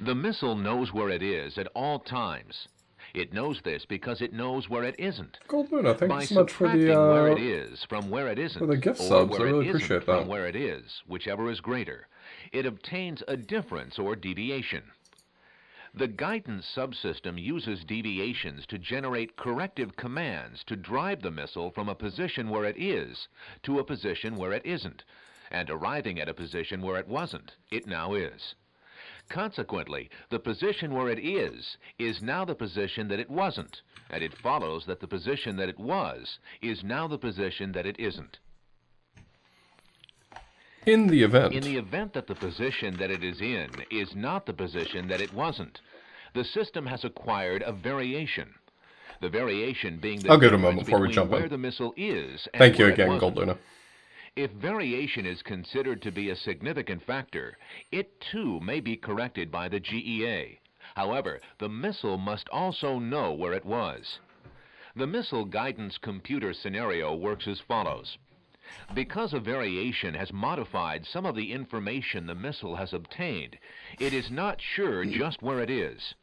The missile knows where it is at all times. It knows this because it knows where it isn't. Gold Luna, thank you By so much for the where it is from where it isn't, for the gift or subs. I where really it appreciate isn't that. from where it is, whichever is greater, it obtains a difference or deviation. The guidance subsystem uses deviations to generate corrective commands to drive the missile from a position where it is to a position where it isn't, and arriving at a position where it wasn't, it now is. Consequently, the position where it is now the position that it wasn't, and it follows that the position that it was is now the position that it isn't. In the event that the position that it is not the position that it wasn't, the system has acquired a variation. The variation being the I'll give it a difference moment before we between jump where in. the missile is and Thank you where it again, wasn't. Gold Luna. If variation is considered to be a significant factor, it too may be corrected by the GEA. However, the missile must also know where it was. The missile guidance computer scenario works as follows. Because a variation has modified some of the information the missile has obtained, it is not sure just where it is.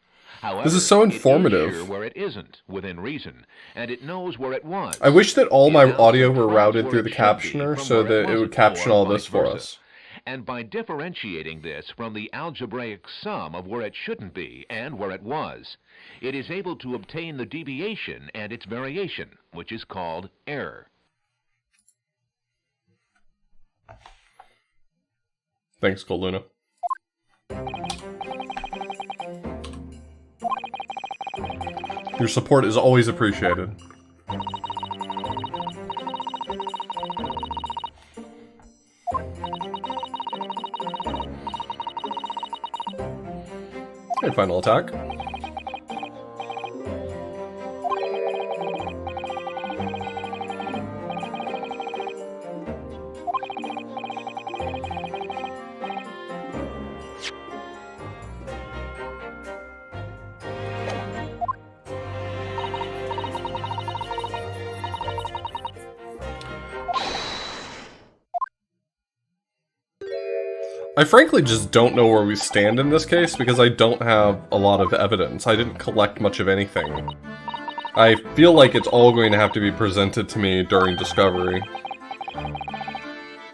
However, This is so informative. It is sure where it isn't, within reason, and it knows where it was. I wish that all It my now audio were subtracts routed where through it the should be captioner from so where that it would wasn't, caption or all this vice for versa. us. And by differentiating this from the algebraic sum of where it shouldn't be and where it was, it is able to obtain the deviation and its variation, which is called error. Thanks, Gold Luna. Your support is always appreciated. Okay, final attack. I frankly just don't know where we stand in this case because I don't have a lot of evidence. I didn't collect much of anything. I feel like it's all going to have to be presented to me during Discovery.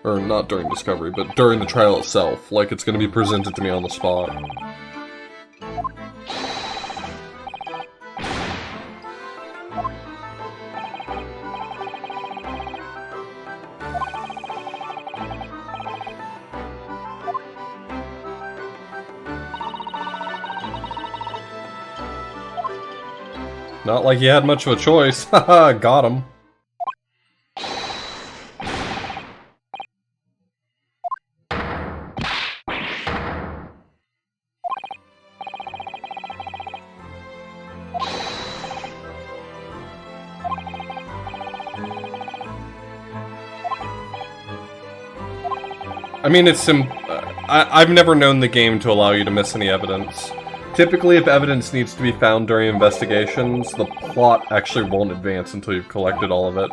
Or not during Discovery, but during the trial itself. Like it's going to be presented to me on the spot. Not like you had much of a choice. Haha, got him. I mean, I've never known the game to allow you to miss any evidence. Typically, if evidence needs to be found during investigations, the plot actually won't advance until you've collected all of it.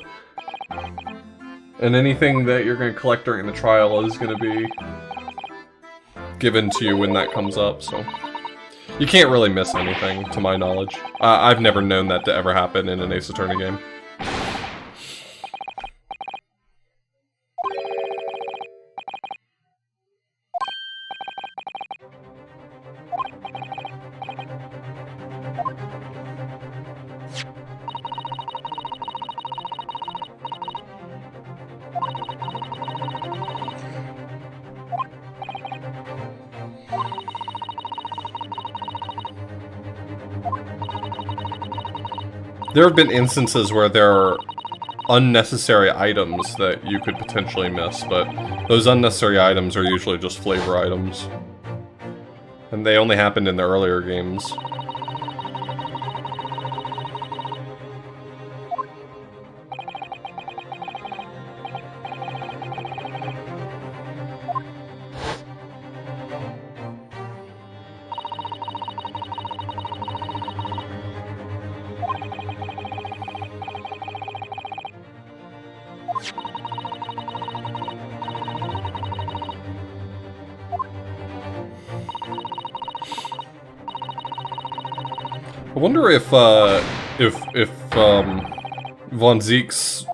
And anything that you're going to collect during the trial is going to be given to you when that comes up, so... You can't really miss anything, to my knowledge. I've never known that to ever happen in an Ace Attorney game. There have been instances where there are unnecessary items that you could potentially miss, but those unnecessary items are usually just flavor items. And they only happened in the earlier games. I wonder if Von Zeke's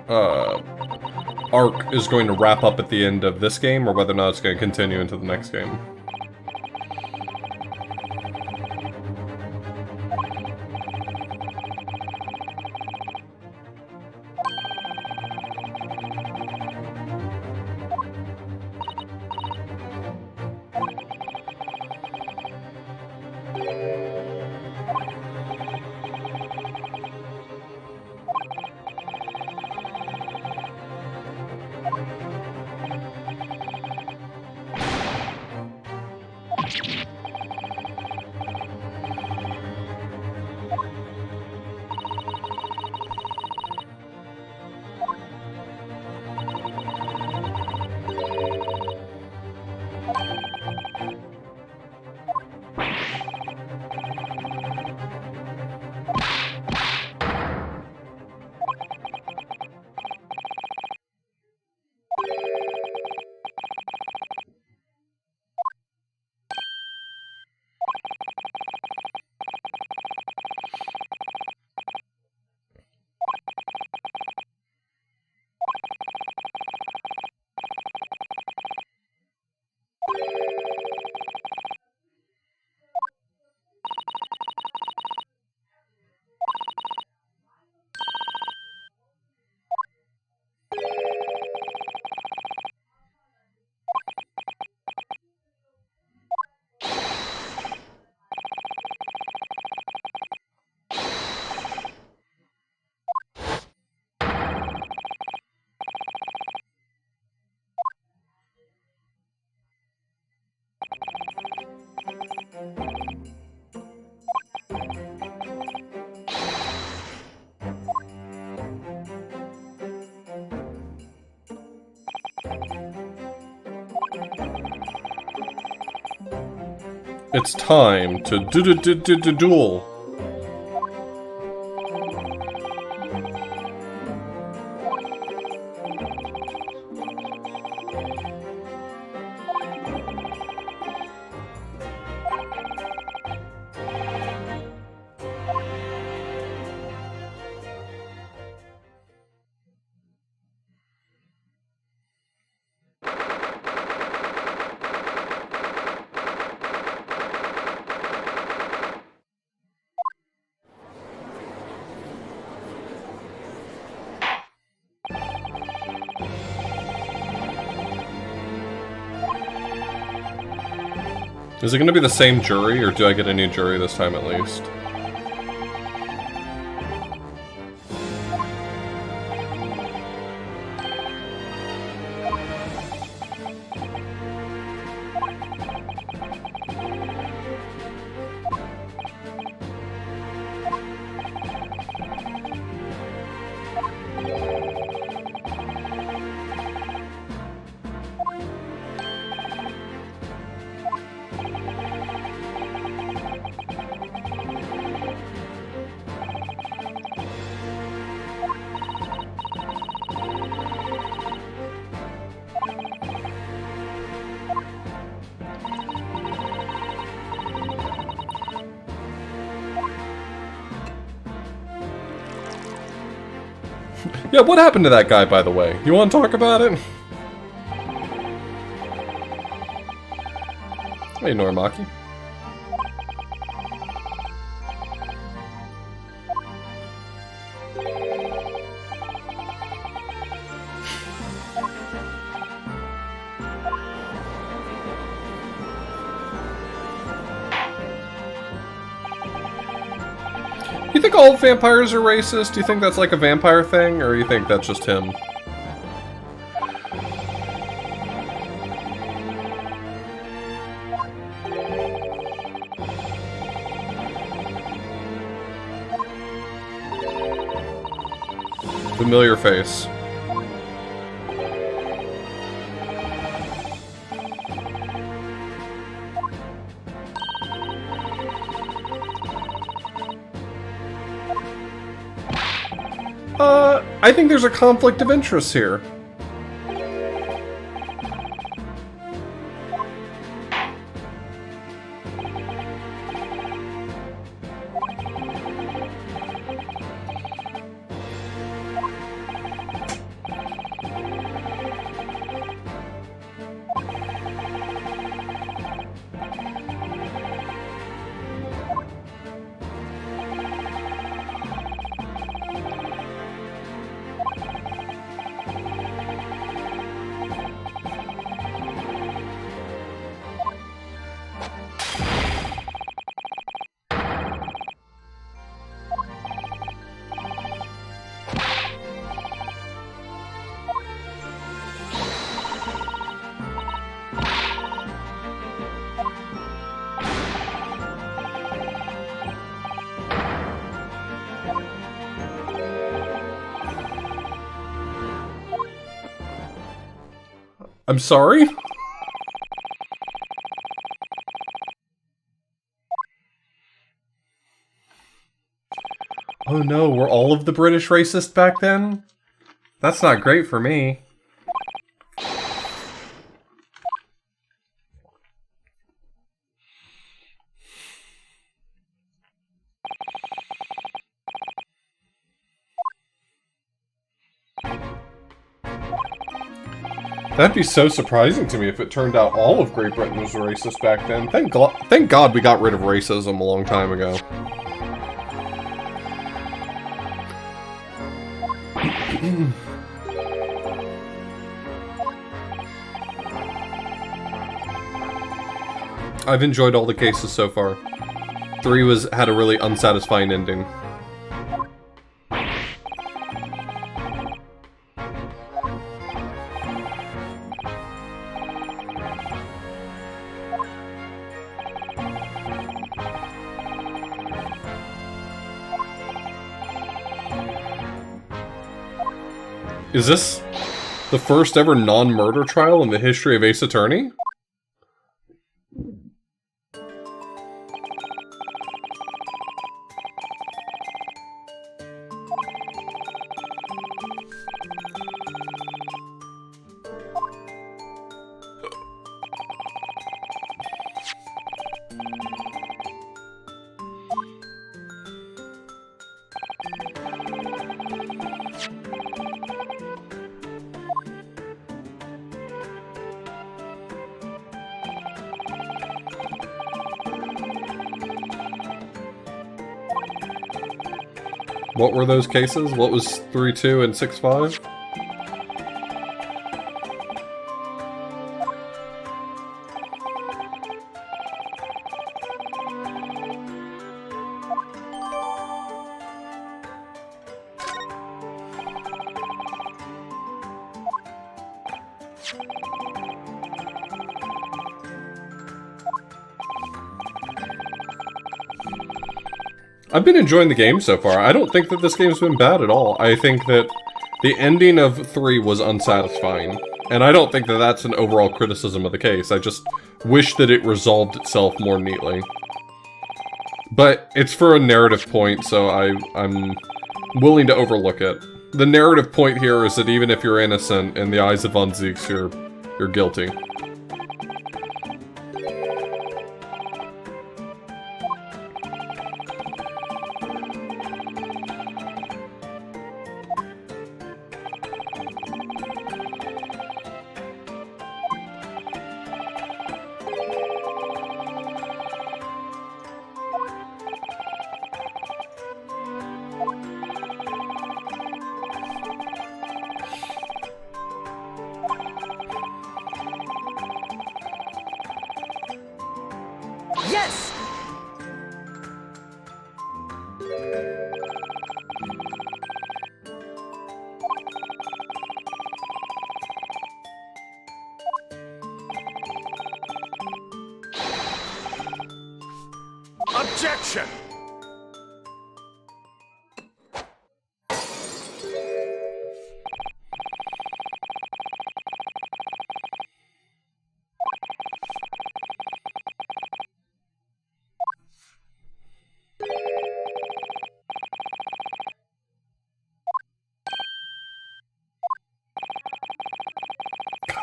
arc is going to wrap up at the end of this game, or whether or not it's going to continue into the next game. It's time to duel. Is it going to be the same jury, or do I get a new jury this time at least? Yeah, what happened to that guy, by the way? You want to talk about it? Hey, Norimaki. You think all vampires are racist? Do you think that's like a vampire thing, or you think that's just him? Familiar face. I think there's a conflict of interest here. I'm sorry? Oh no, were all of the British racist back then? That's not great for me. That'd be so surprising to me if it turned out all of Great Britain was racist back then. Thank God we got rid of racism a long time ago. I've enjoyed all the cases so far. 3 had a really unsatisfying ending. Is this the first ever non-murder trial in the history of Ace Attorney? What were those cases? What was 3-2 and 6-5? I've been enjoying the game so far. I don't think that this game's been bad at all. I think that the ending of 3 was unsatisfying. And I don't think that that's an overall criticism of the case. I just wish that it resolved itself more neatly. But it's for a narrative point, so I'm willing to overlook it. The narrative point here is that even if you're innocent, in the eyes of Von Zieks, you're guilty. Yes! Objection!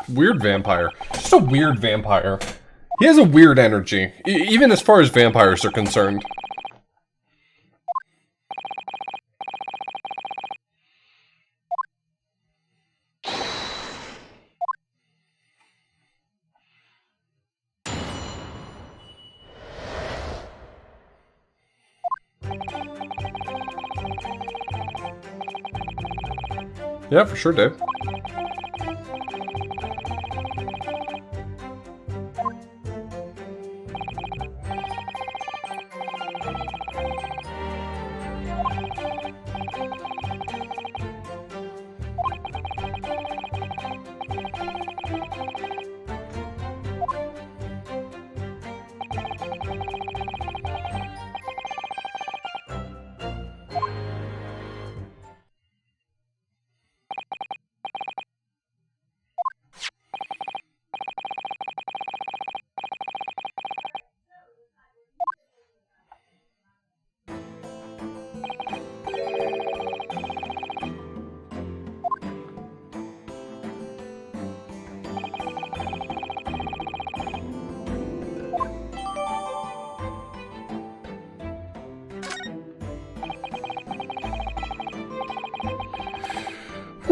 Weird vampire. Just a weird vampire. He has a weird energy, even as far as vampires are concerned. Yeah, for sure, Dave.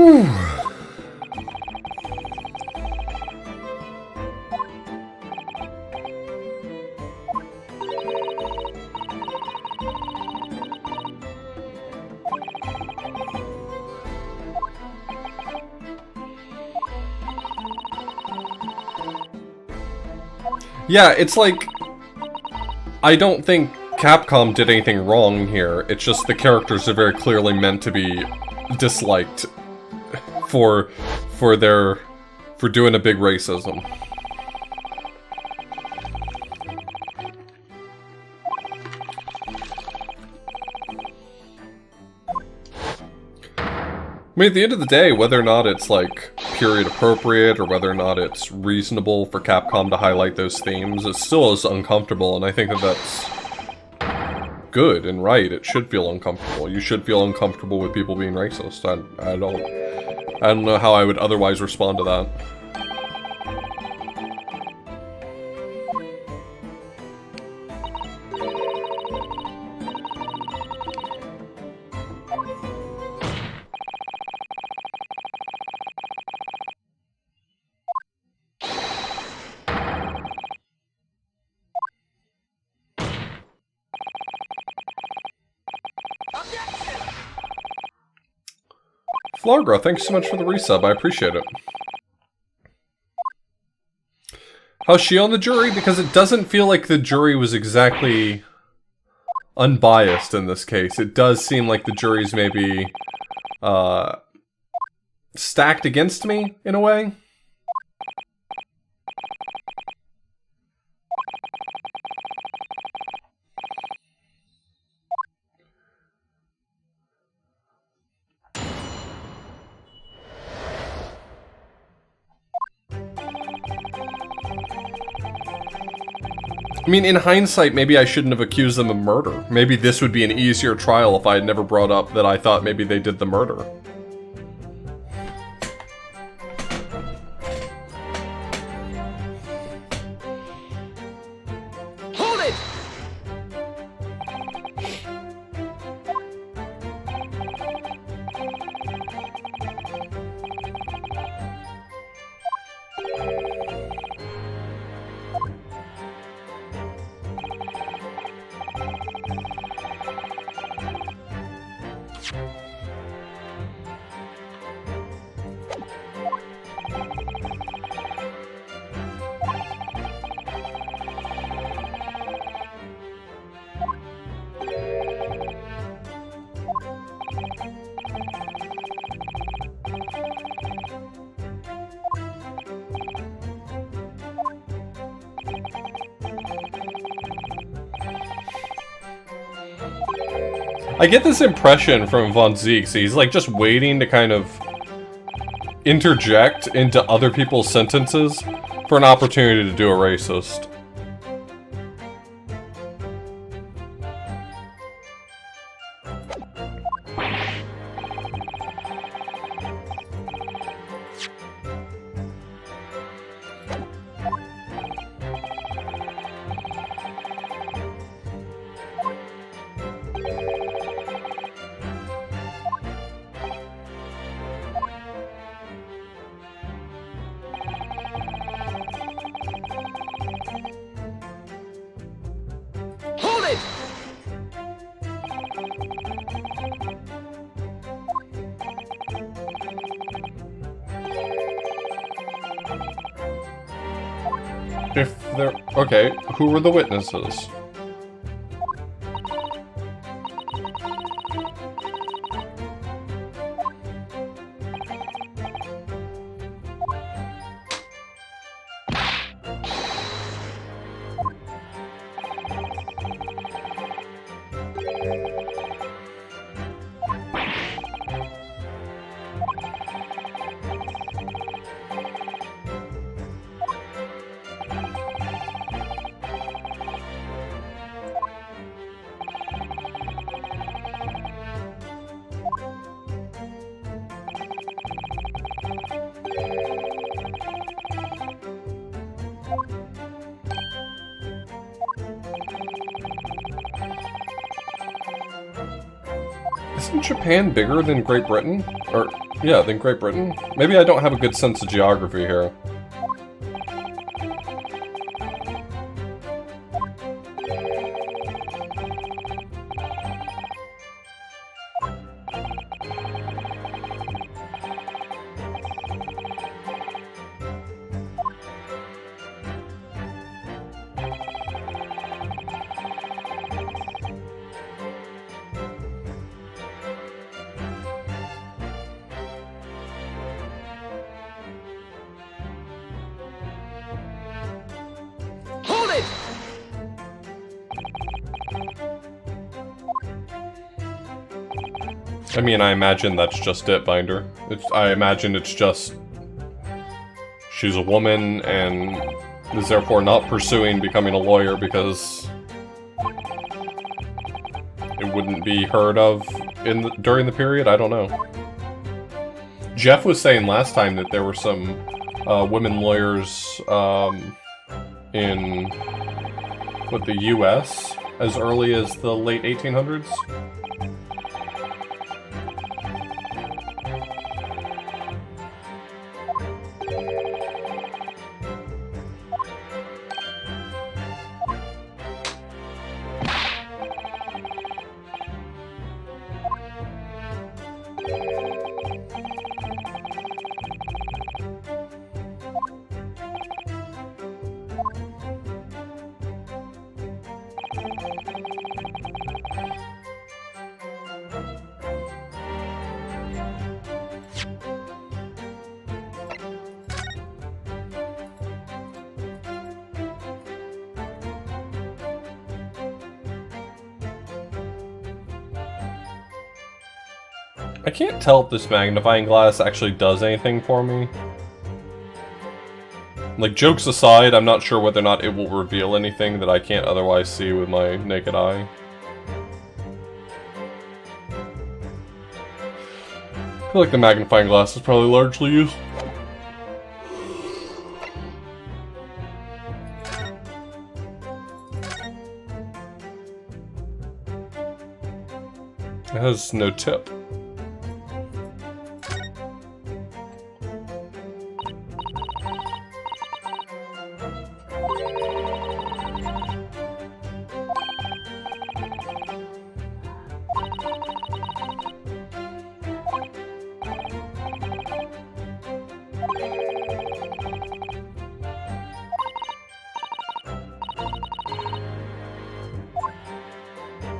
Whew. Yeah, it's like, I don't think Capcom did anything wrong here. It's just the characters are very clearly meant to be disliked for doing a big racism. I mean, at the end of the day, whether or not it's, like, period appropriate, or whether or not it's reasonable for Capcom to highlight those themes, it still is uncomfortable, and I think that that's good and right. It should feel uncomfortable. You should feel uncomfortable with people being racist. I don't know how I would otherwise respond to that. Flargra, thanks so much for the resub, I appreciate it. How's she on the jury? Because it doesn't feel like the jury was exactly unbiased in this case. It does seem like the jury's maybe stacked against me, in a way. I mean, in hindsight, maybe I shouldn't have accused them of murder. Maybe this would be an easier trial if I had never brought up that I thought maybe they did the murder. Hold it! I get this impression from Von Zieks. He's like just waiting to kind of interject into other people's sentences for an opportunity to do a racist. Hold it! If they're... Okay, who were the witnesses? Isn't Japan bigger than Great Britain? Or Yeah, then Great Britain. Maybe I don't have a good sense of geography here. Hold it! I mean, I imagine that's just it, Binder. I imagine it's just... she's a woman and is therefore not pursuing becoming a lawyer because it wouldn't be heard of during the period? I don't know. Jeff was saying last time that there were some women lawyers in the US as early as the late 1800s. I can't tell if this magnifying glass actually does anything for me. Like, jokes aside, I'm not sure whether or not it will reveal anything that I can't otherwise see with my naked eye. I feel like the magnifying glass is probably largely used. It has no tip.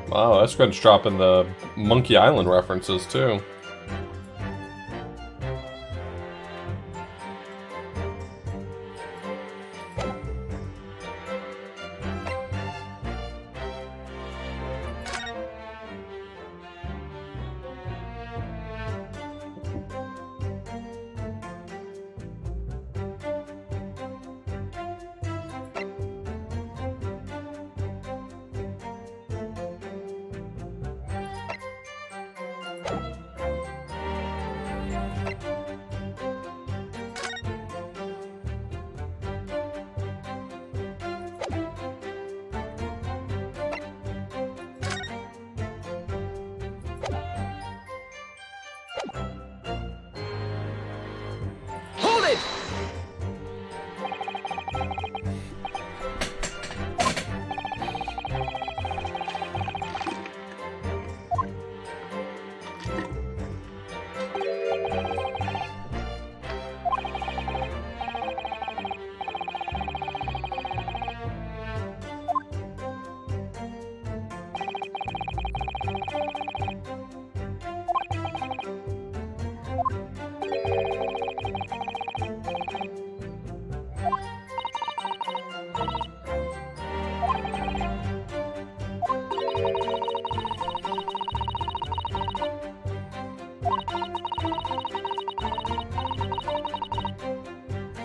Wow, that's good dropping the Monkey Island references too. Hold it!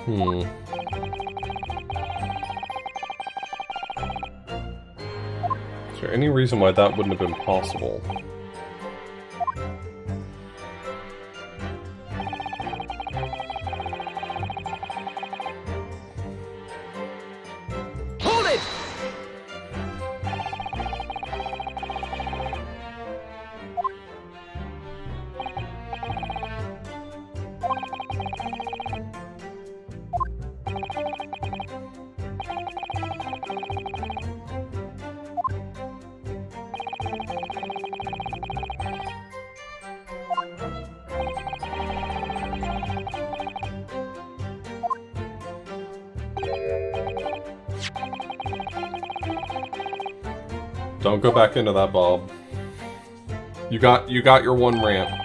Is there any reason why that wouldn't have been possible? Hold it! Don't go back into that, Bob. You got your one rant.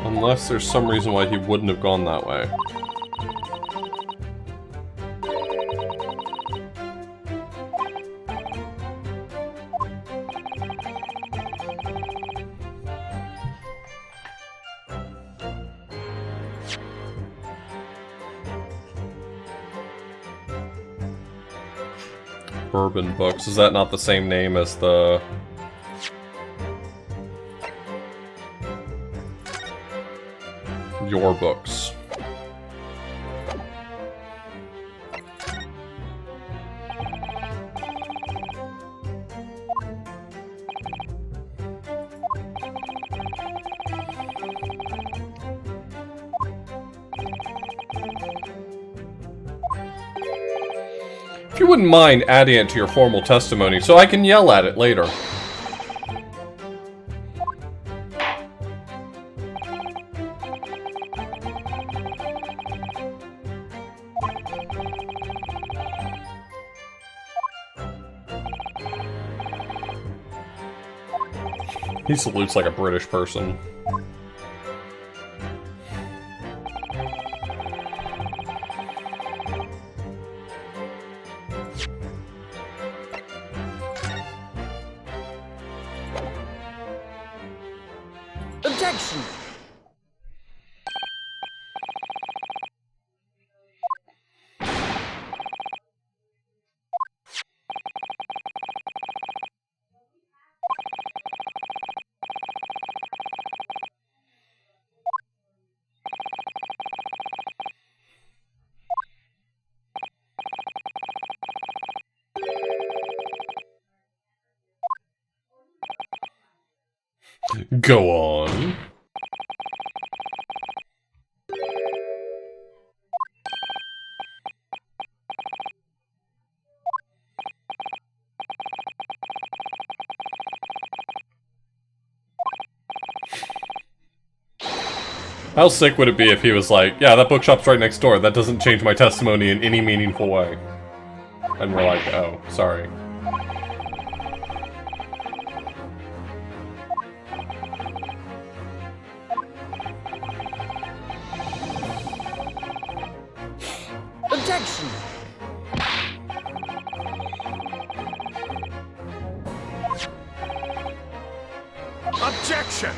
Unless there's some reason why he wouldn't have gone that way. Bourbon Books. Is that not the same name as the... Your Books? If you wouldn't mind adding it to your formal testimony so I can yell at it later. He salutes like a British person. Objection! Go on. How sick would it be if he was like, yeah, that bookshop's right next door, that doesn't change my testimony in any meaningful way. And we're like, oh, sorry. Objection! Objection!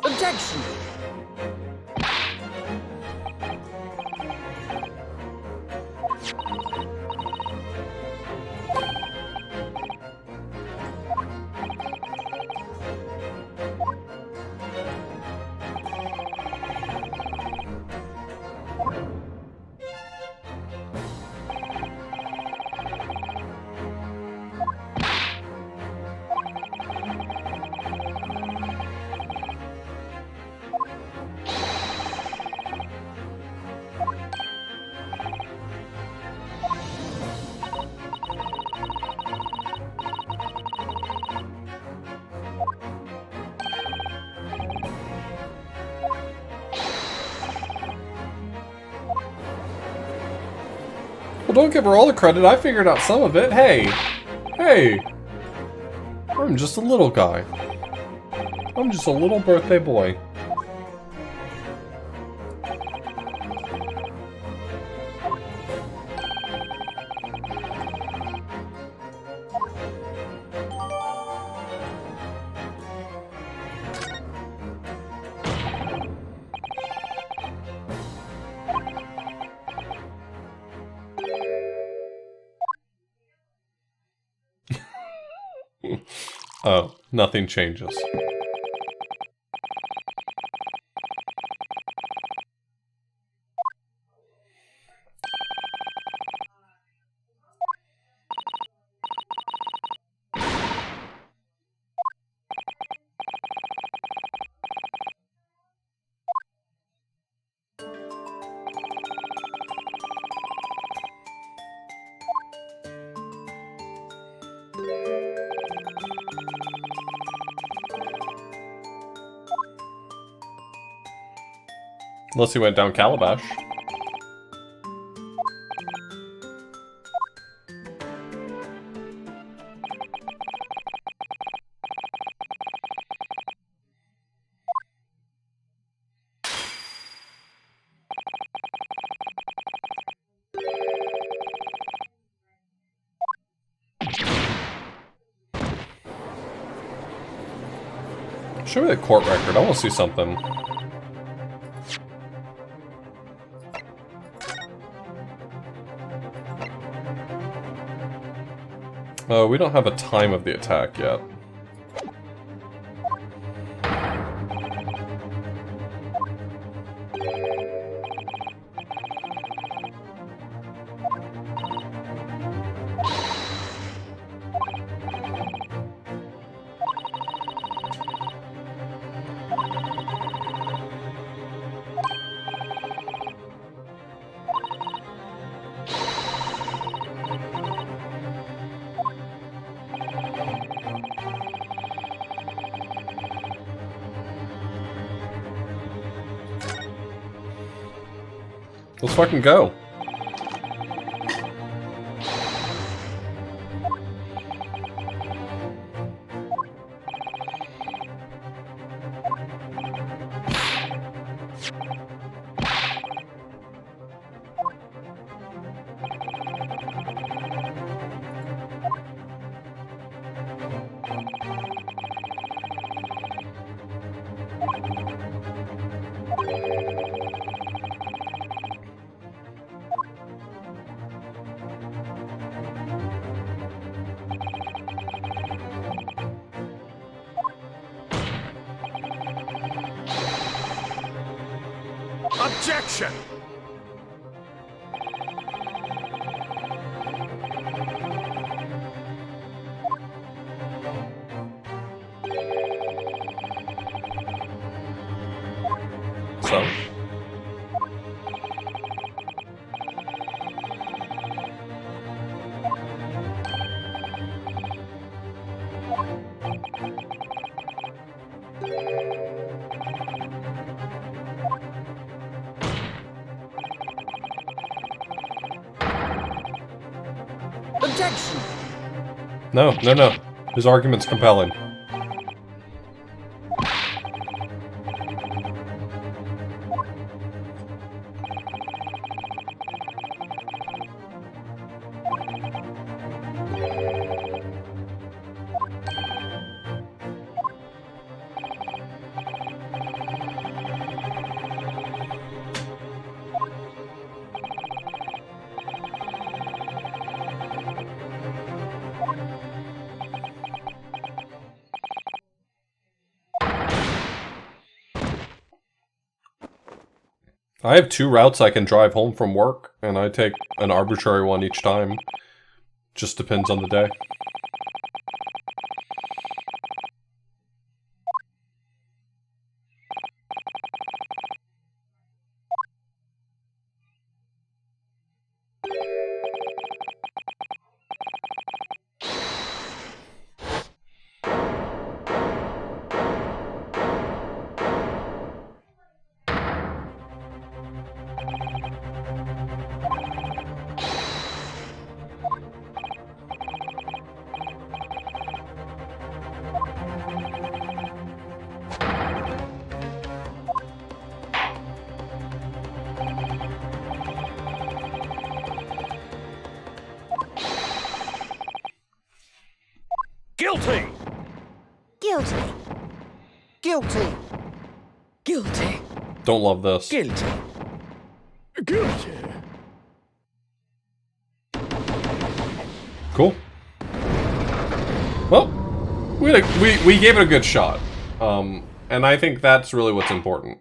Objection! Well, don't give her all the credit, I figured out some of it. Hey! Hey! I'm just a little guy. I'm just a little birthday boy. Oh, nothing changes. Unless he went down Calabash. Show me the court record. I want to see something. Oh, we don't have a time of the attack yet. Let's fucking go. Objection! So. Objection! No, no, no. His argument's compelling. I have 2 routes I can drive home from work, and I take an arbitrary one each time. Just depends on the day. Guilty! Guilty. Guilty. Guilty. Don't love this. Guilty. Guilty! Cool. Well, We gave it a good shot. And I think that's really what's important.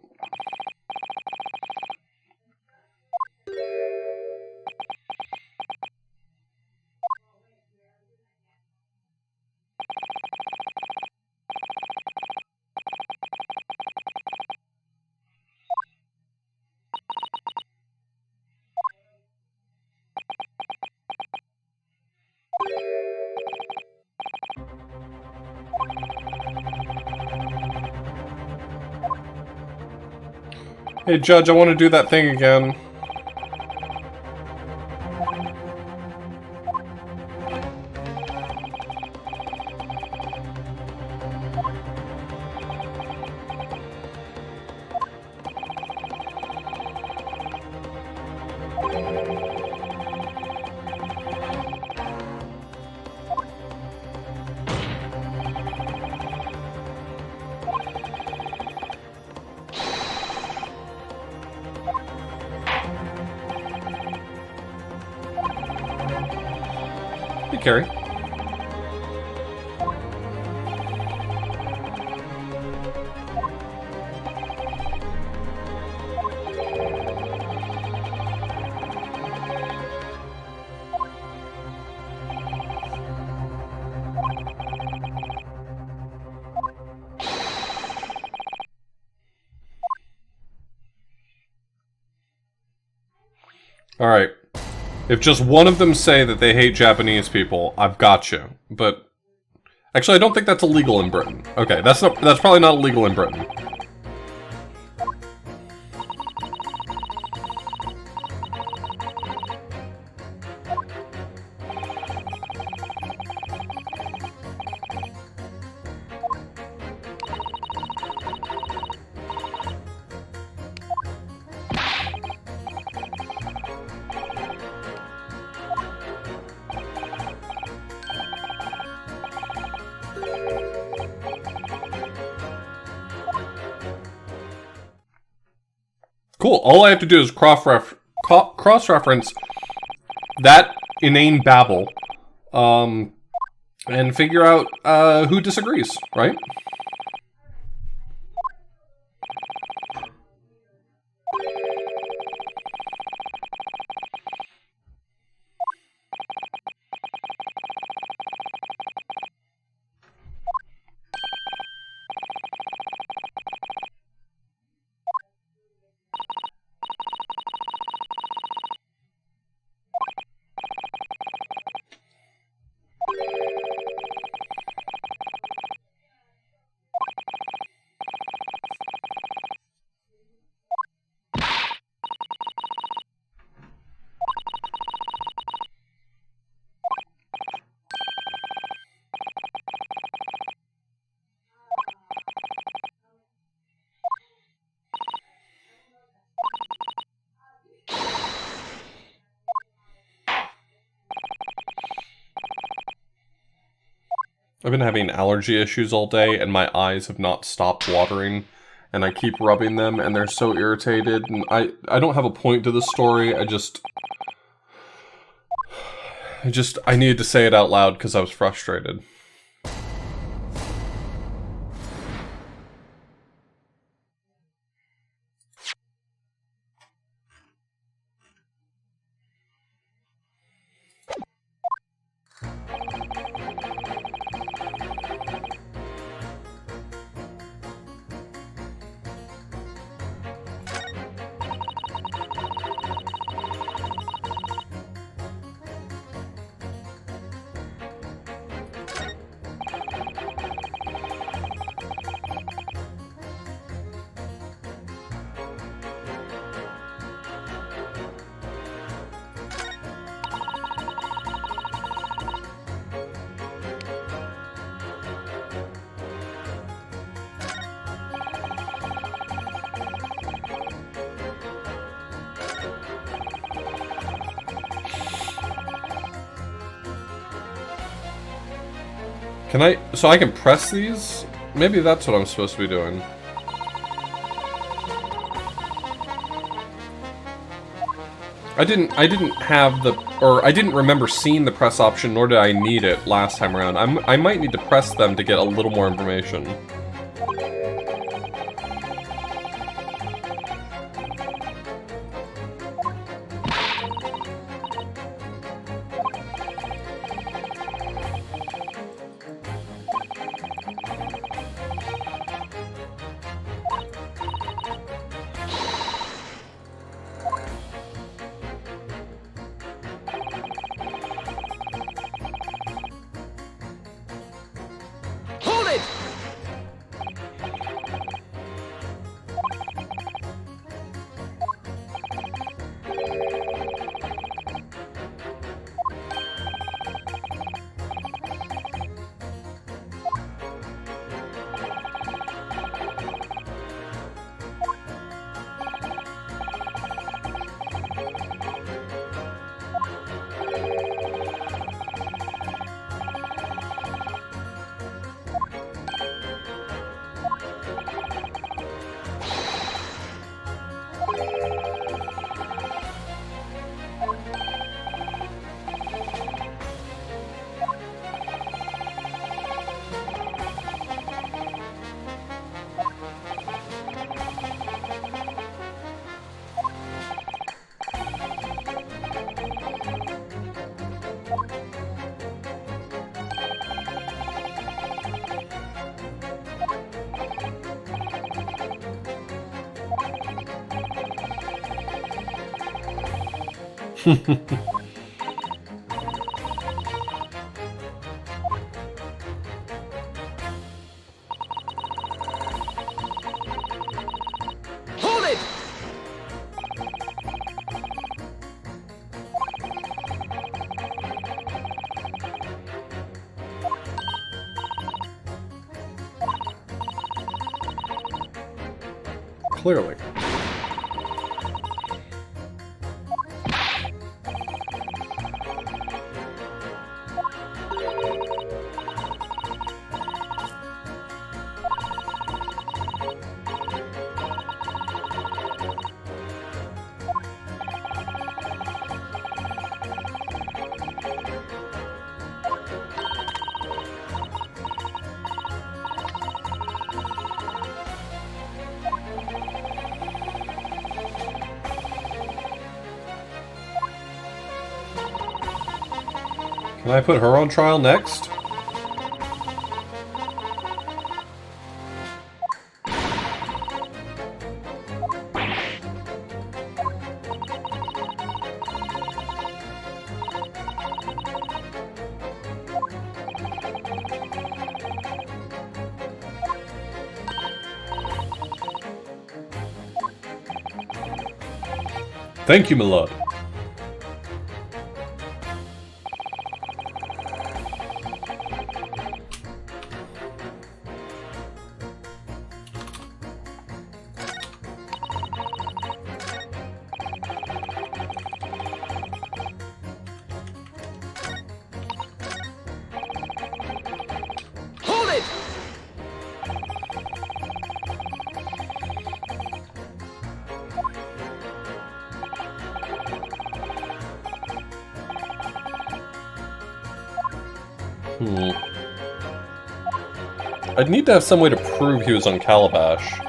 Hey, Judge, I want to do that thing again. Carrie. All right. If just one of them say that they hate Japanese people, I've got you. But actually, I don't think that's illegal in Britain. Okay, that's probably not illegal in Britain. Cool. All I have to do is cross-reference that inane babble, and figure out who disagrees, right? I've been having allergy issues all day, and my eyes have not stopped watering, and I keep rubbing them, and they're so irritated, and I don't have a point to the story, I needed to say it out loud because I was frustrated. So I can press these? Maybe that's what I'm supposed to be doing. I didn't have the, or I didn't remember seeing the press option, nor did I need it last time around. I might need to press them to get a little more information. Hold it! Hold it! Clearly. Can I put her on trial next? Thank you, my lord. Hold it! I'd need to have some way to prove he was on Calabash.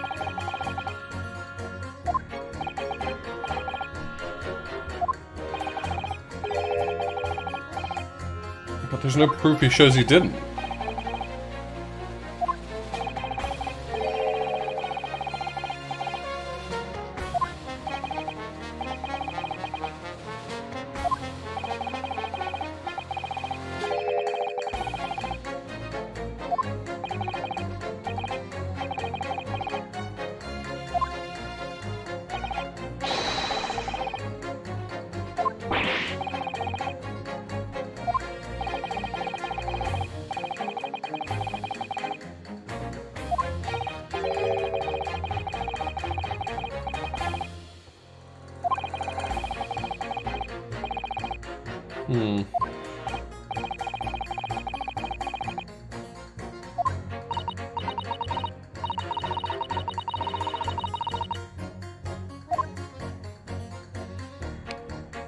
But there's no proof he shows he didn't.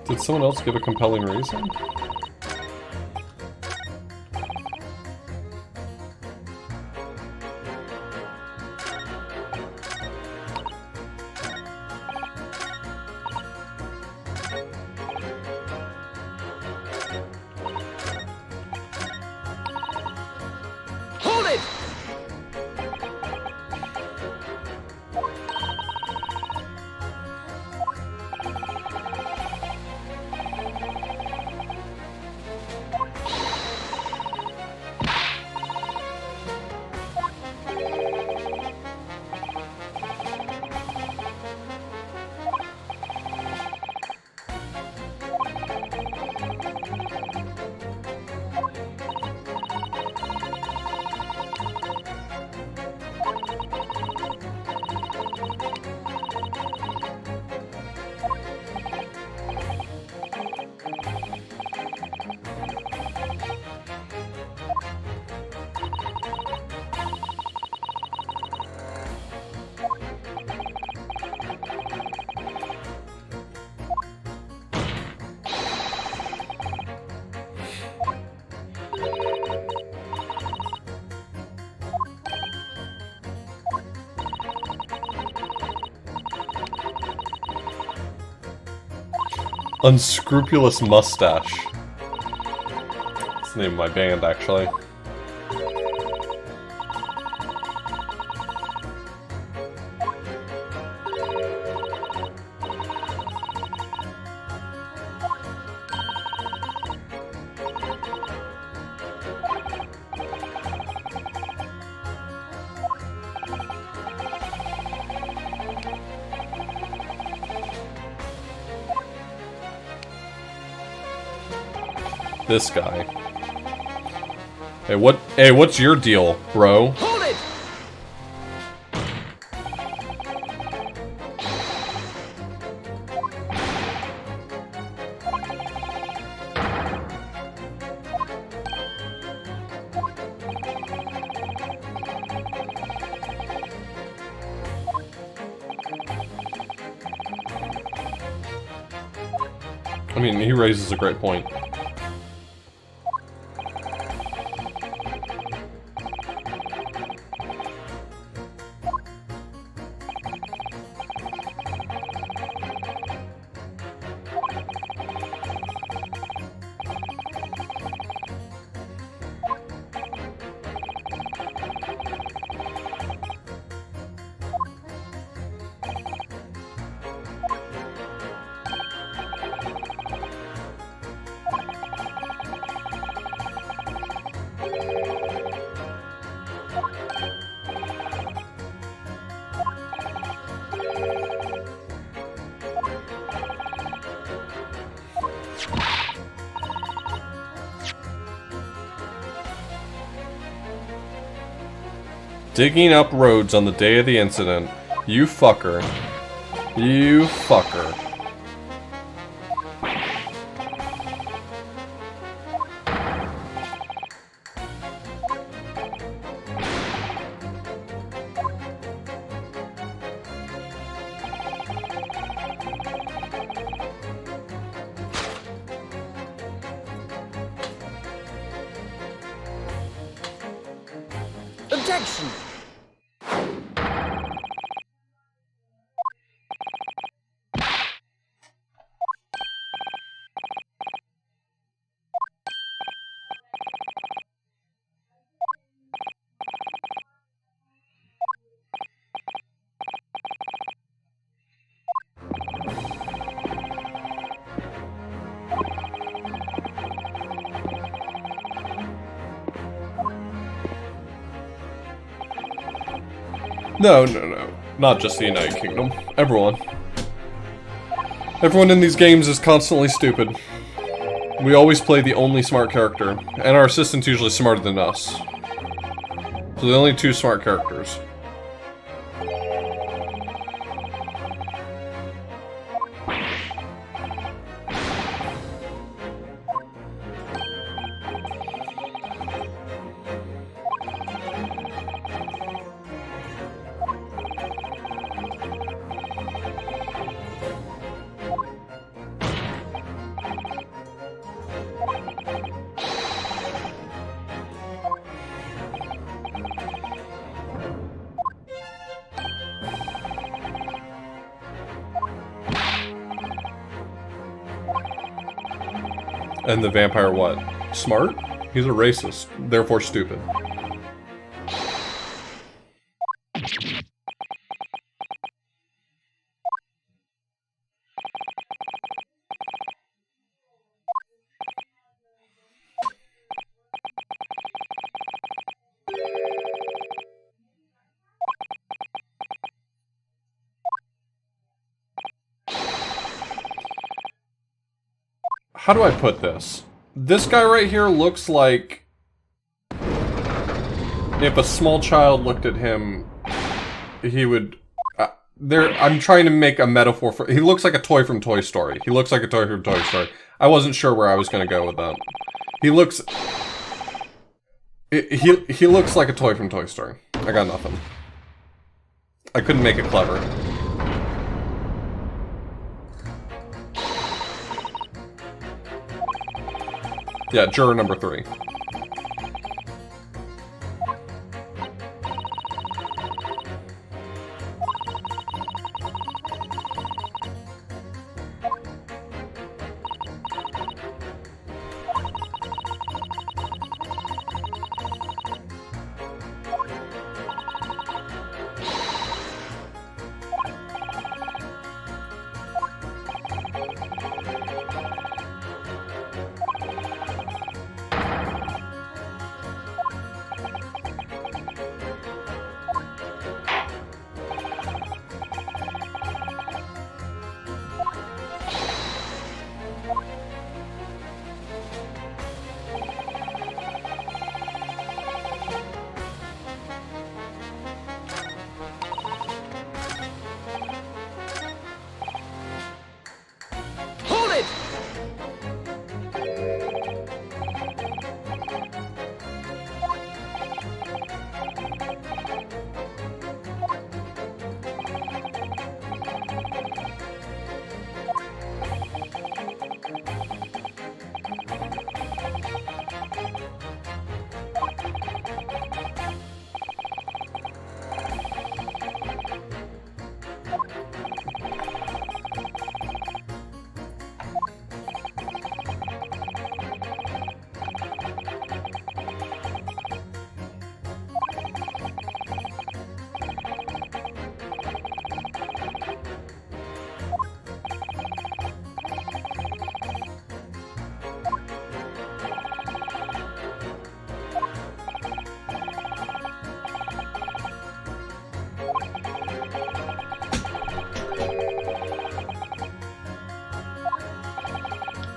Did someone else give a compelling reason? Hold it! Unscrupulous Mustache. That's the name of my band, actually. This guy. Hey, what's your deal, bro? Hold it! I mean, he raises a great point. Digging up roads on the day of the incident. You fucker. You fucker. Objection! No. Not just the United Kingdom. Everyone. Everyone in these games is constantly stupid. We always play the only smart character, and our assistant's usually smarter than us. So the only two smart characters. And the vampire what? Smart? He's a racist, therefore stupid. How do I put this? This guy right here looks like if a small child looked at him, he would... I'm trying to make a metaphor for... He looks like a toy from Toy Story. He looks like a toy from Toy Story. I wasn't sure where I was going to go with that. He looks... He looks like a toy from Toy Story. I got nothing. I couldn't make it clever. Yeah, juror number 3. Hold it!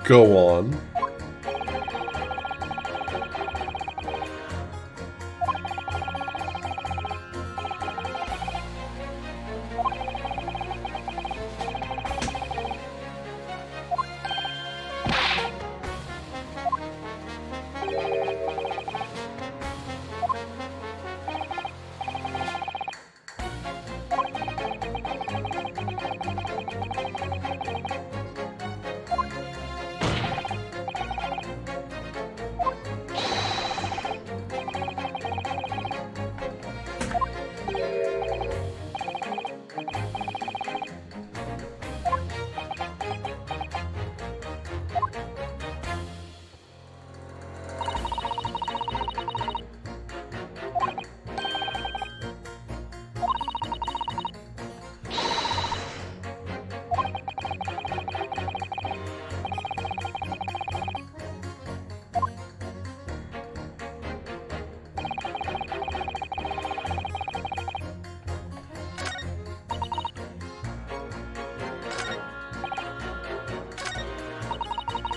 Go on.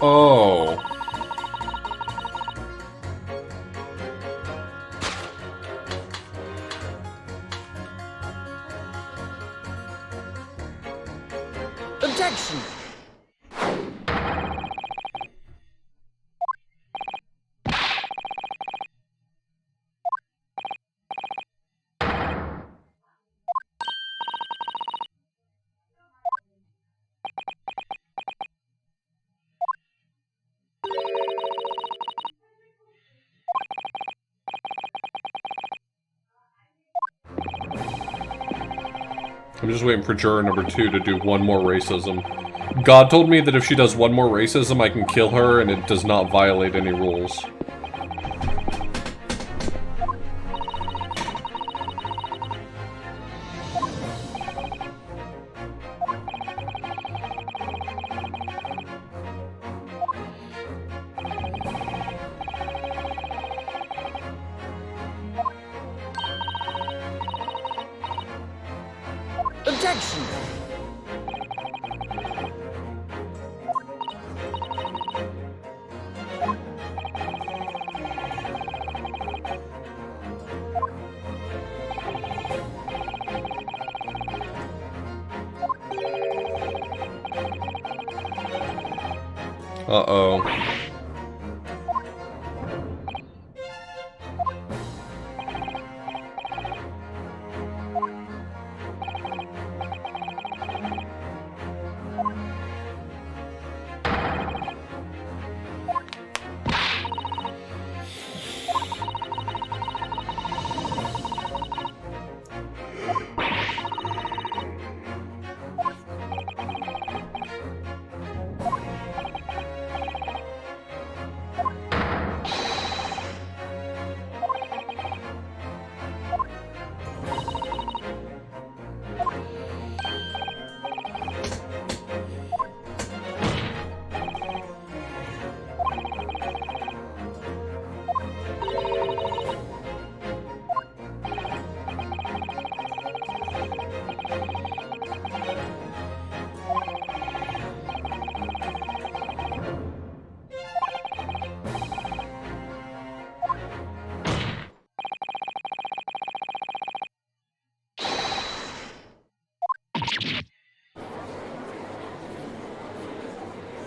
Oh. Objection! I'm just waiting for juror number 2 to do one more racism. God told me that if she does one more racism, I can kill her, and it does not violate any rules. Objection! Uh-oh.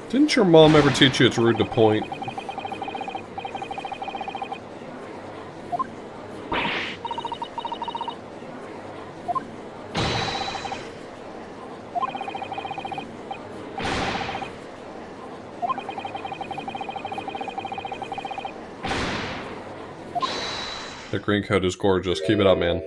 Didn't your mom ever teach you it's rude to point? The green coat is gorgeous. Keep it up, man.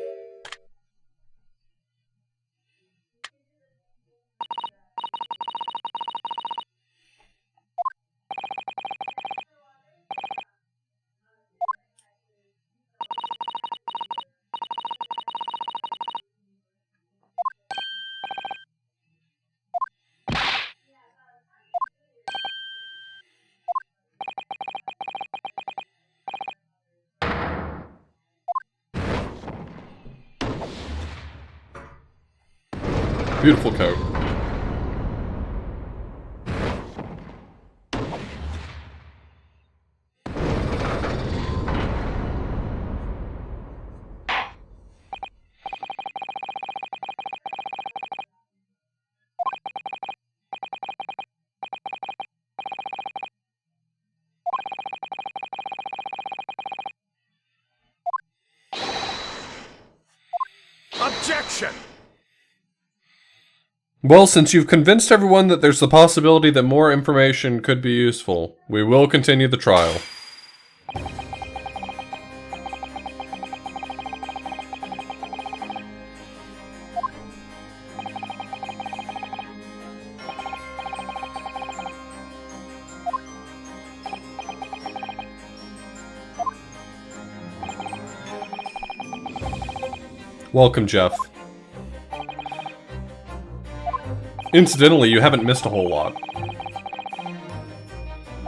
Beautiful coat. Objection! Well, since you've convinced everyone that there's the possibility that more information could be useful, we will continue the trial. Welcome, Jeff. Incidentally, you haven't missed a whole lot.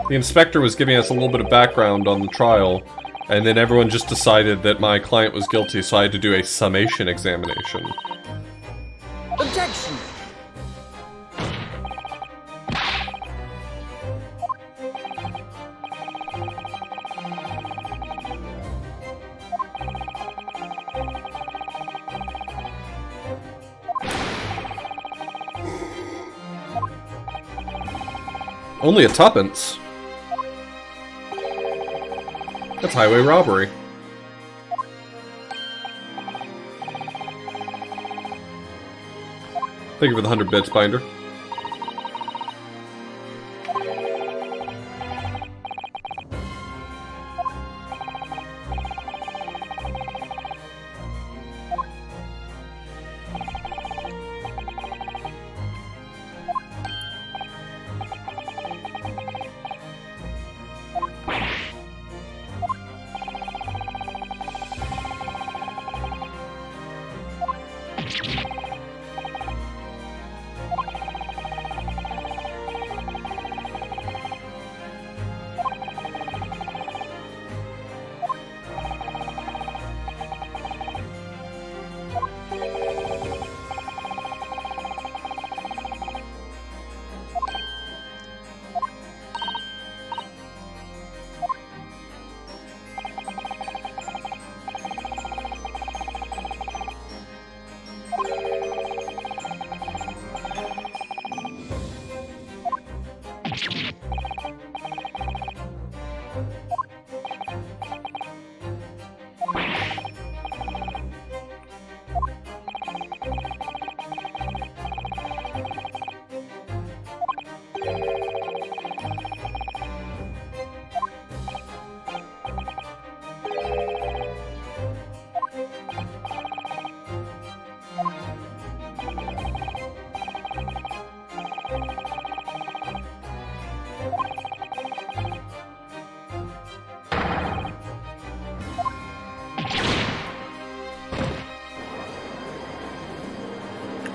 The inspector was giving us a little bit of background on the trial, and then everyone just decided that my client was guilty, so I had to do a summation examination. Objection! Only a tuppence? That's highway robbery. Thank you for the 100 bits, Binder.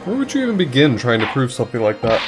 Where would you even begin trying to prove something like that?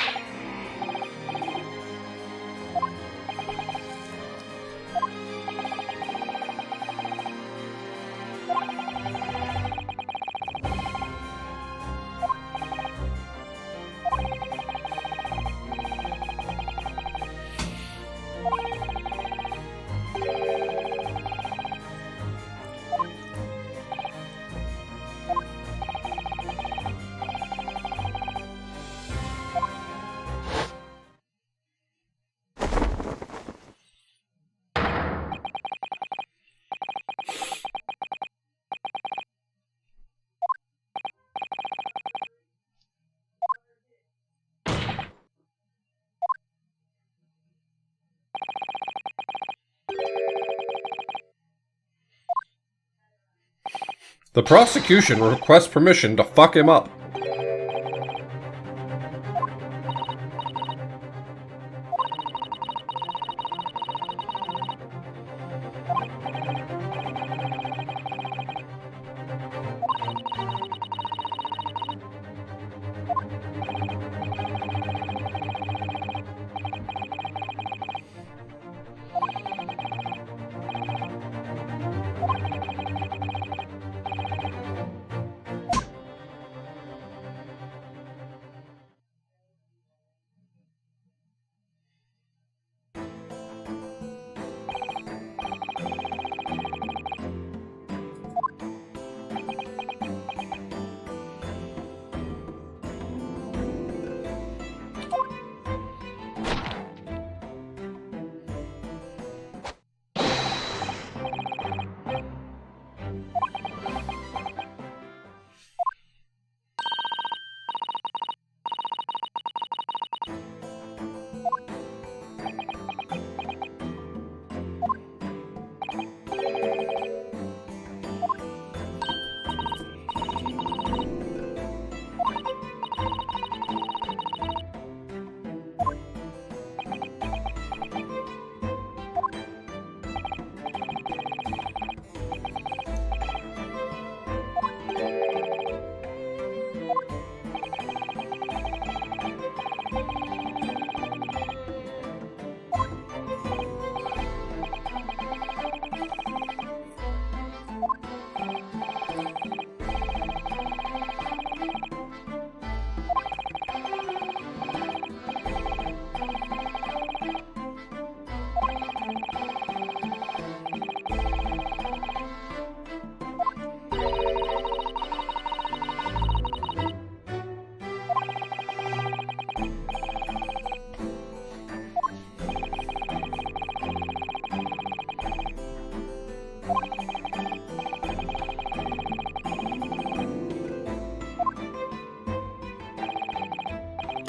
The prosecution requests permission to fuck him up.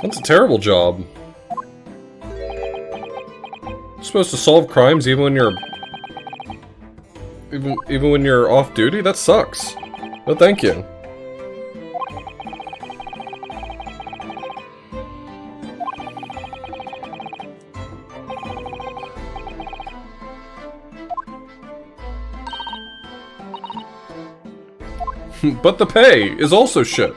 That's a terrible job. You're supposed to solve crimes even when you're... Even when you're off duty? That sucks. No thank you. But the pay is also shit.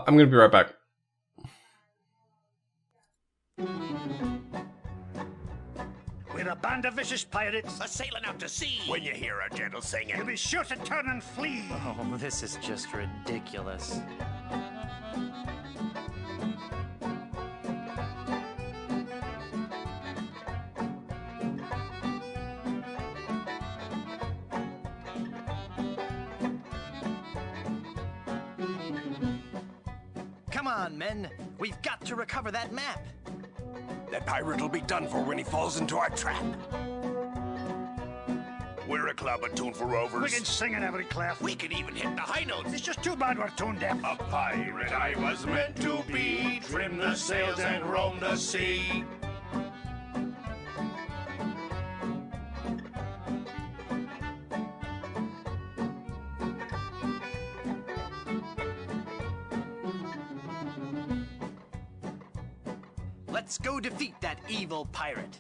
I'm gonna be right back. We're a band of vicious pirates, a-sailing out to sea. When you hear our gentle singing, you'll be sure to turn and flee. Oh, this is just ridiculous. Come on, men. We've got to recover that map. That pirate will be done for when he falls into our trap. We're a club attuned for rovers. We can sing in every clef. We can even hit the high notes. It's just too bad we're tone deaf. A pirate I was meant to be. Trim the sails and roam the sea. Let's go defeat that evil pirate.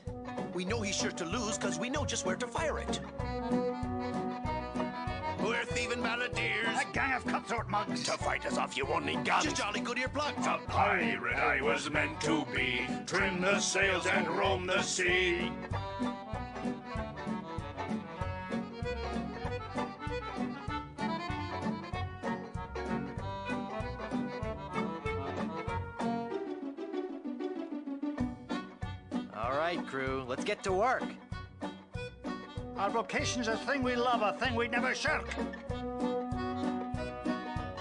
We know he's sure to lose because we know just where to fire it. We're thieving balladeers. A gang of cutthroat mugs. To fight us off, you won't need guns. Just jolly good earplugs. A pirate I was meant to be. Trim the sails and roam the sea. All right, crew, let's get to work. Our vocation's a thing we love, a thing we'd never shirk.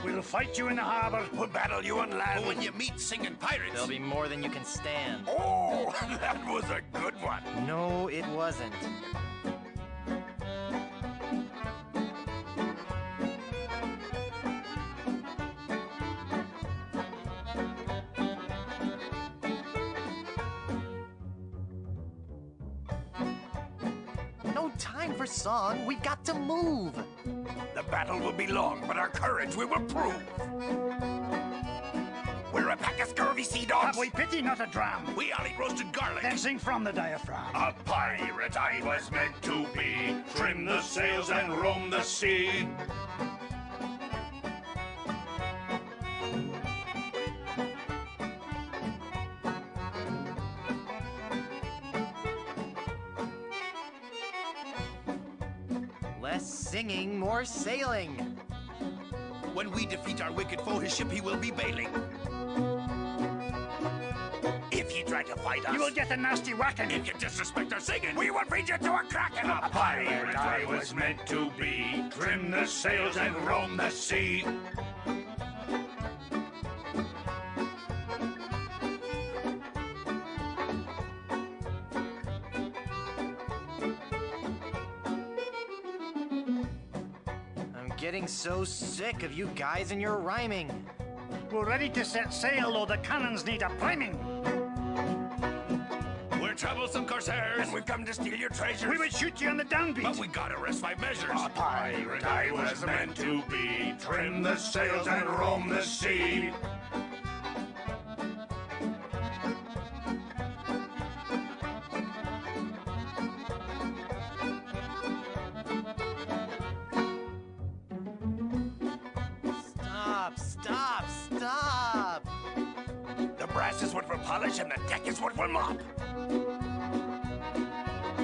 We'll fight you in the harbor, we'll battle you on land. But when you meet singing pirates, there'll be more than you can stand. Oh, that was a good one. No, it wasn't. No time for song, we got to move. The battle will be long, but our courage we will prove. We're a pack of scurvy sea dogs. Have we pity, not a dram? We all eat roasted garlic. Then sing from the diaphragm. A pirate I was meant to be. Trim the sails and roam the sea. Less singing, more sailing. When we defeat our wicked foe, his ship he will be bailing. If you try to fight us, you will get a nasty whacking. If you disrespect our singing, we will feed you to a kraken. A pirate I was meant to be. Trim the sails and roam the sea. Getting so sick of you guys and your rhyming. We're ready to set sail, though the cannons need a priming. We're troublesome corsairs, and we've come to steal your treasures. We would shoot you on the downbeat, but we gotta rest 5 measures. A pirate I was meant to be. Trim the sails and roam the sea. Stop! The brass is what we'll polish and the deck is what we'll mop.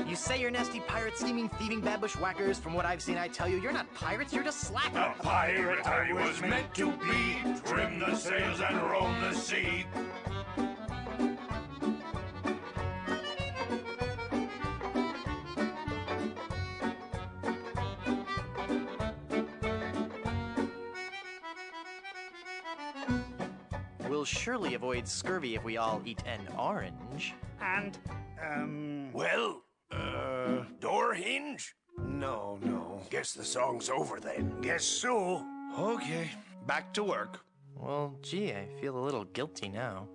You say you're nasty pirate, scheming, thieving, bad bushwhackers. From what I've seen, I tell you, you're not pirates, you're just slackers. A pirate I was meant to be. Trim the sails and roam the sea. We'll surely avoid scurvy if we all eat an orange. And, door hinge? No. Guess the song's over then. Guess so. Okay, back to work. Well, gee, I feel a little guilty now.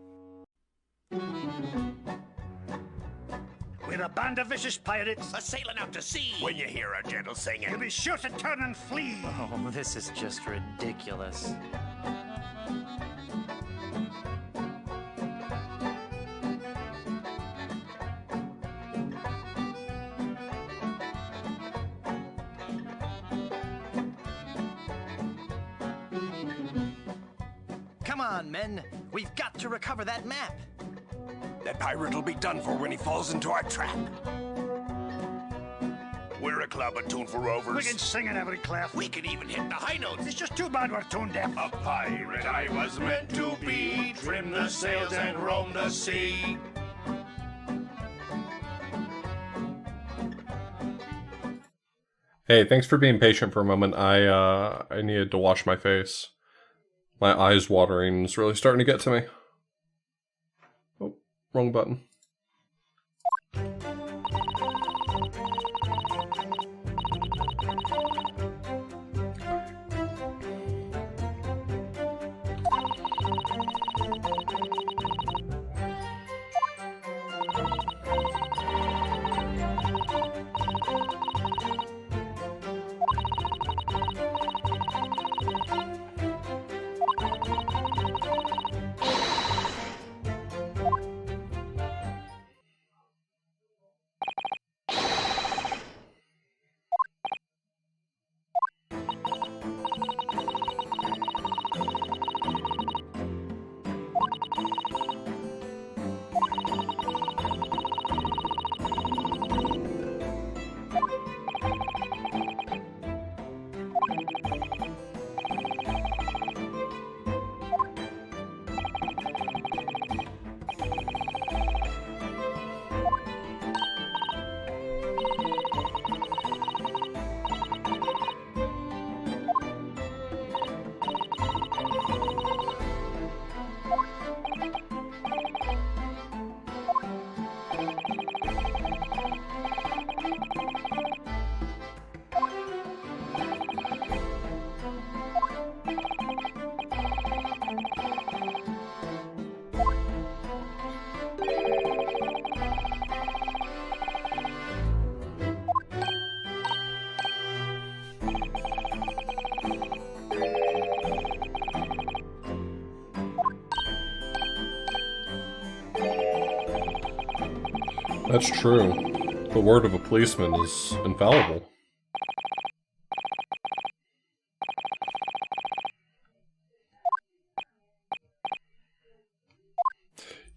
We're a band of vicious pirates, a-sailing out to sea. When you hear our gentle singing, you'll be sure to turn and flee. Oh, this is just ridiculous. Come on, men. We've got to recover that map. That pirate will be done for when he falls into our trap. We're a club attuned for rovers. We can sing in every clef. We can even hit the high notes. It's just too bad we're tone deaf. A pirate I was meant to be. Trim the sails and roam the sea. Hey, thanks for being patient for a moment. I needed to wash my face. My eyes watering is really starting to get to me. Oh, wrong button. That's true. The word of a policeman is infallible.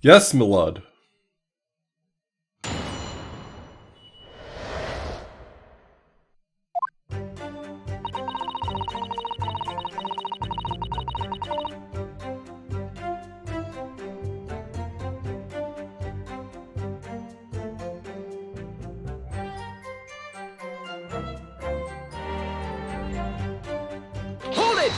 Yes, Milad. Hold it!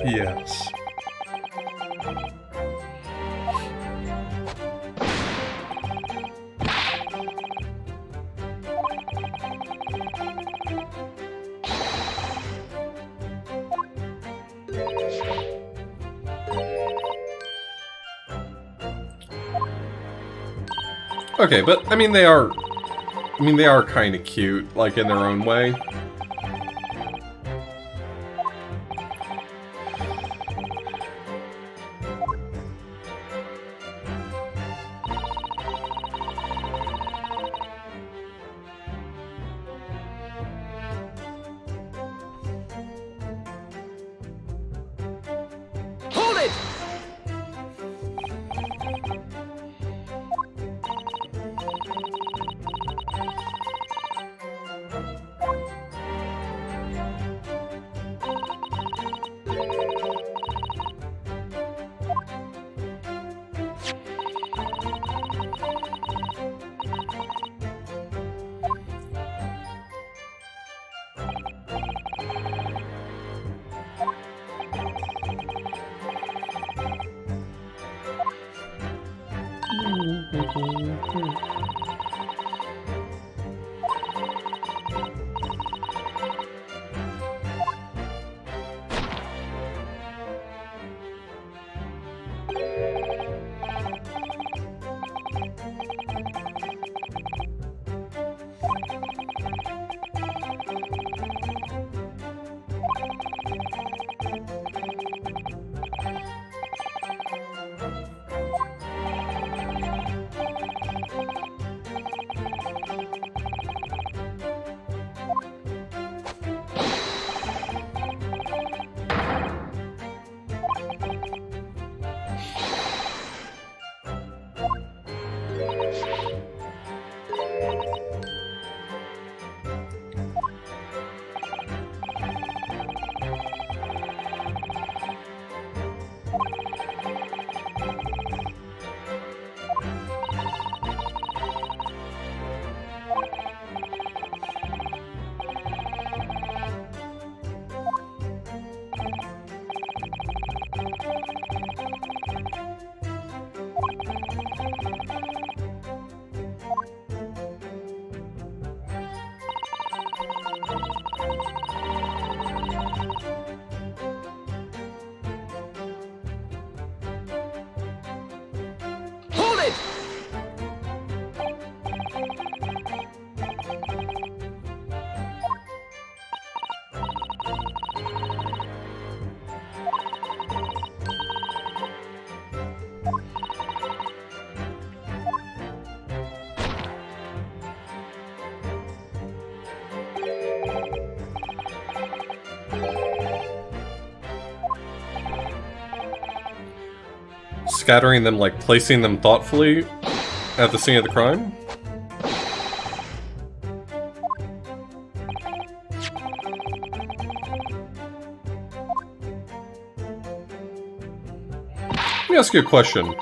Yes. Okay, but I mean they are kind of cute, like in their own way. Hold it! it! Scattering them, like placing them thoughtfully at the scene of the crime? Let me ask you a question.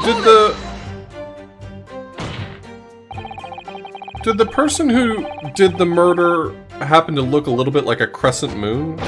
Did the person who did the murder happen to look a little bit like a crescent moon?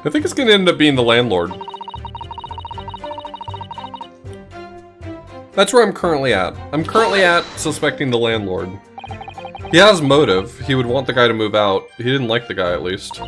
I think it's gonna end up being the landlord. That's where I'm currently at. I'm currently at suspecting the landlord. He has motive. He would want the guy to move out. He didn't like the guy, at least.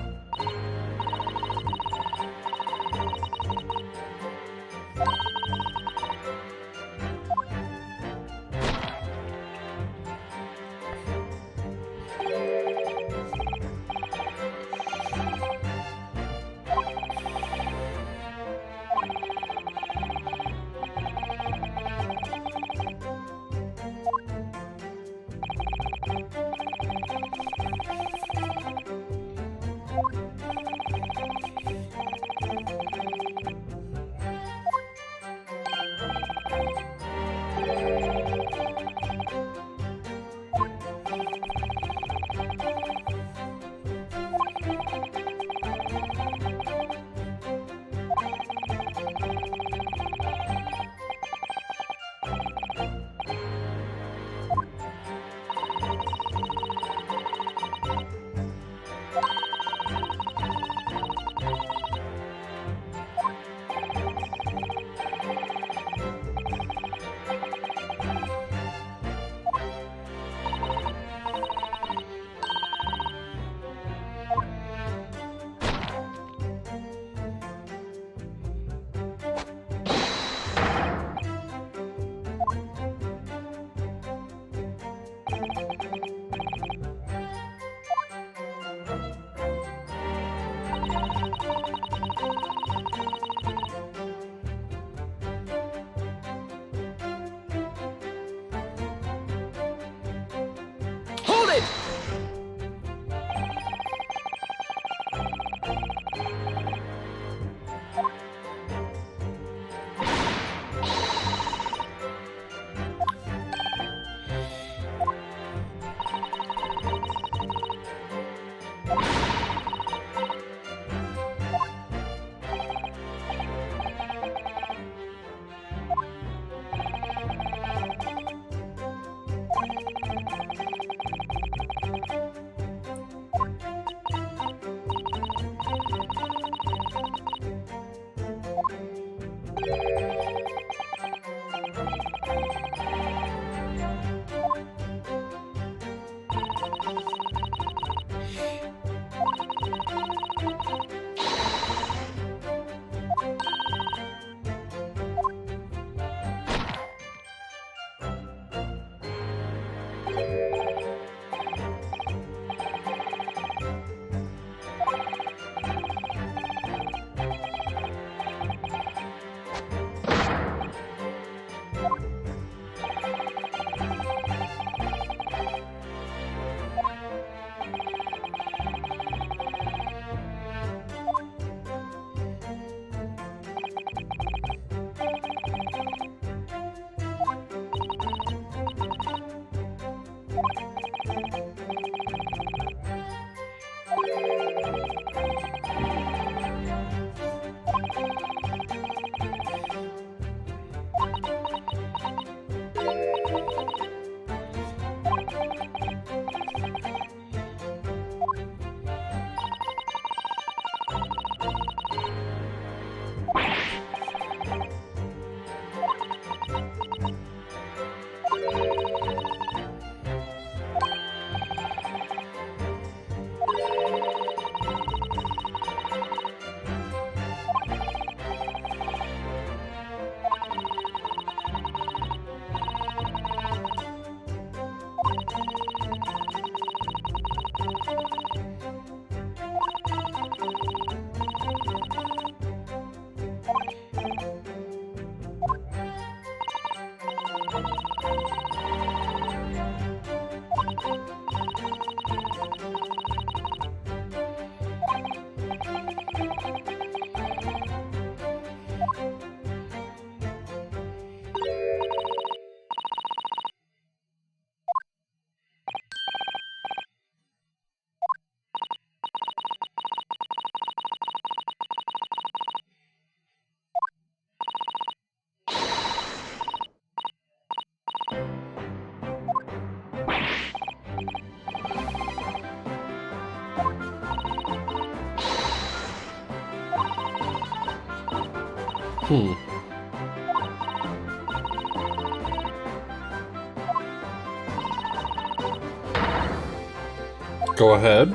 Go ahead.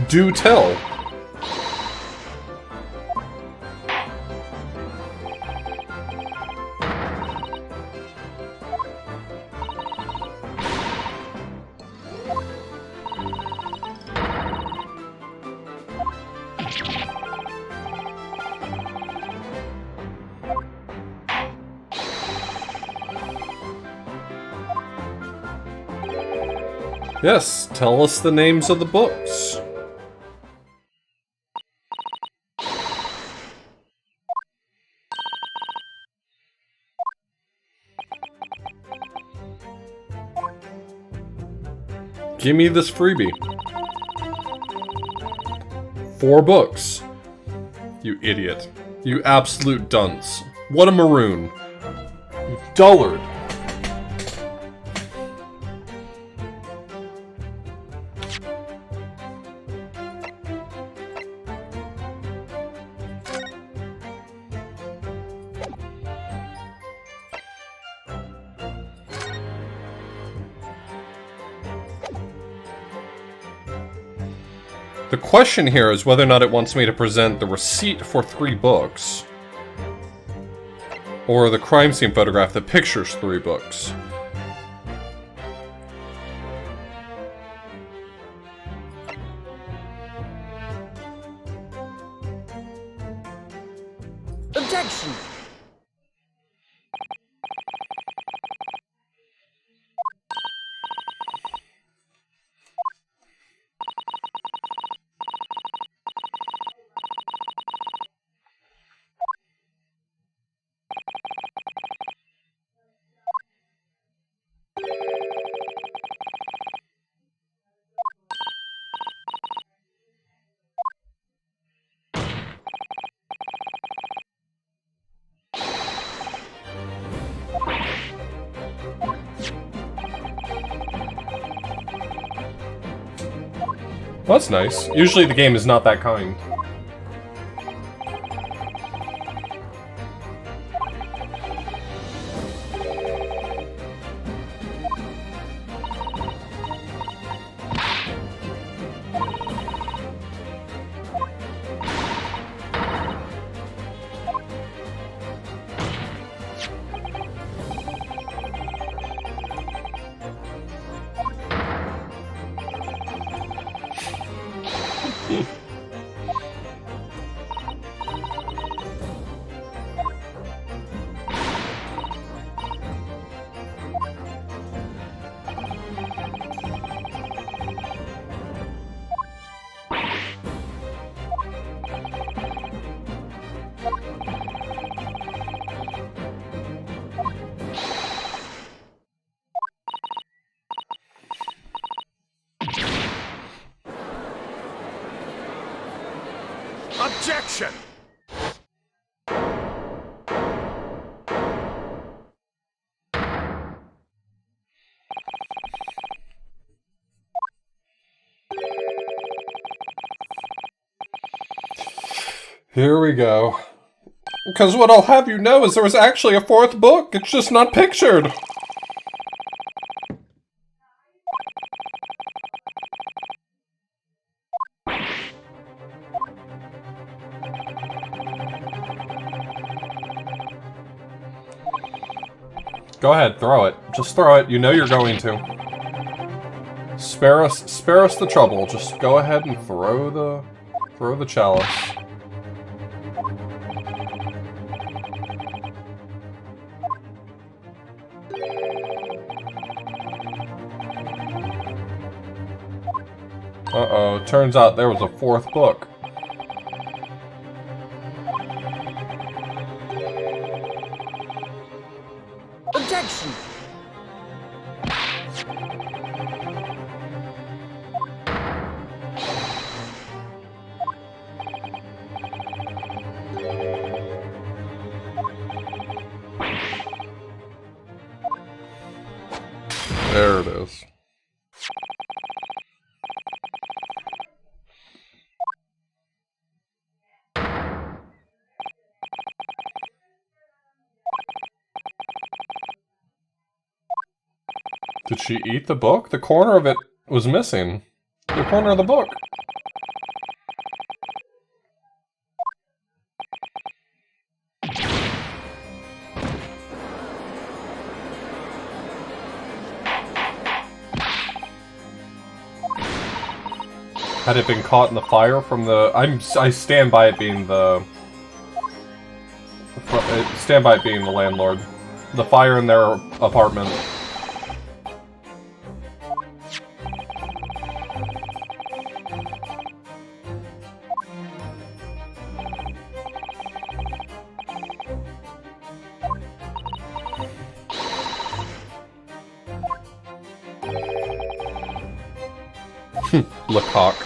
Do tell. Yes, tell us the names of the books. Give me this freebie. 4 books. You idiot. You absolute dunce. What a maroon. You dullard. The question here is whether or not it wants me to present the receipt for 3 books, or the crime scene photograph that pictures 3 books. Objection! Well, that's nice. Usually the game is not that kind. Objection! Here we go. Because what I'll have you know is there was actually a 4th book, it's just not pictured. Go ahead, throw it. Just throw it. You know you're going to. Spare us the trouble. Just go ahead and throw the chalice. Uh-oh, turns out there was a 4th book. Objection! There it is. Did she eat the book? The corner of it was missing. The corner of the book. Had it been caught in the fire from the... I stand by it being the... Stand by it being the landlord. The fire in their apartment. Lecoq.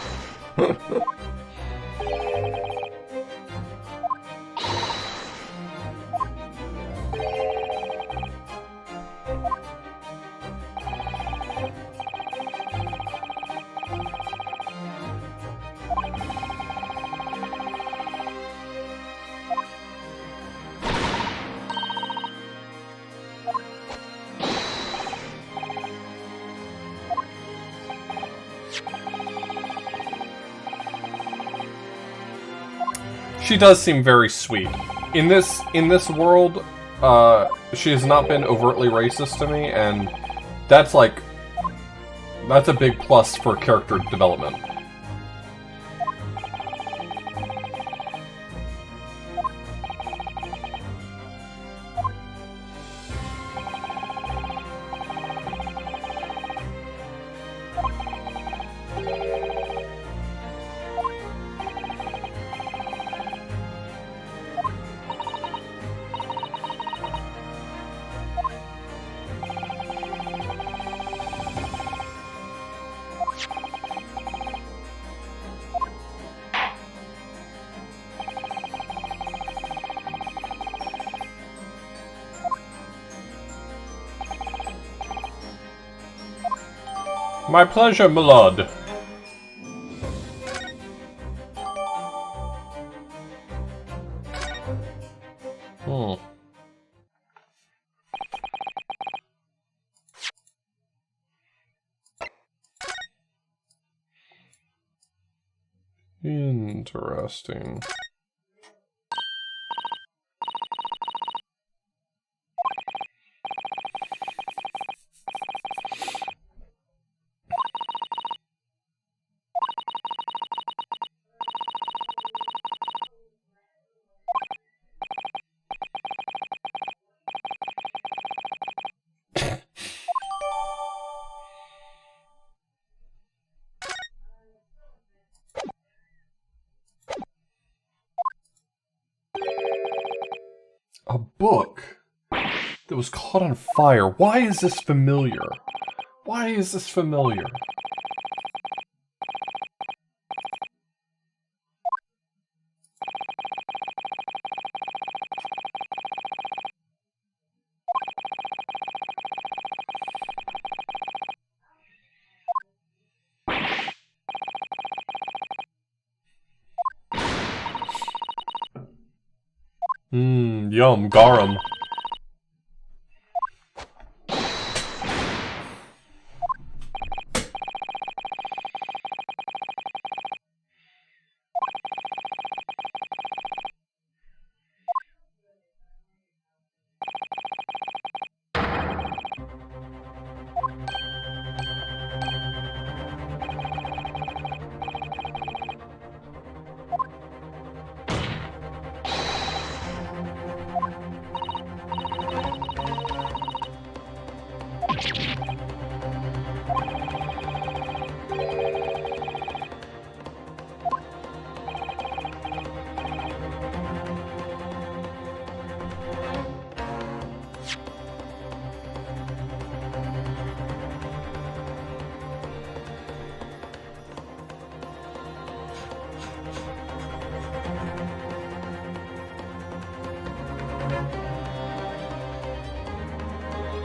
She does seem very sweet. In this world, she has not been overtly racist to me, and that's a big plus for character development. My pleasure, my lord. Interesting. A book that was caught on fire. Why is this familiar? Why is this familiar? Yum, garum.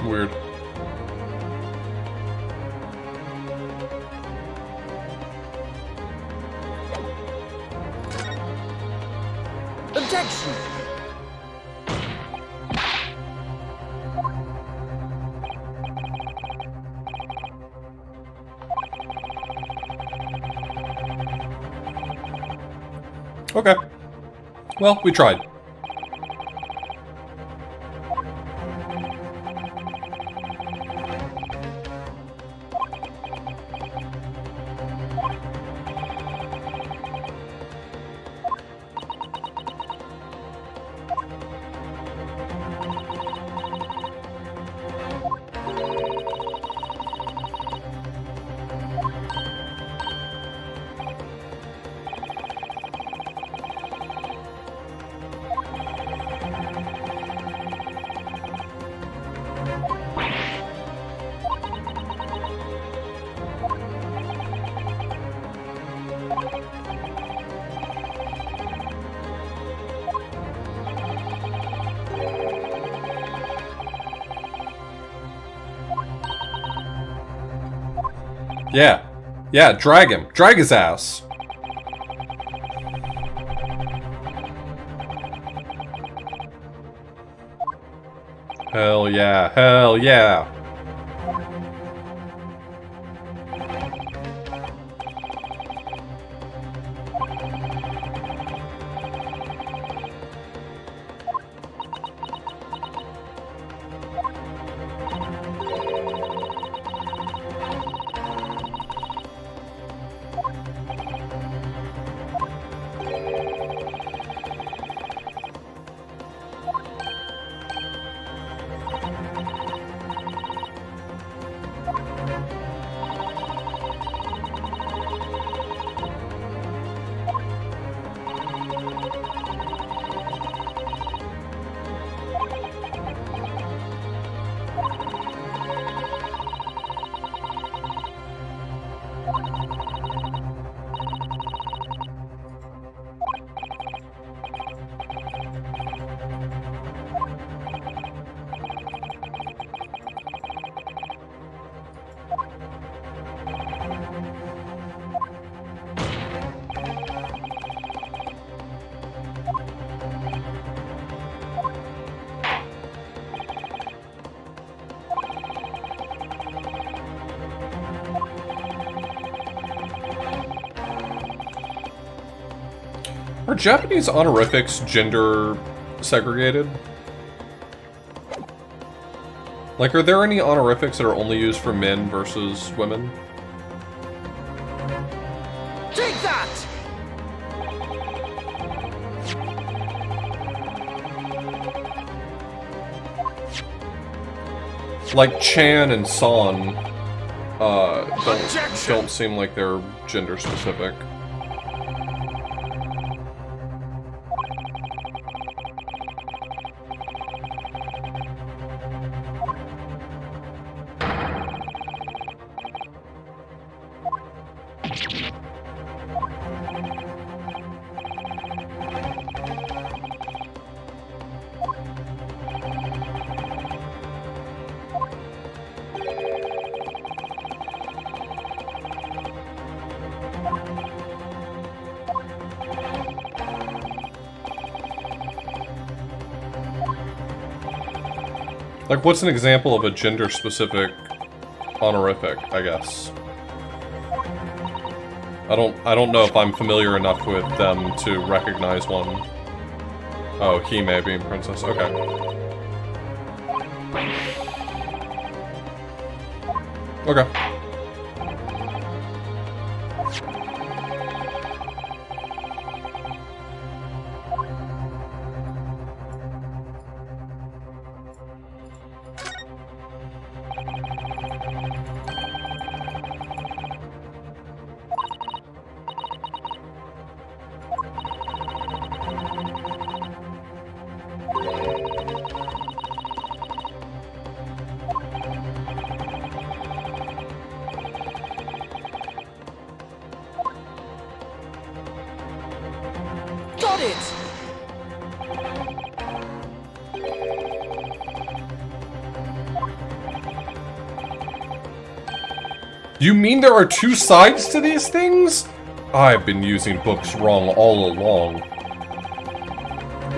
Weird. Objection! Okay. Well, we tried. Yeah. Yeah, drag him. Drag his ass. Hell yeah. Hell yeah. Are Japanese honorifics gender segregated? Like, are there any honorifics that are only used for men versus women? Take that! Like Chan and San, don't seem like they're gender specific. Like, what's an example of a gender-specific honorific, I guess? I don't know if I'm familiar enough with them to recognize one. Oh, Hime being princess, okay. Okay. Got it! You mean there are two sides to these things? I've been using books wrong all along.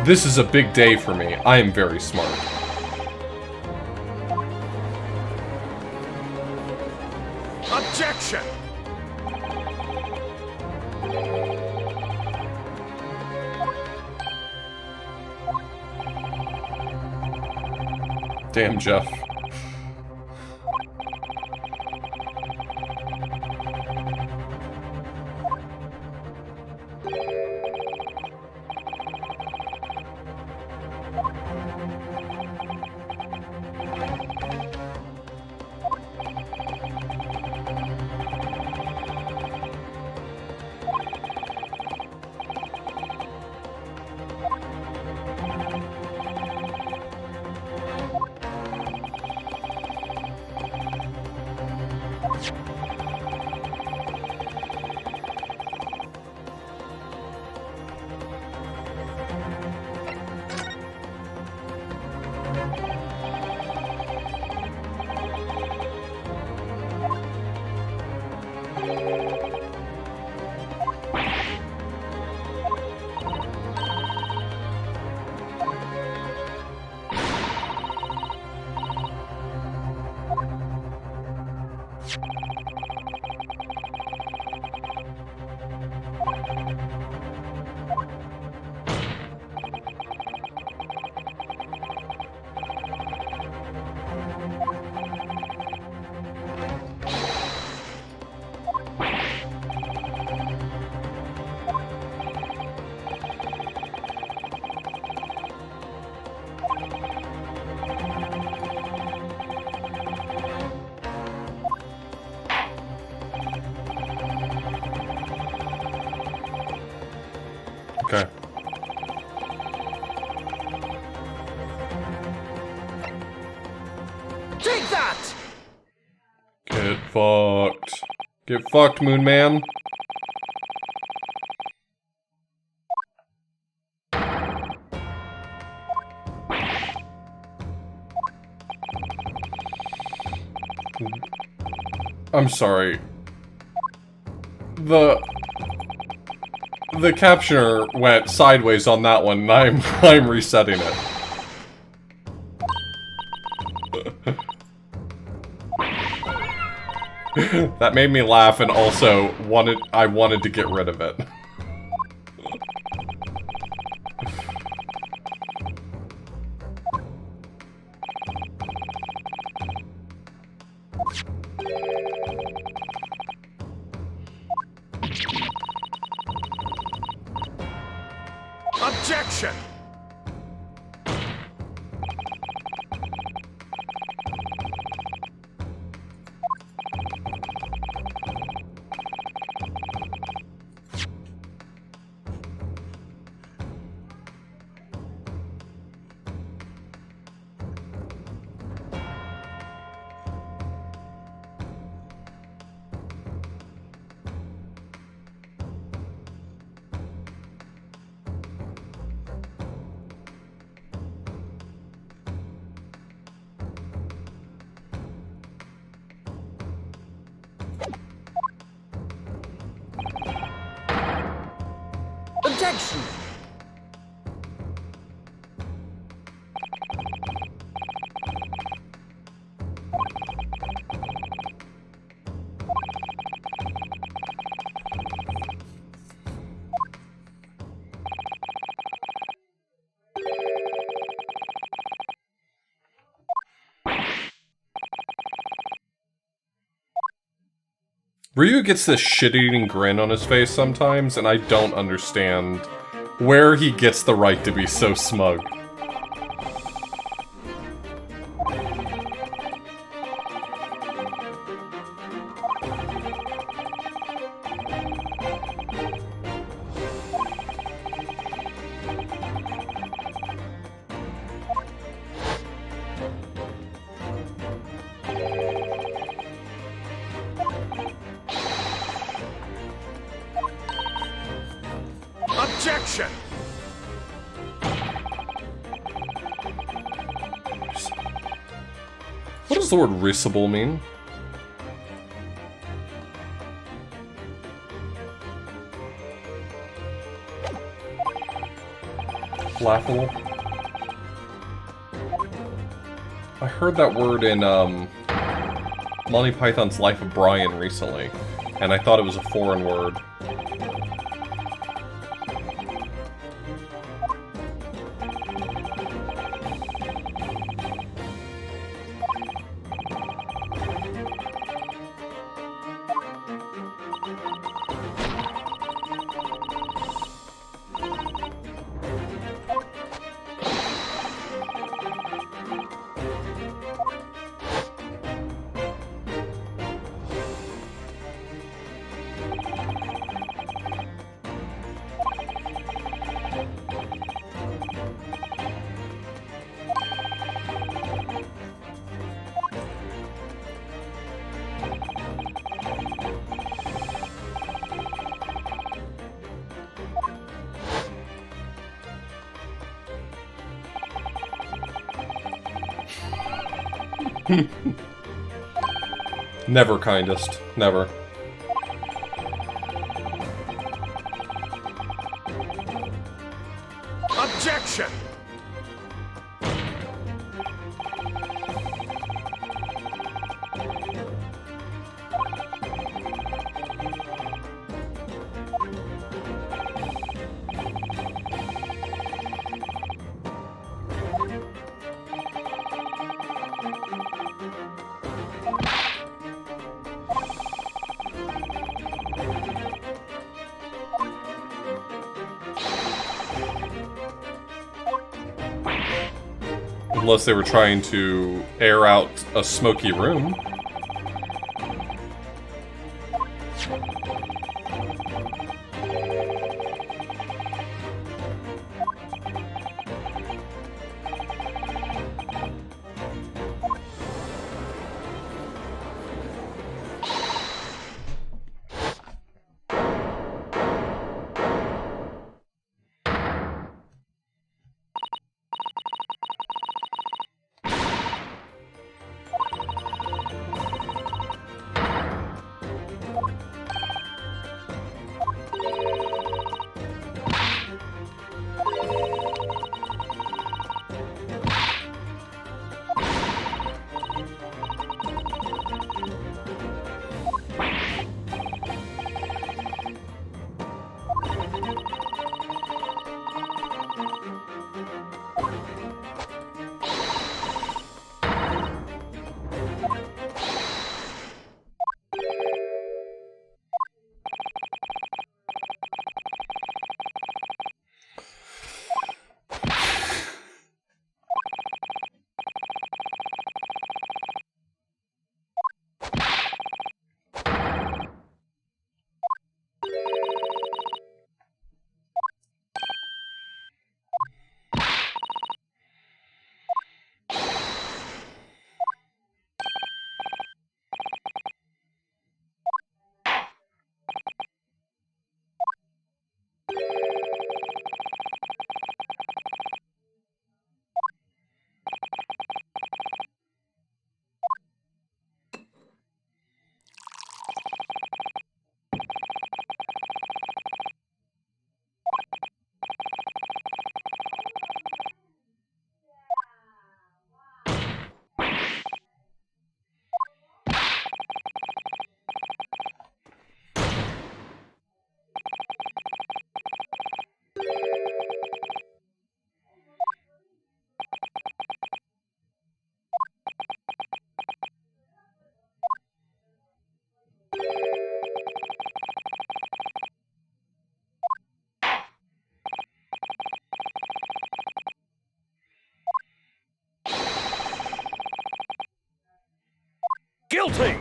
This is a big day for me. I am very smart. Objection! Damn, Jeff. Okay. Take that! Get fucked. Get fucked, Moon Man. I'm sorry. The captioner went sideways on that one, and I'm resetting it. That made me laugh, and also I wanted to get rid of it. Objection! Objection! Ryu gets this shit-eating grin on his face sometimes, and I don't understand where he gets the right to be so smug. Objection! What does the word risible mean? Laughable? I heard that word in, Monty Python's Life of Brian recently, and I thought it was a foreign word. Never kindest. Never. Objection! Unless they were trying to air out a smoky room. Guilty!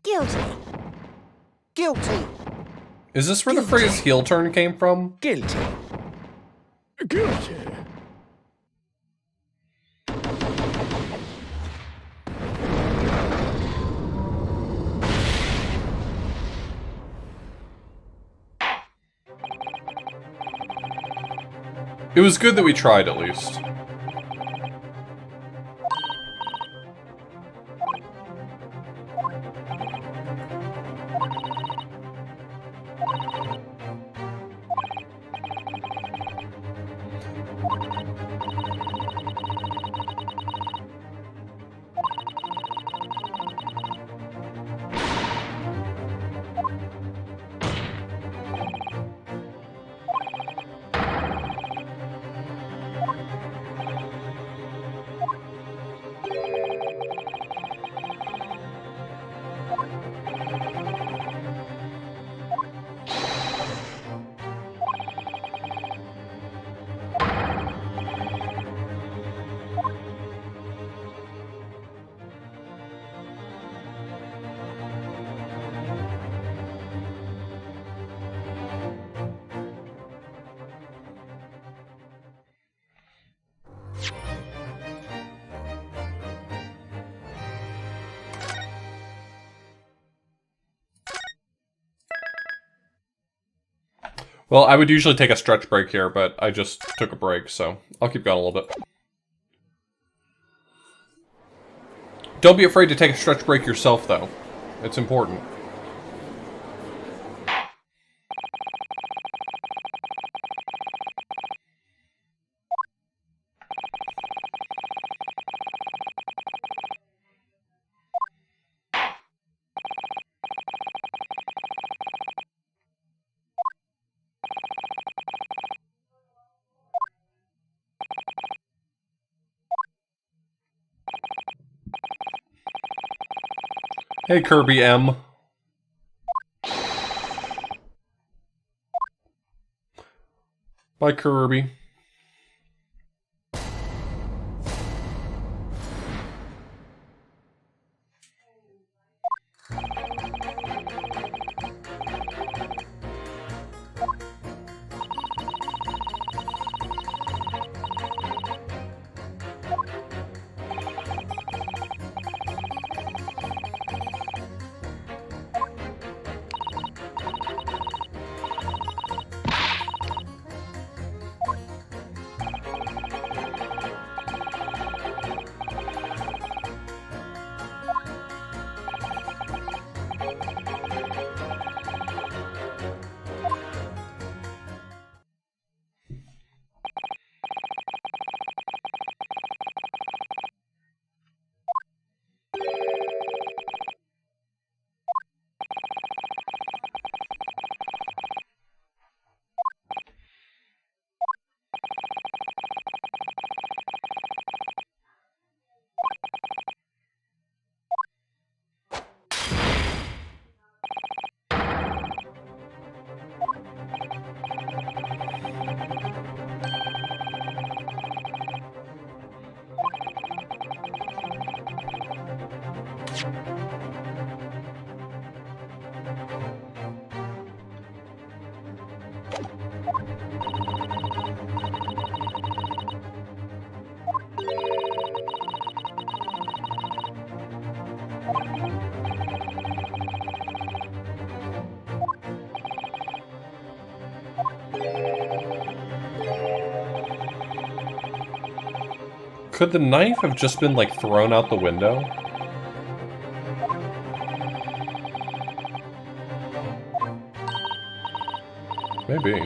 Guilty. Guilty. Is this where the phrase heel turn came from? Guilty. Guilty! It was good that we tried, at least. Well, I would usually take a stretch break here, but I just took a break, so I'll keep going a little bit. Don't be afraid to take a stretch break yourself, though. It's important. Hey, Kirby M. Bye, Kirby. Could the knife have just been, like, thrown out the window? Maybe.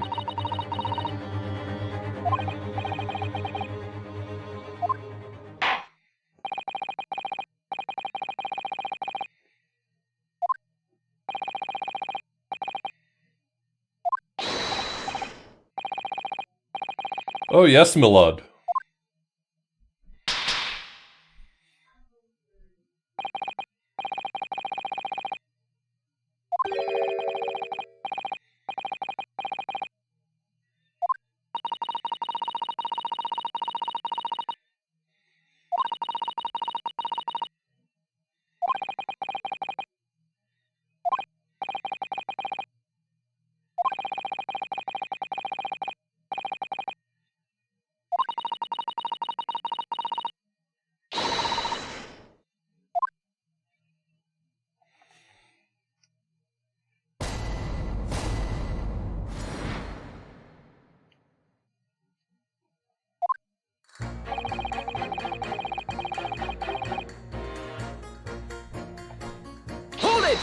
Oh yes, my lord. Hold it!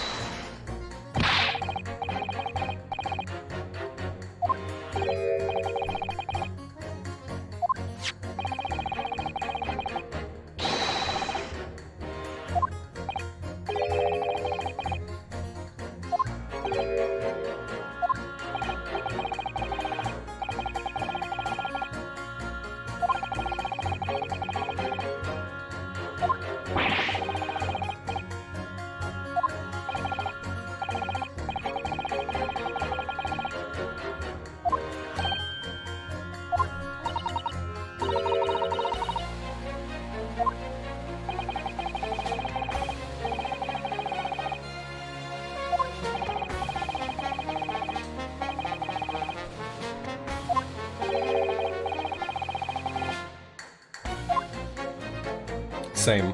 Same.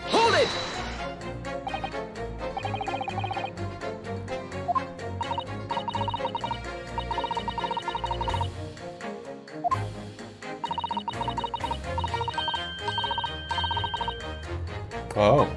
Hold it! Oh.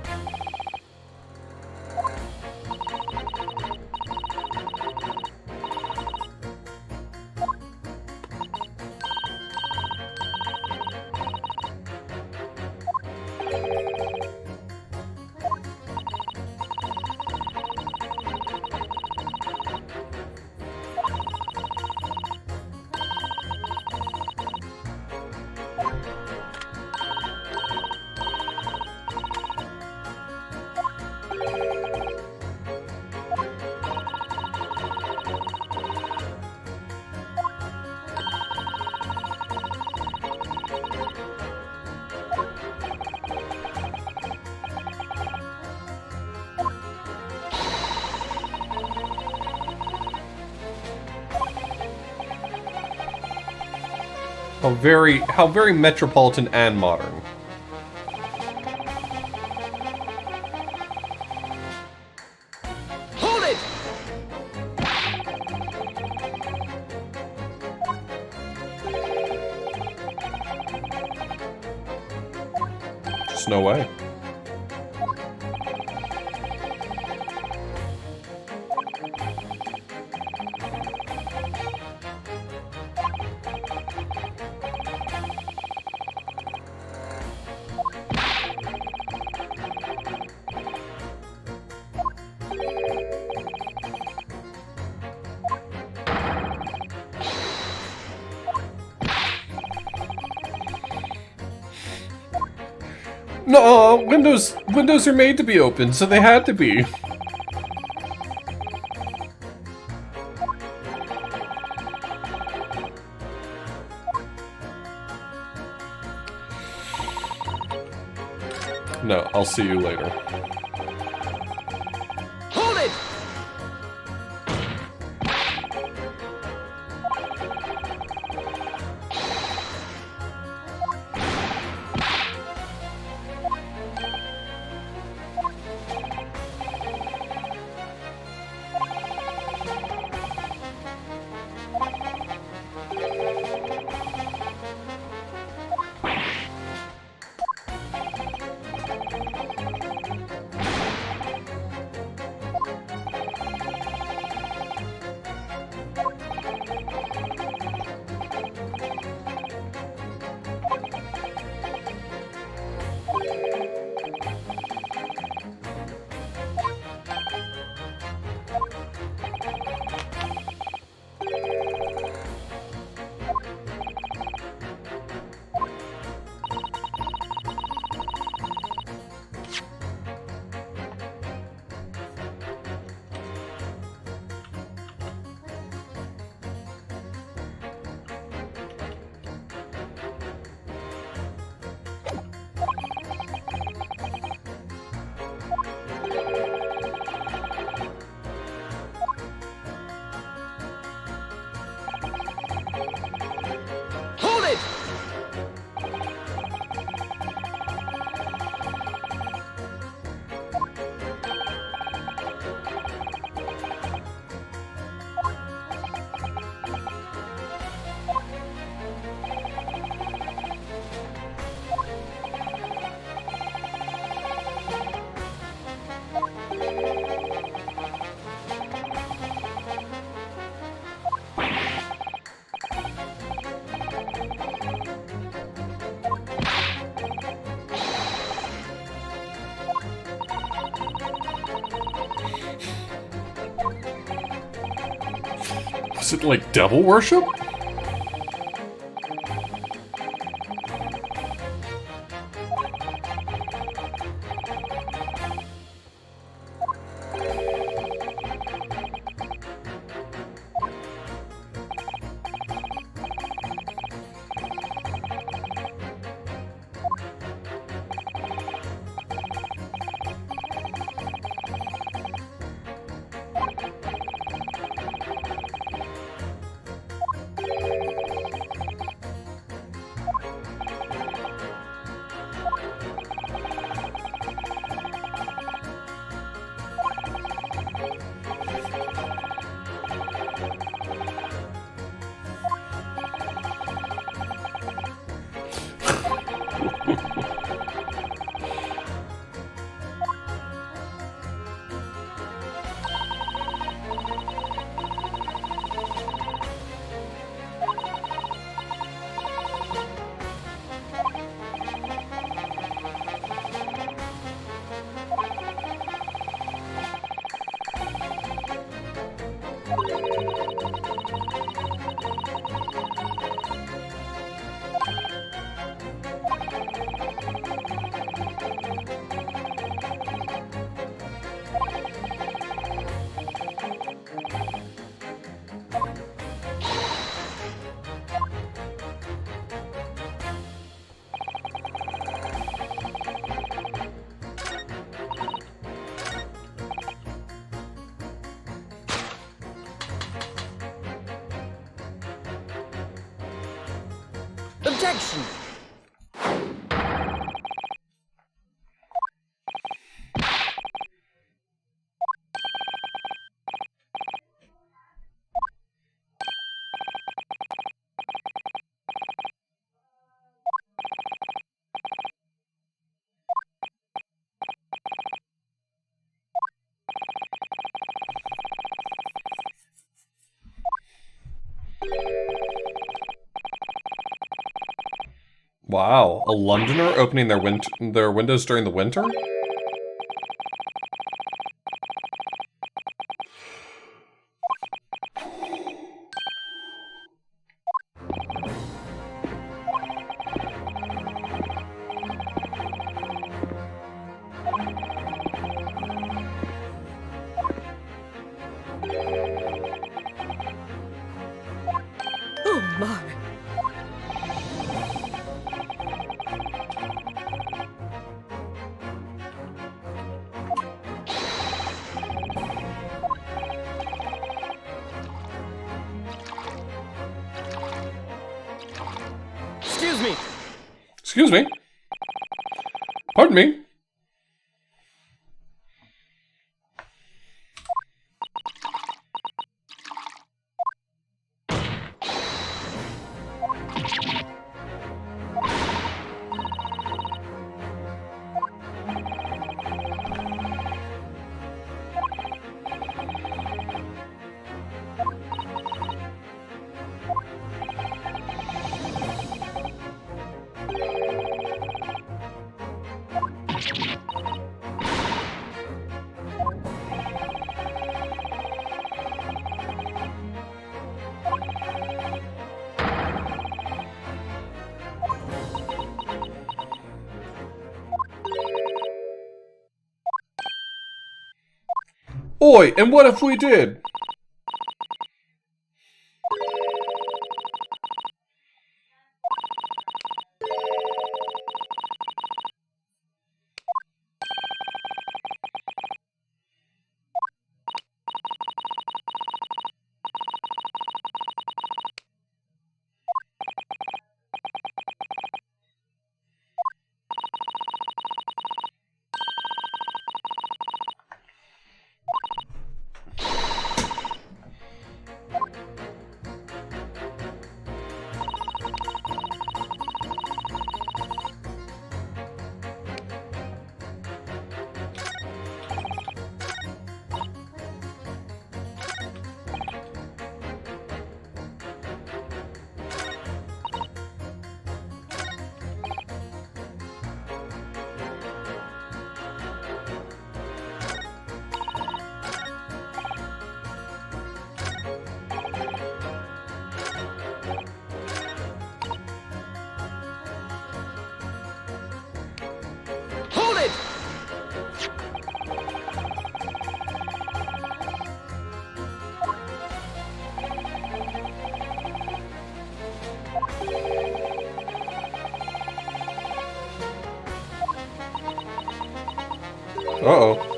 How very metropolitan and modern. Hold it! Just no way. No, windows are made to be open, so they had to be. No, I'll see you later. Hold it! Hold it! Is it like devil worship? Objection! Wow, a Londoner opening their windows during the winter? Oh my! Excuse me! Excuse me? Pardon me? Oi, and what if we did? Hold it! Uh-oh.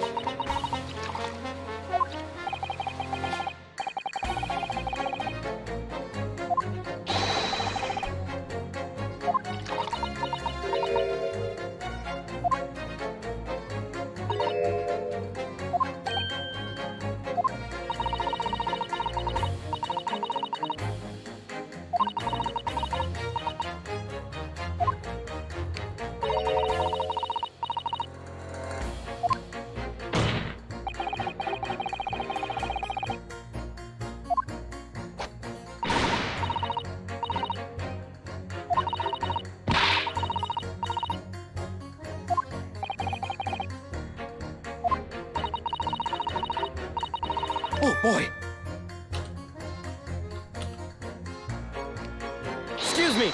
Oh boy! Excuse me!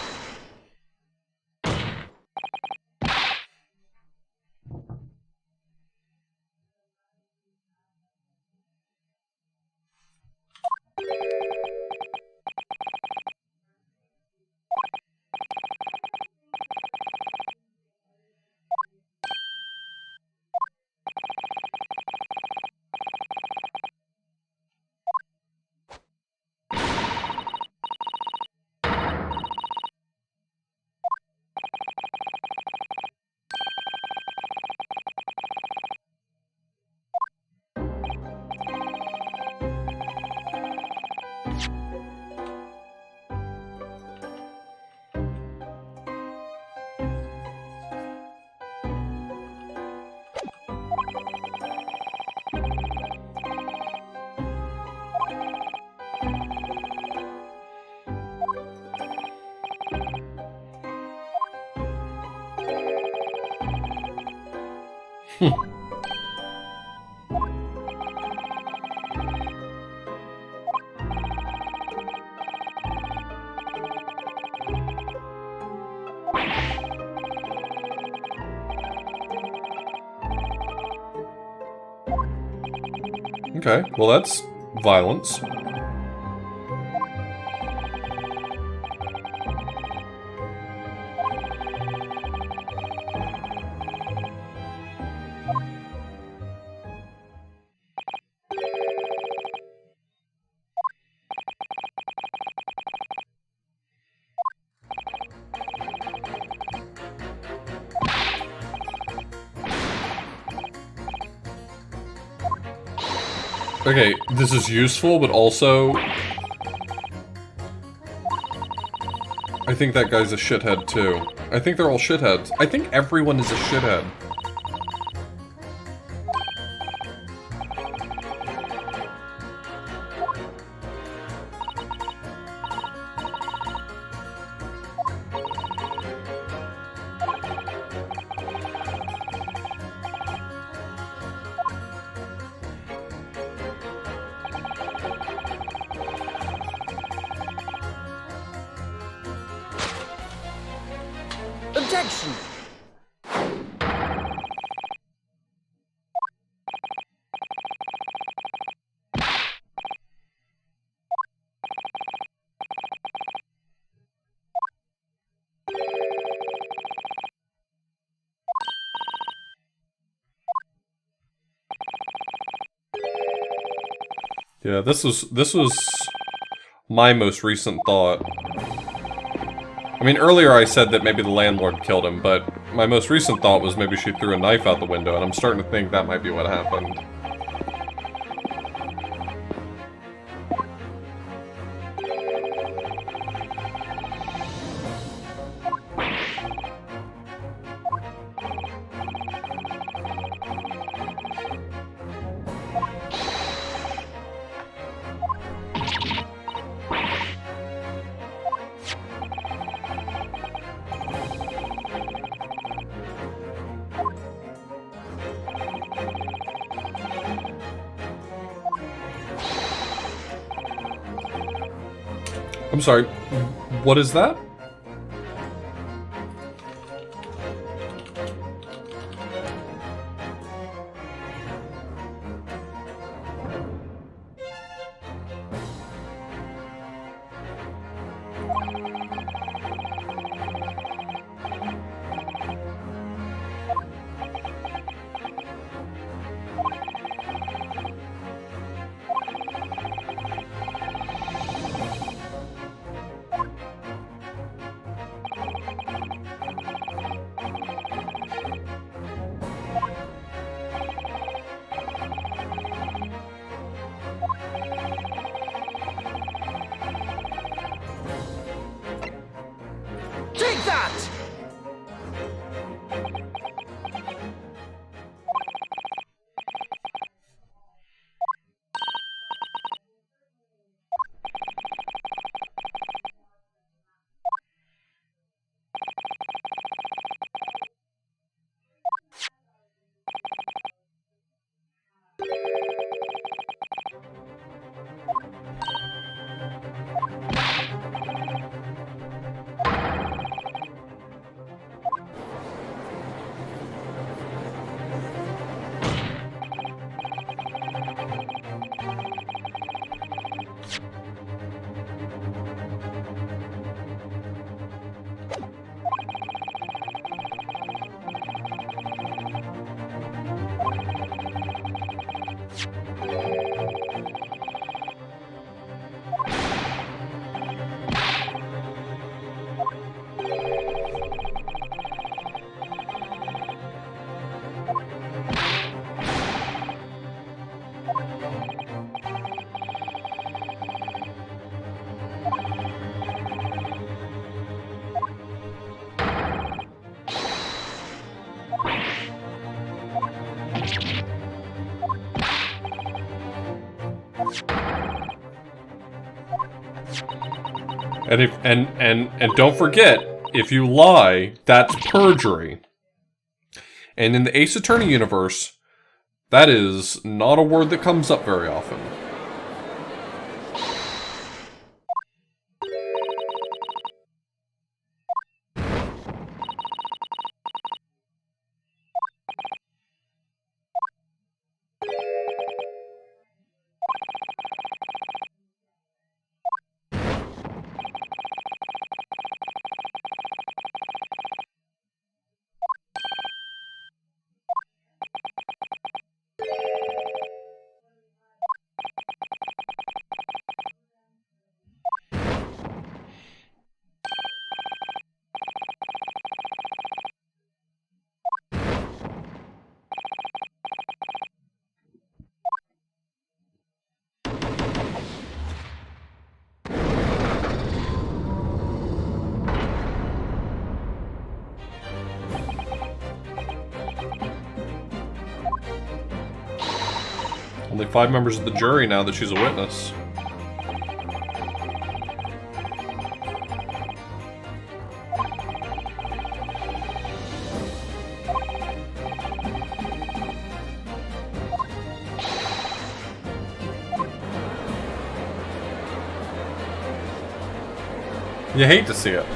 Okay, well that's violence. Okay, this is useful, but also... I think that guy's a shithead, too. I think they're all shitheads. I think everyone is a shithead. Objection! Yeah, this was my most recent thought. I mean, earlier I said that maybe the landlord killed him, but my most recent thought was maybe she threw a knife out the window, and I'm starting to think that might be what happened. I'm sorry, what is that? Take that! And don't forget, if you lie, that's perjury. And in the Ace Attorney universe, that is not a word that comes up very often. Only 5 members of the jury now that she's a witness. You hate to see it.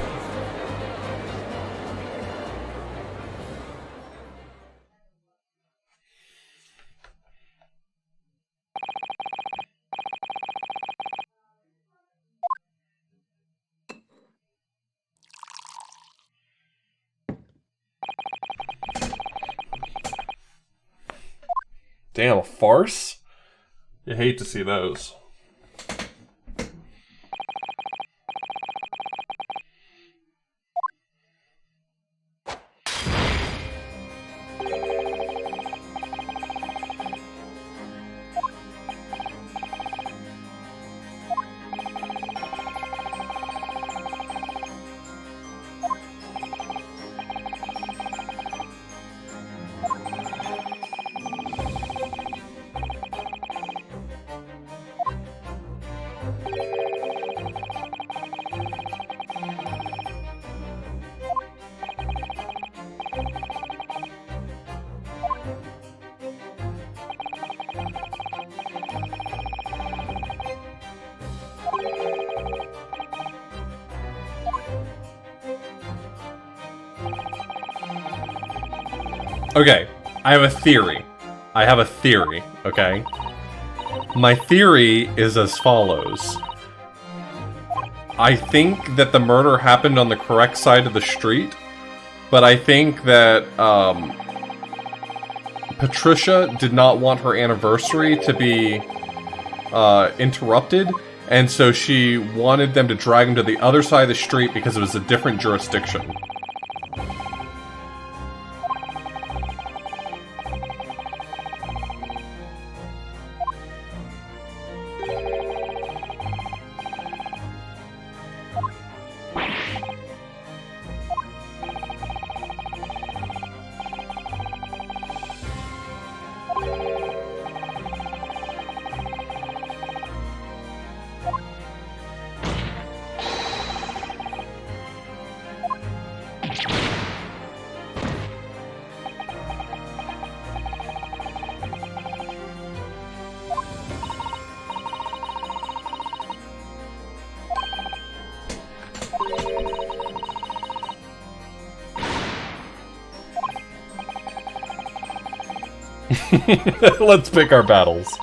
Damn, a farce? You hate to see those. Okay, I have a theory. Okay? My theory is as follows. I think that the murder happened on the correct side of the street, but I think that, Patricia did not want her anniversary to be, interrupted, and so she wanted them to drag him to the other side of the street because it was a different jurisdiction. Let's pick our battles.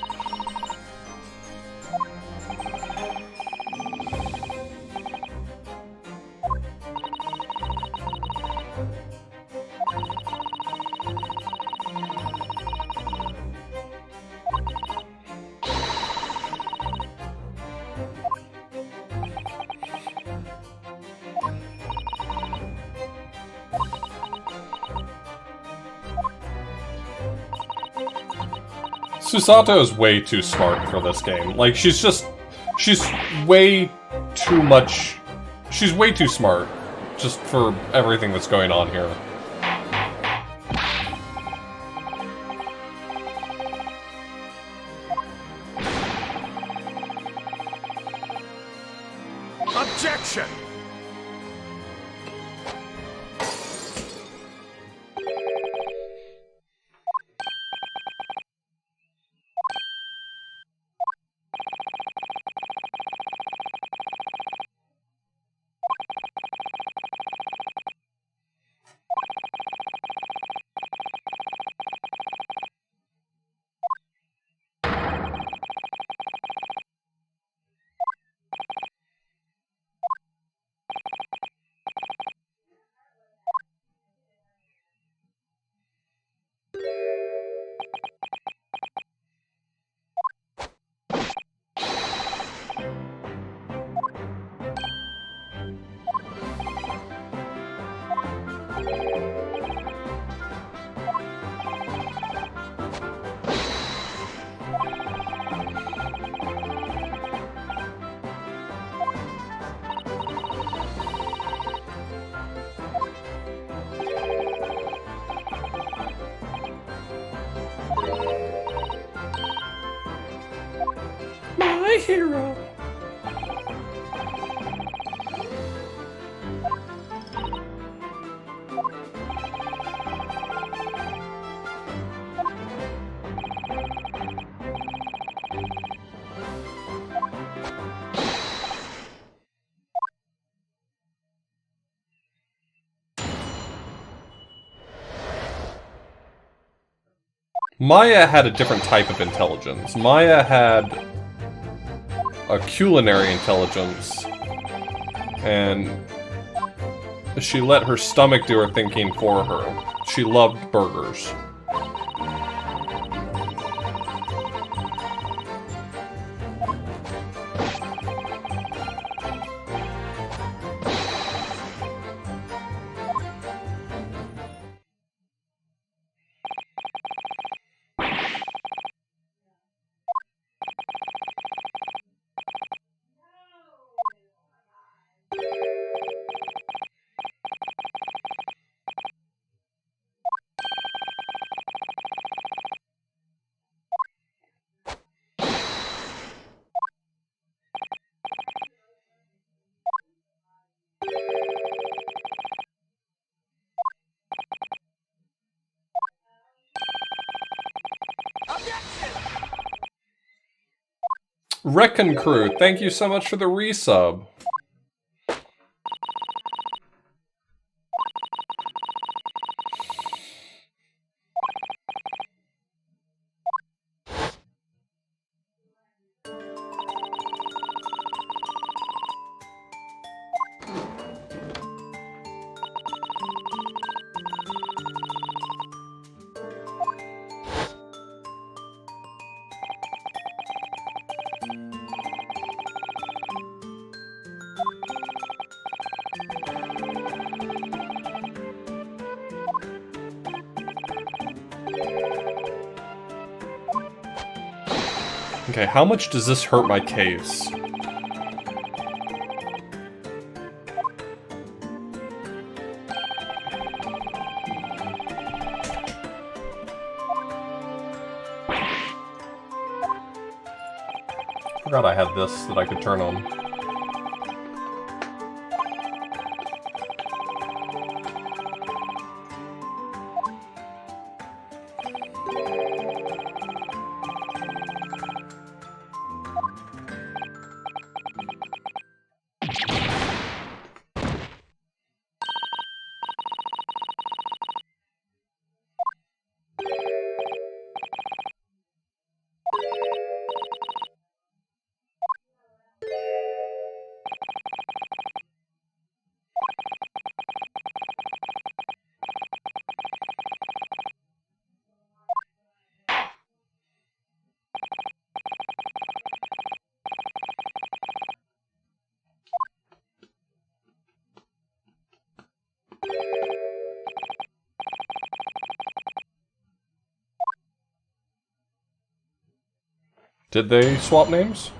Susato is way too smart for this game. Like, she's way too much... She's way too smart, just for everything that's going on here. Objection! hero. Maya had a different type of intelligence. Maya had a culinary intelligence, and she let her stomach do her thinking for her. She loved burgers. Recon Crew, thank you so much for the resub. Okay, how much does this hurt my case? Forgot I had this that I could turn on. Did they swap names?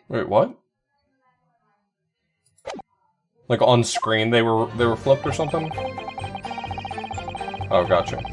Wait, what? Like on screen they were flipped or something? Oh, gotcha.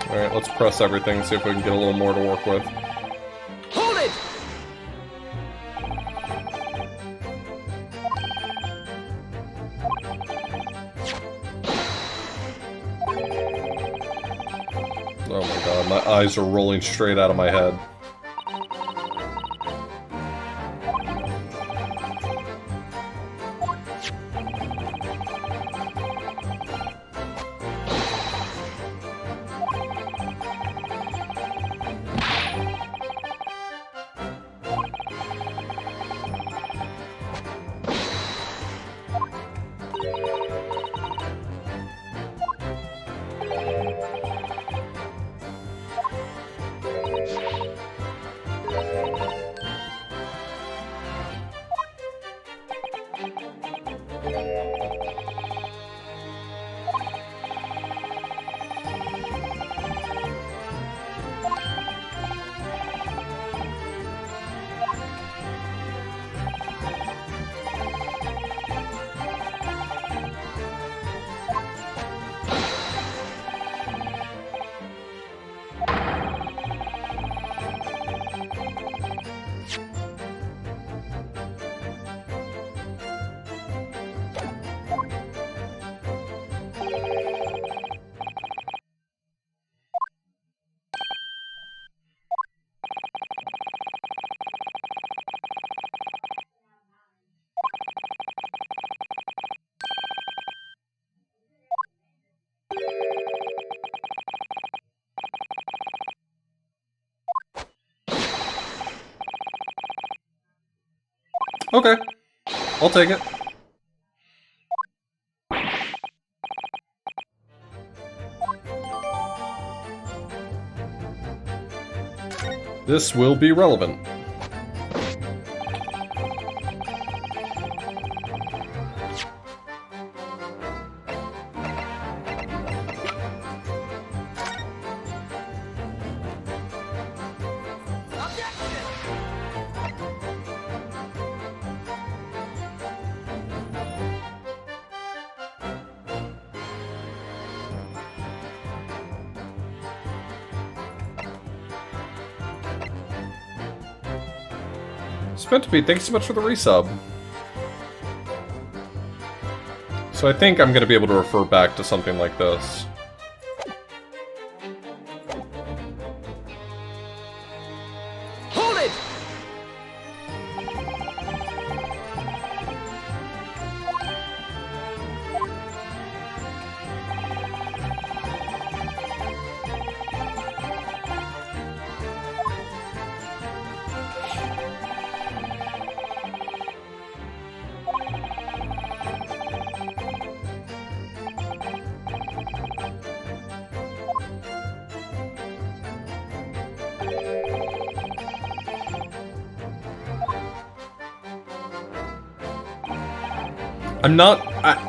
Alright, let's press everything, see if we can get a little more to work with. Hold it! Oh my god, my eyes are rolling straight out of my head. Okay, I'll take it. This will be relevant. Spent to be, thanks so much for the resub. So I think I'm going to be able to refer back to something like this. Hold it!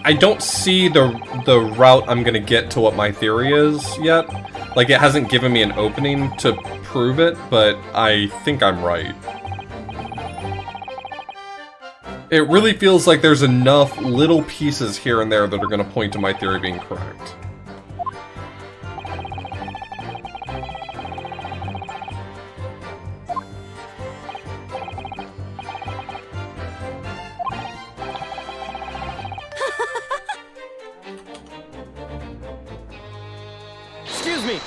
I don't see the route I'm gonna get to what my theory is yet. Like, it hasn't given me an opening to prove it, but I think I'm right. It really feels like there's enough little pieces here and there that are gonna point to my theory being correct. Excuse me!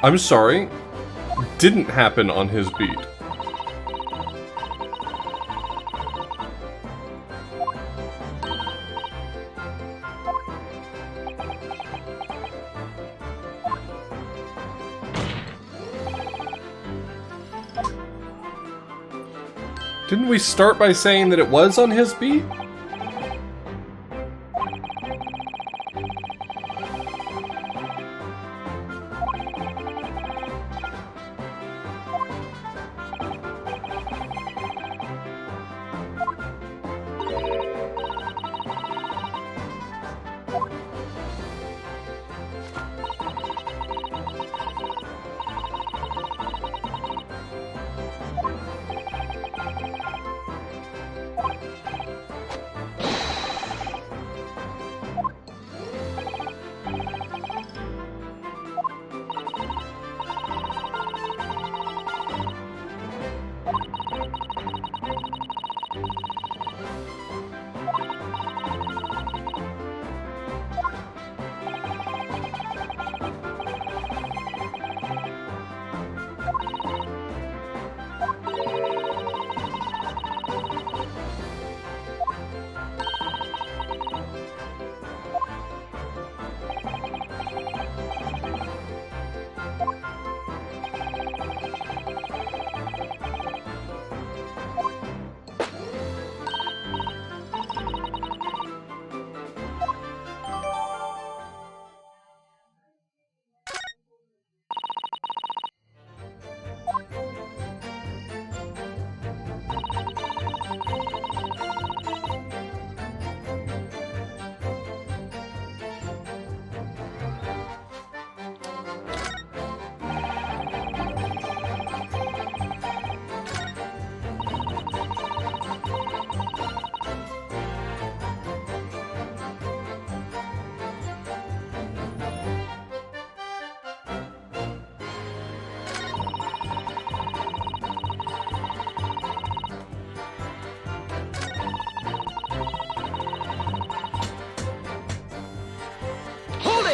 I'm sorry. Didn't happen on his beat. Didn't we start by saying that it was on his beat?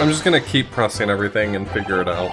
I'm just gonna keep pressing everything and figure it out.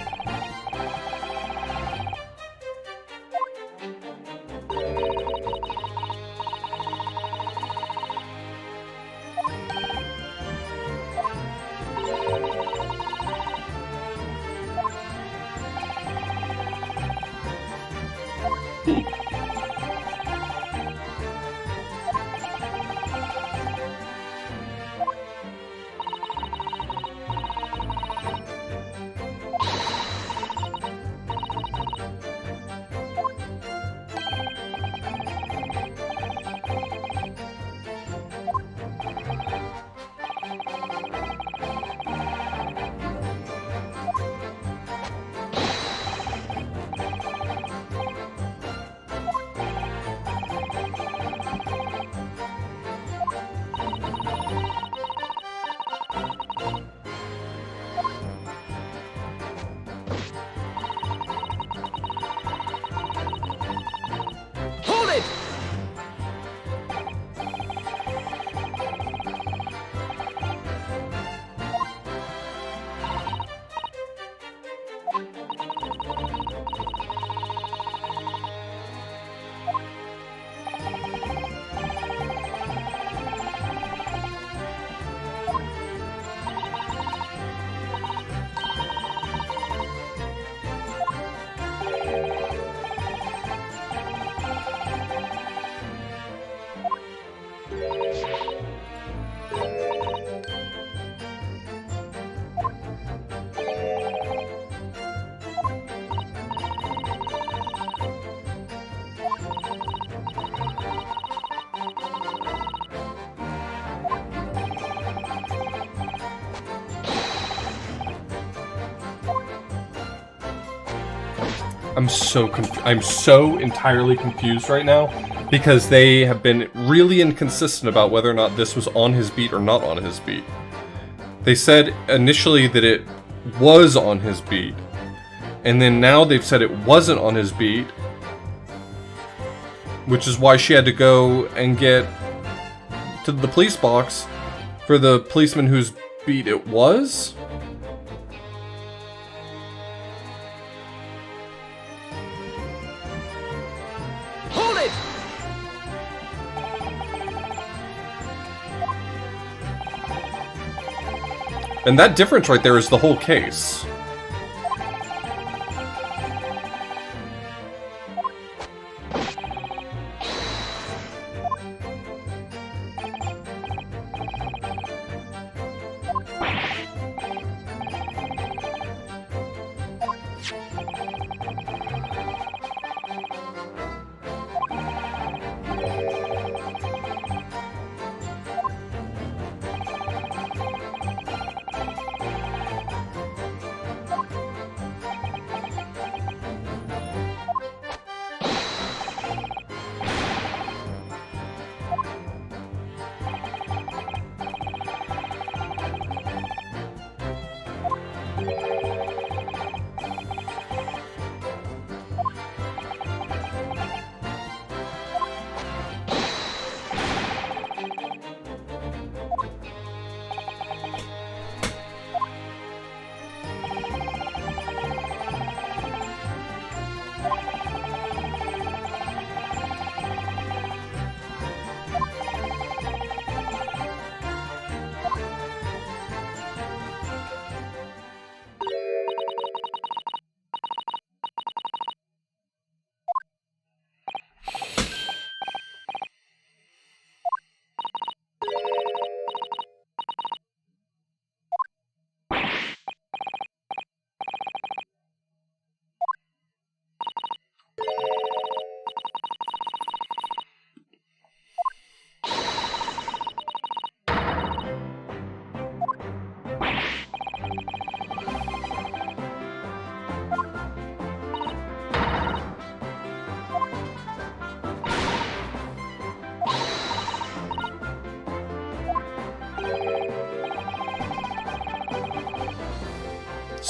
I'm so entirely confused right now because they have been really inconsistent about whether or not this was on his beat or not on his beat. They said initially that it was on his beat, and then now they've said it wasn't on his beat, which is why she had to go and get to the police box for the policeman whose beat it was. And that difference right there is the whole case.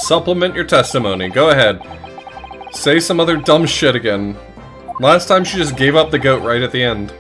Supplement your testimony. Go ahead. Say some other dumb shit again. Last time she just gave up the goat right at the end.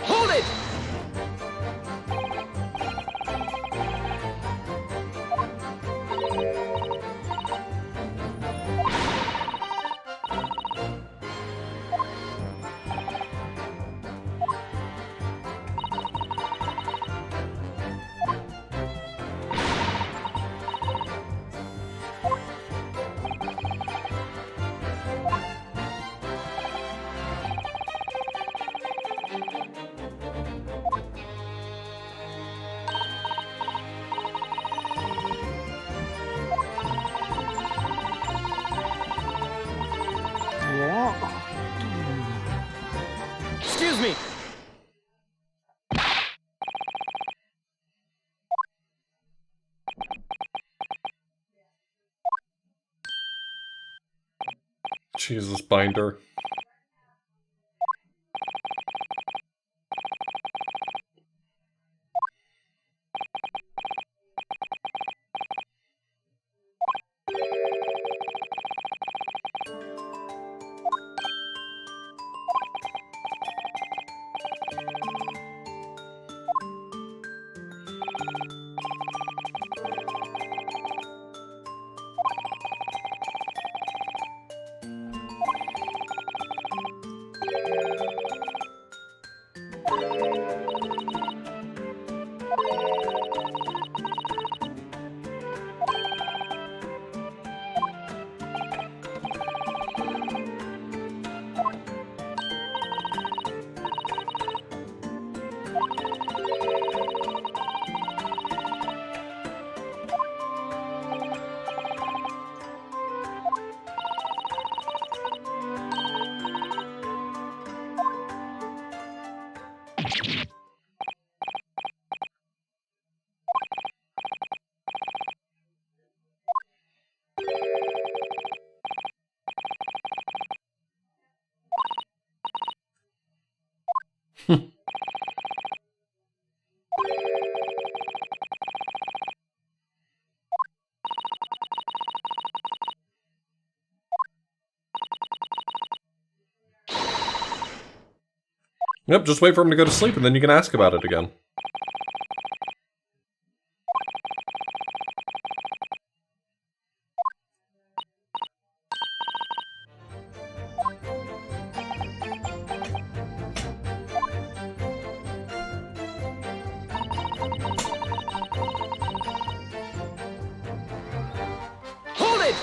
Hold it! Excuse me! Jesus, Binder. Yep, just wait for him to go to sleep and then you can ask about it again. Hold it!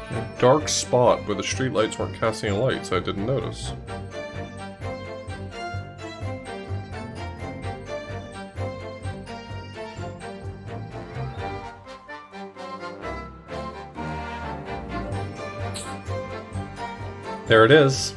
A dark spot where the streetlights weren't casting a light, so I didn't notice. There it is.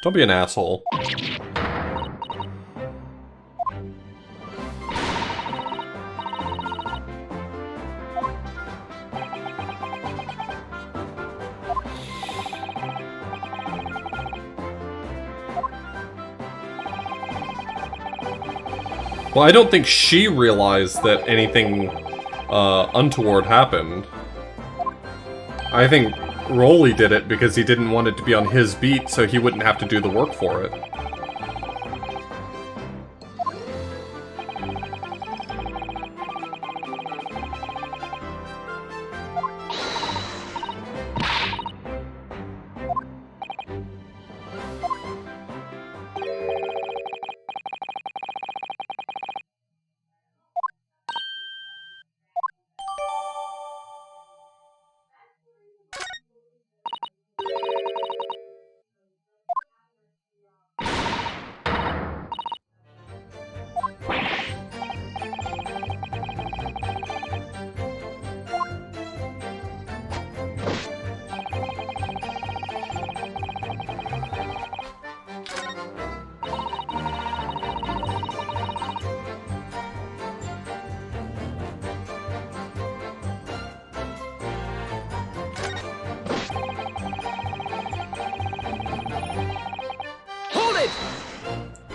Don't be an asshole. Well, I don't think she realized that anything untoward happened. I think Rolly did it because he didn't want it to be on his beat so he wouldn't have to do the work for it.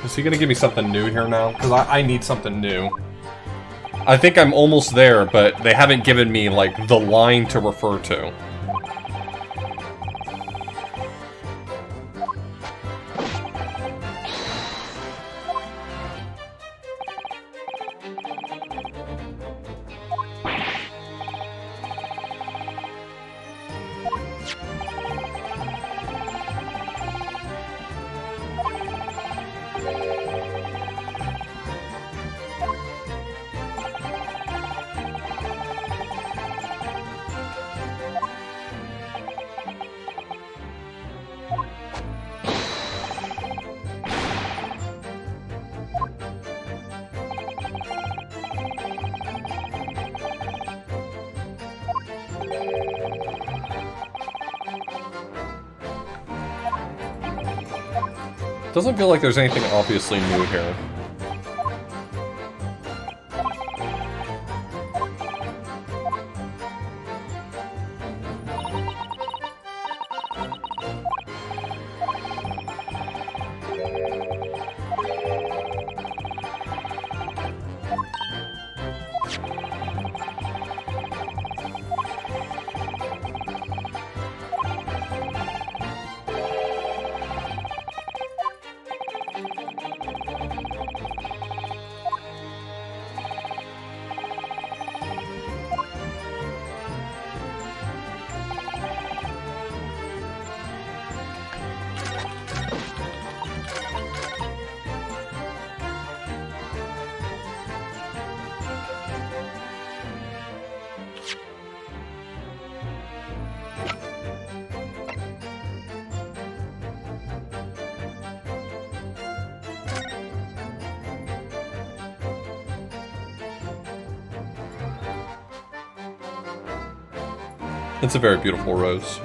Is he gonna give me something new here now? Because I need something new. I think I'm almost there, but they haven't given me, like, the line to refer to. Doesn't feel like there's anything obviously new here. It's a very beautiful rose.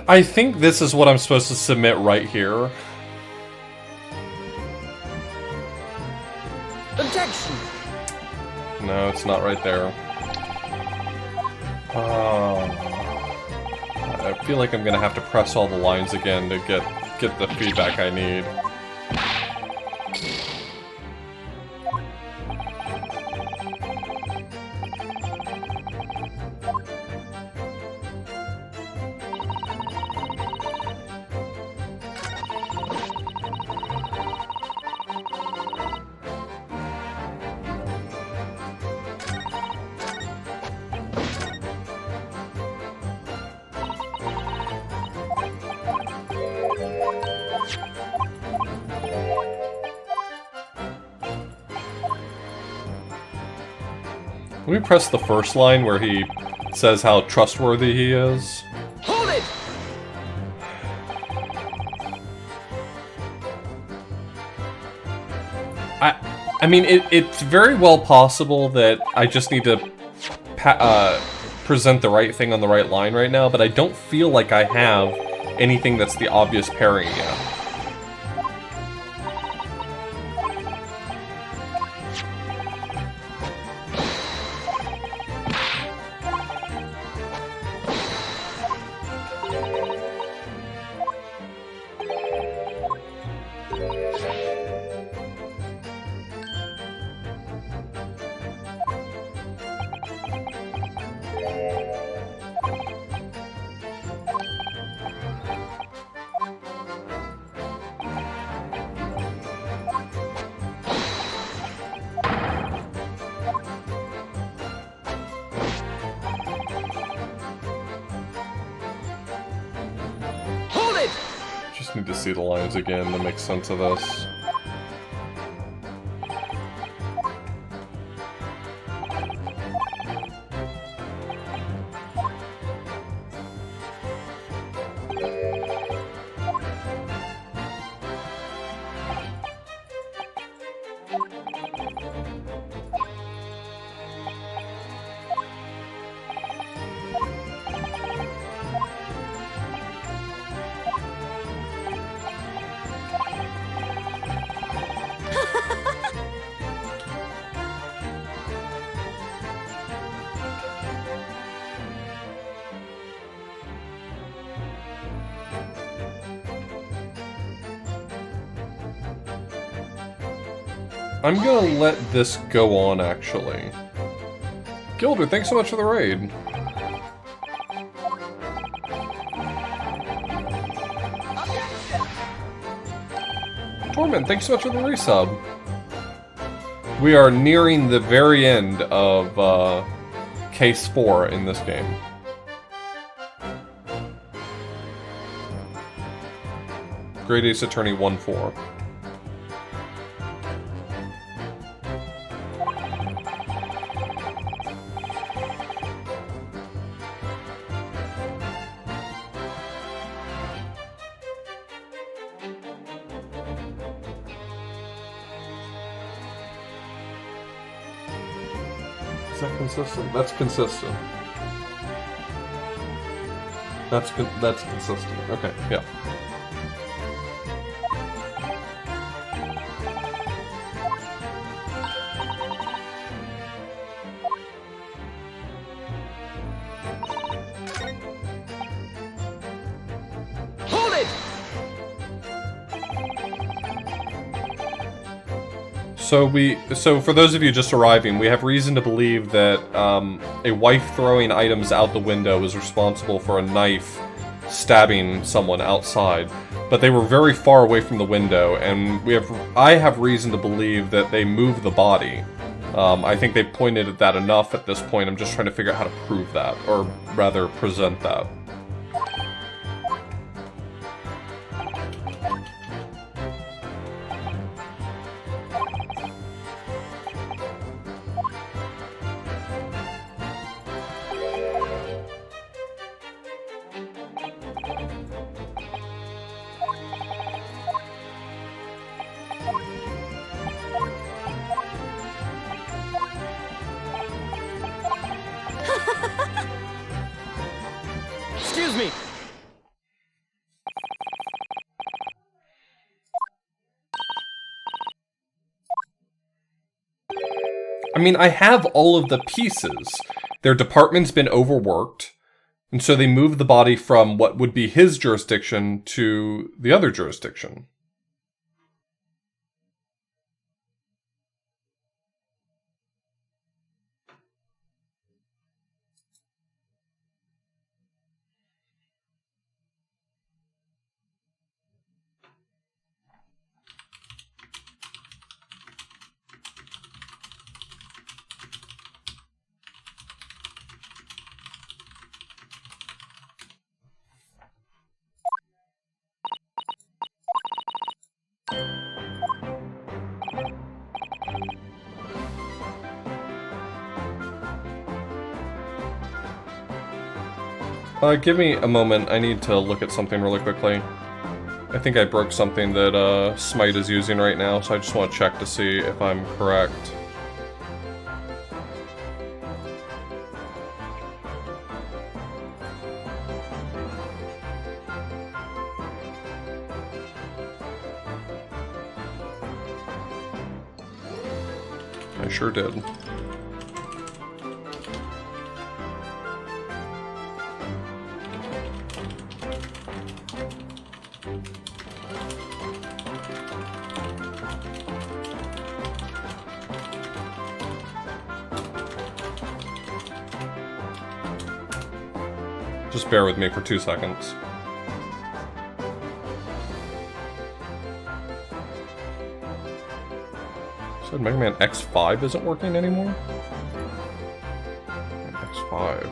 I think this is what I'm supposed to submit right here. Objection! No, it's not right there. I feel like I'm gonna have to press all the lines again to get the feedback I need. Let me press the first line where he says how trustworthy he is. Hold it! I mean, it's very well possible that I just need to present the right thing on the right line right now, but I don't feel like I have anything that's the obvious pairing yet. Just need to see the lines again to make sense of this. I'm gonna let this go on, actually. Gilder, thanks so much for the raid. Torment, thanks so much for the resub. We are nearing the very end of Case 4 in this game. Great Ace Attorney 1-4. Is that consistent? That's consistent. That's consistent. Okay, yeah. Hold it! So for those of you just arriving, we have reason to believe that a wife throwing items out the window is responsible for a knife stabbing someone outside. But they were very far away from the window, and I have reason to believe that they moved the body. I think they pointed at that enough at this point. I'm just trying to figure out how to prove that, or rather present that. Excuse me! I mean, I have all of the pieces. Their department's been overworked, and so they moved the body from what would be his jurisdiction to the other jurisdiction. Give me a moment. I need to look at something really quickly. I think I broke something that Smite is using right now, so I just want to check to see if I'm correct. I sure did. Just bear with me for 2 seconds. Said Mega Man X5 isn't working anymore? X5.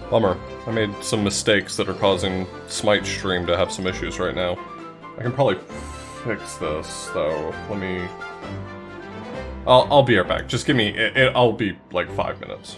Bummer. I made some mistakes that are causing Smite stream to have some issues right now. I can probably fix this, though. Let me... I'll be right back. Just give me... I'll be, like, 5 minutes.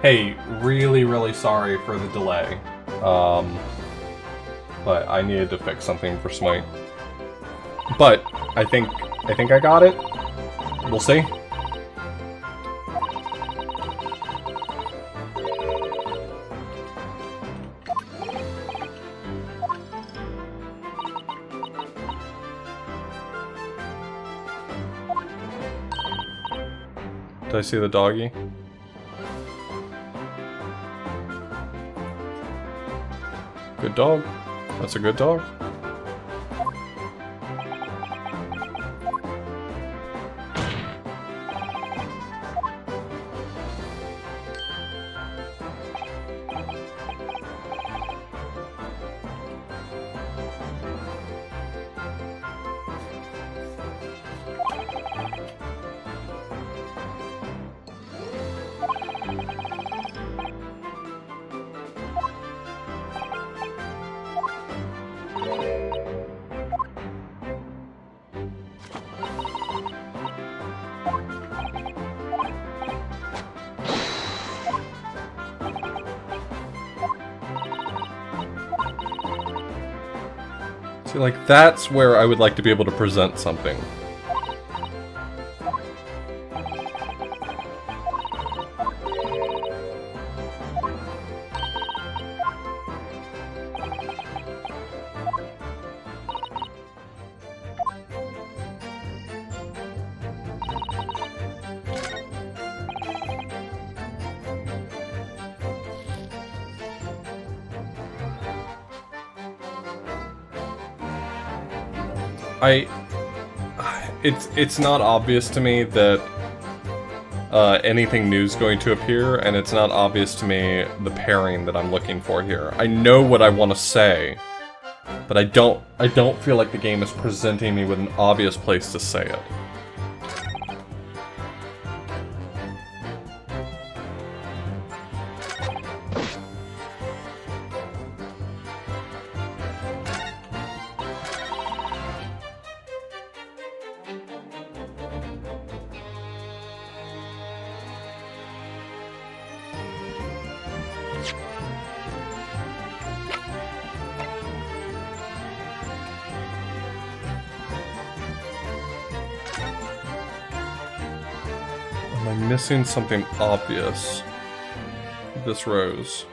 hey, really sorry for the delay. But I needed to fix something for Smite. But I think I got it. We'll see. Did I see the doggy? Good dog. That's a good dog. See, like, that's where I would like to be able to present something. It's not obvious to me that anything new is going to appear, and it's not obvious to me the pairing that I'm looking for here. I know what I want to say, but I don't feel like the game is presenting me with an obvious place to say it. Am I missing something obvious? This rose.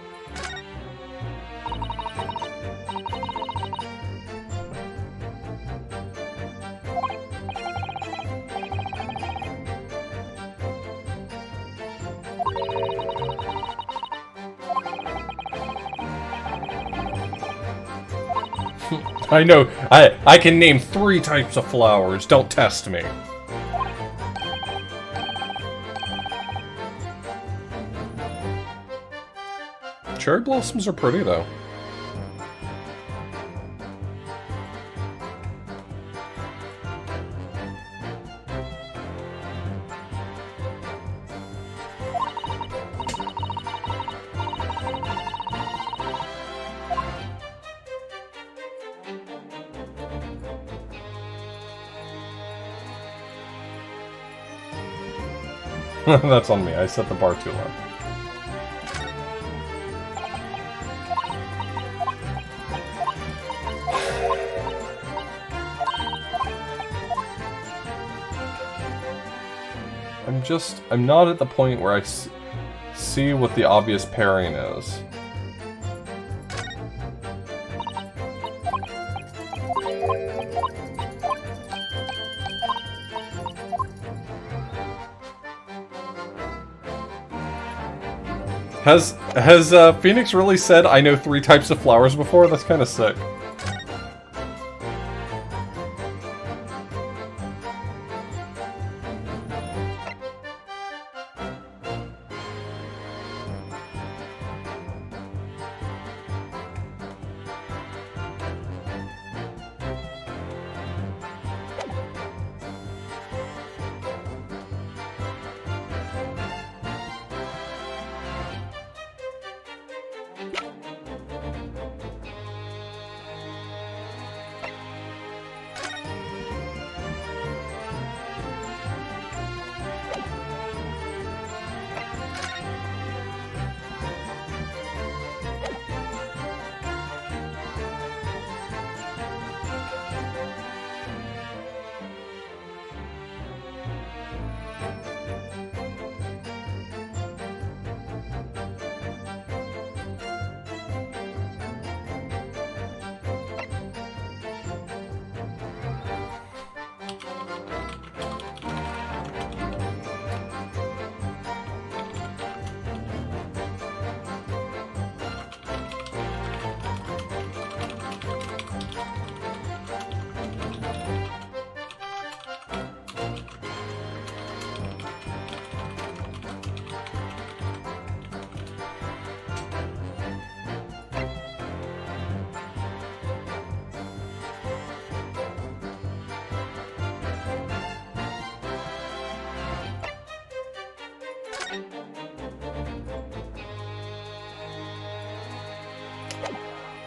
I know, I can name 3 types of flowers, don't test me. Cherry blossoms are pretty, though. That's on me, I set the bar too low. I'm not at the point where I see what the obvious pairing is. Has Phoenix really said I know 3 types of flowers before? That's kind of sick.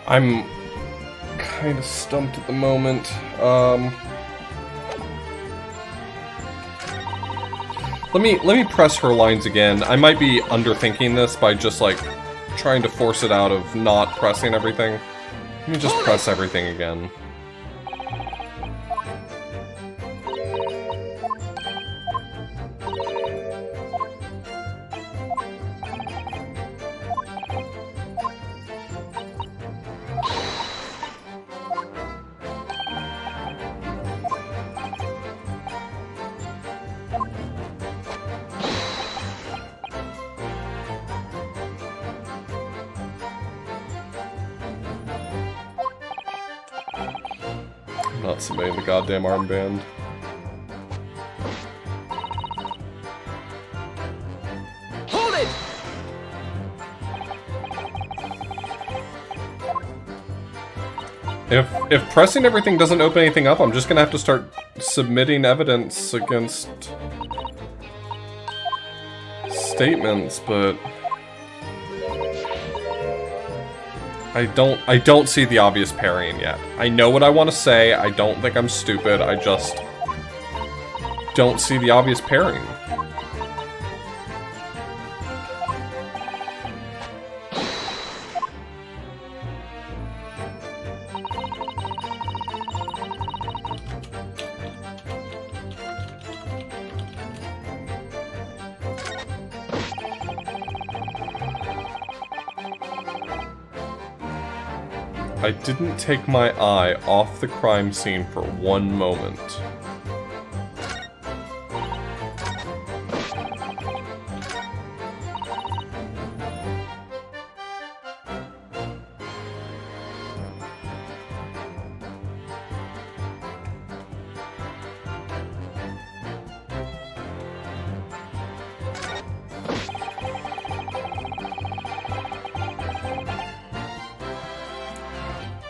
I'm kind of stumped at the moment. Let me press her lines again. I might be underthinking this by just, like, trying to force it out of not pressing everything. Let me just press everything again. Not submitting the goddamn armband. Hold it! If pressing everything doesn't open anything up, I'm just gonna have to start submitting evidence against statements, but I don't see the obvious parrying yet. I know what I want to say, I don't think I'm stupid, I just don't see the obvious parrying. I didn't take my eye off the crime scene for one moment.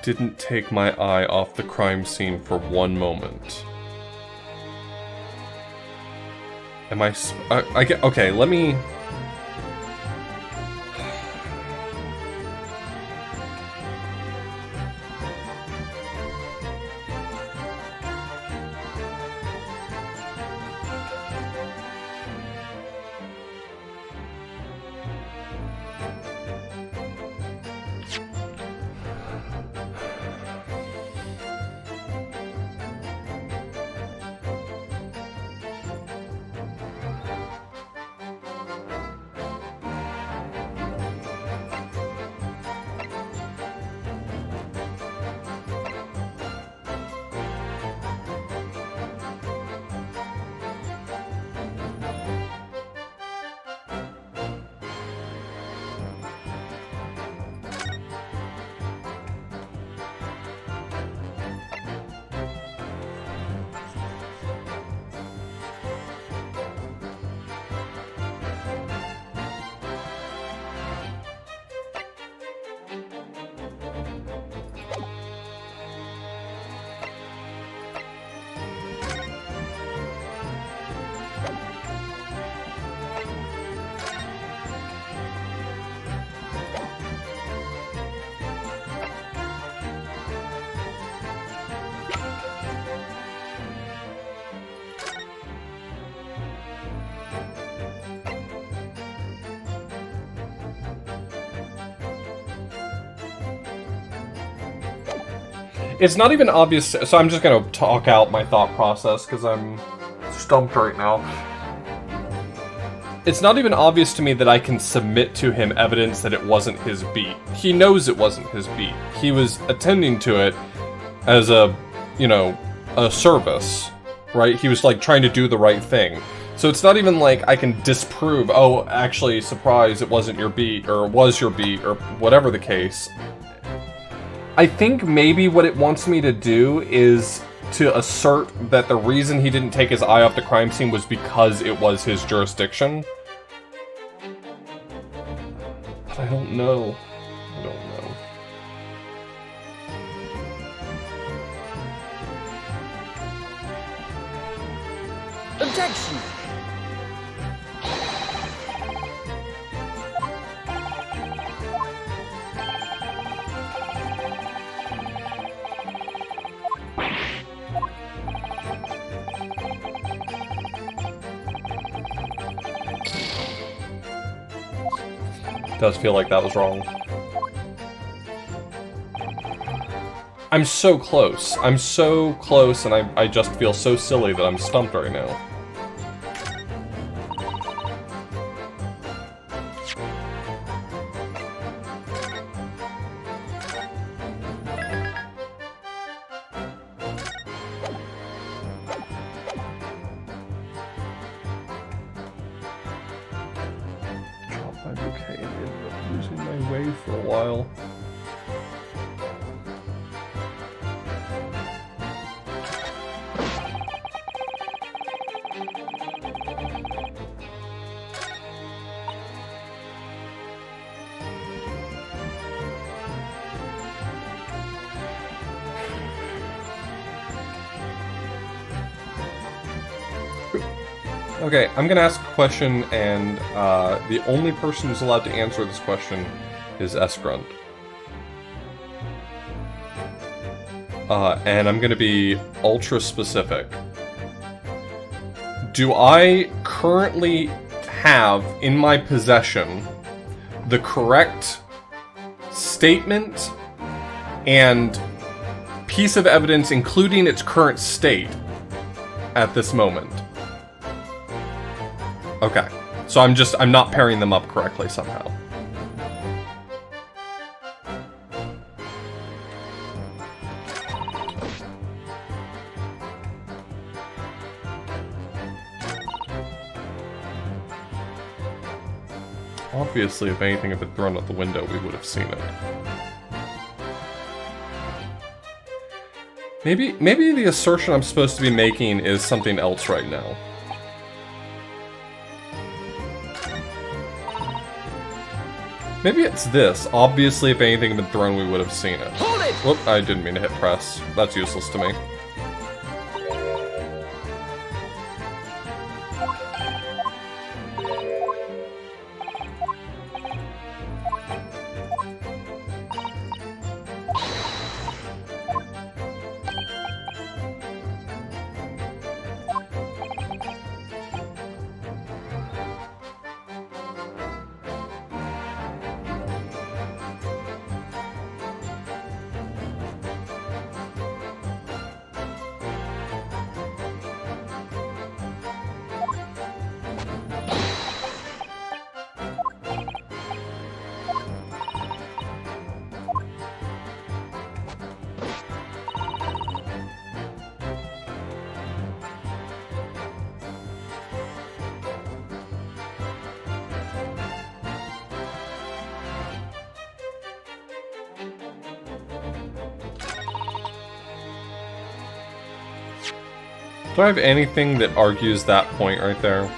Didn't take my eye off the crime scene for one moment. Am I get, okay, let me... It's not even obvious, so I'm just gonna talk out my thought process, because I'm stumped right now. It's not even obvious to me that I can submit to him evidence that it wasn't his beat. He knows it wasn't his beat. He was attending to it as a, you know, a service, right? He was, like, trying to do the right thing. So it's not even like I can disprove, oh, actually, surprise, it wasn't your beat, or it was your beat, or whatever the case. I think maybe what it wants me to do is to assert that the reason he didn't take his eye off the crime scene was because it was his jurisdiction. But I don't know. I don't know. Objection! Does feel like that was wrong. I'm so close. I'm so close, and I just feel so silly that I'm stumped right now. Drop my bouquet and ended up losing my way for a while. Okay, I'm gonna ask a question, and the only person who's allowed to answer this question is S-Grunt. And I'm gonna be ultra specific. Do I currently have in my possession the correct statement and piece of evidence, including its current state, at this moment? Okay, so I'm not pairing them up correctly somehow. Obviously, if anything had been thrown out the window, we would have seen it. Maybe the assertion I'm supposed to be making is something else right now. Maybe it's this. Obviously, if anything had been thrown, we would have seen it. Hold it! Whoop, I didn't mean to hit press. That's useless to me. Do I have anything that argues that point right there?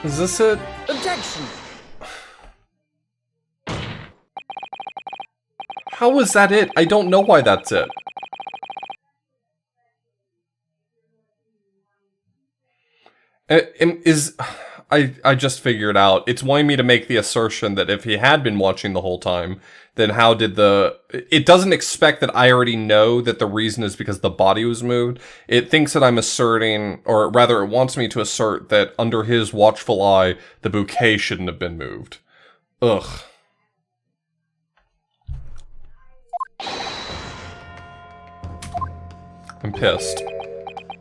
Is this it? Objection! How is that it? I don't know why that's it. I just figured out. It's wanting me to make the assertion that if he had been watching the whole time, then how did it doesn't expect that I already know that the reason is because the body was moved. It thinks that I'm asserting, or rather it wants me to assert that under his watchful eye, the bouquet shouldn't have been moved. Ugh. I'm pissed.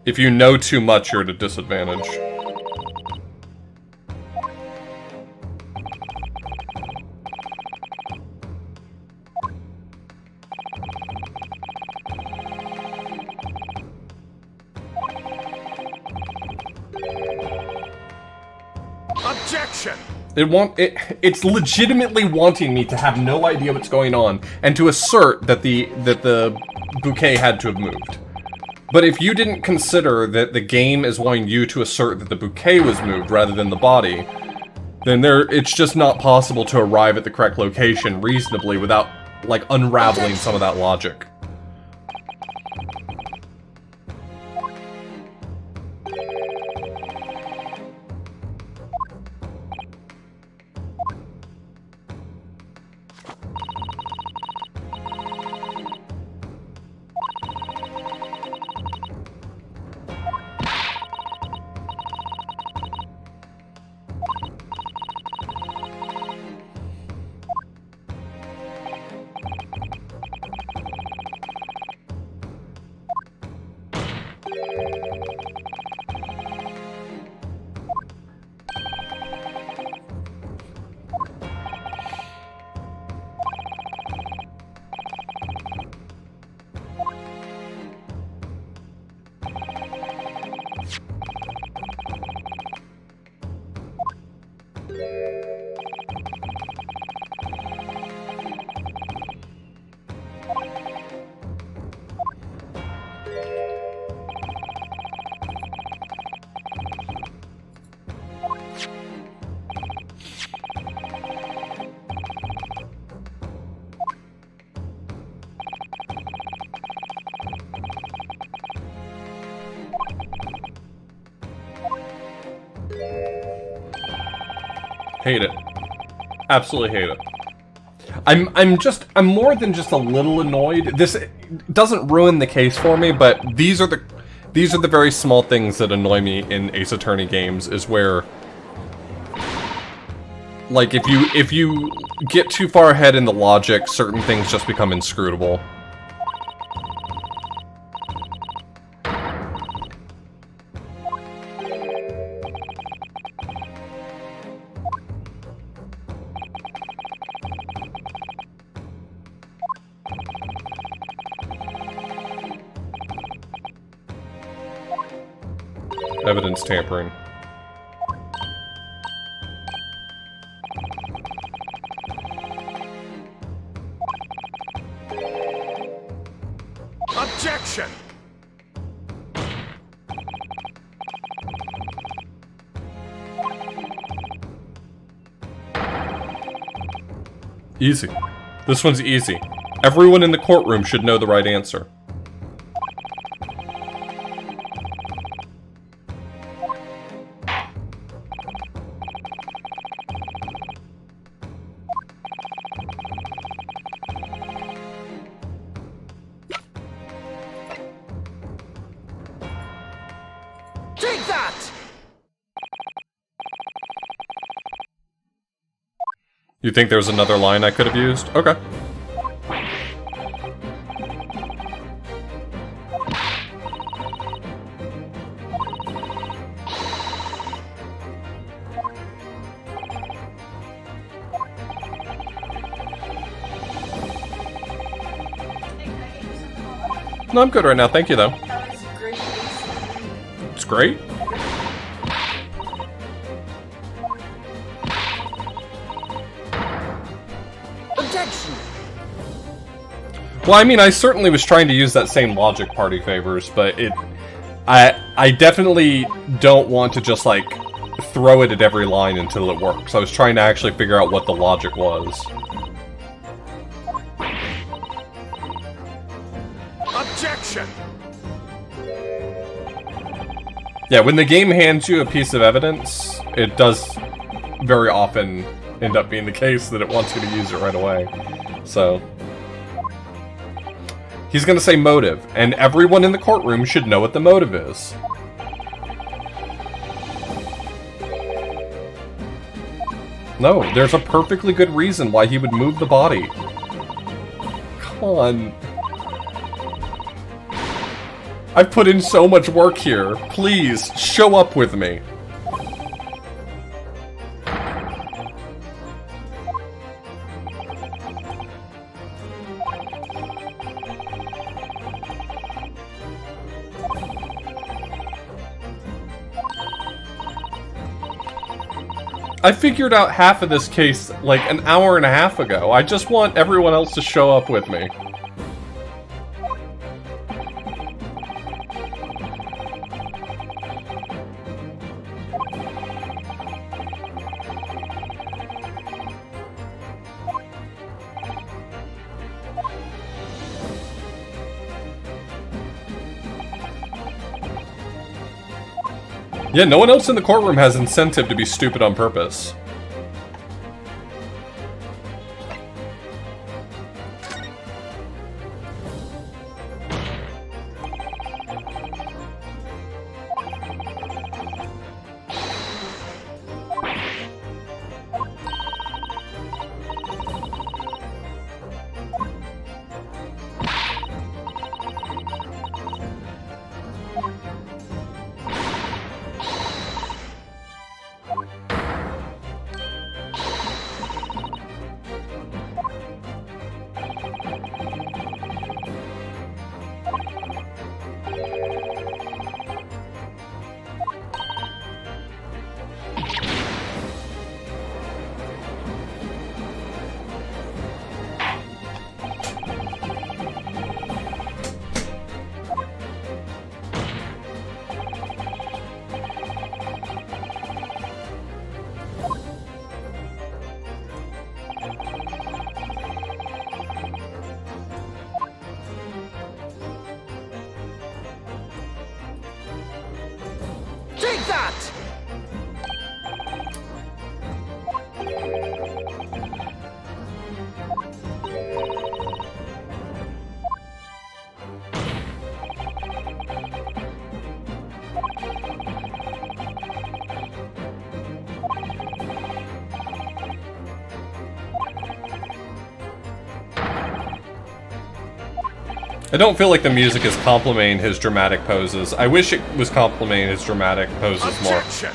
If you know too much, you're at a disadvantage. Objection! It's legitimately wanting me to have no idea what's going on and to assert that the bouquet had to have moved. But if you didn't consider that the game is wanting you to assert that the bouquet was moved rather than the body, then it's just not possible to arrive at the correct location reasonably without, like, unraveling some of that logic. Hate it. Absolutely hate it. I'm more than just a little annoyed. This doesn't ruin the case for me, but these are the very small things that annoy me in Ace Attorney games, is where, like, if you get too far ahead in the logic, certain things just become inscrutable. Evidence tampering. Objection! Easy. This one's easy. Everyone in the courtroom should know the right answer. Take that! You think there's another line I could have used? Okay. No, I'm good right now. Thank you, though. It's great. Objection! Well, I mean, I certainly was trying to use that same logic party favors, but I definitely don't want to just, like, throw it at every line until it works. I was trying to actually figure out what the logic was. Objection! Yeah, when the game hands you a piece of evidence, it does very often end up being the case that it wants you to use it right away. So, he's gonna say motive, and everyone in the courtroom should know what the motive is. No, there's a perfectly good reason why he would move the body. Come on. I've put in so much work here. Please, show up with me. I figured out half of this case like an hour and a half ago. I just want everyone else to show up with me. Yeah, no one else in the courtroom has incentive to be stupid on purpose. Take that! I don't feel like the music is complimenting his dramatic poses. I wish it was complimenting his dramatic poses more. Objection!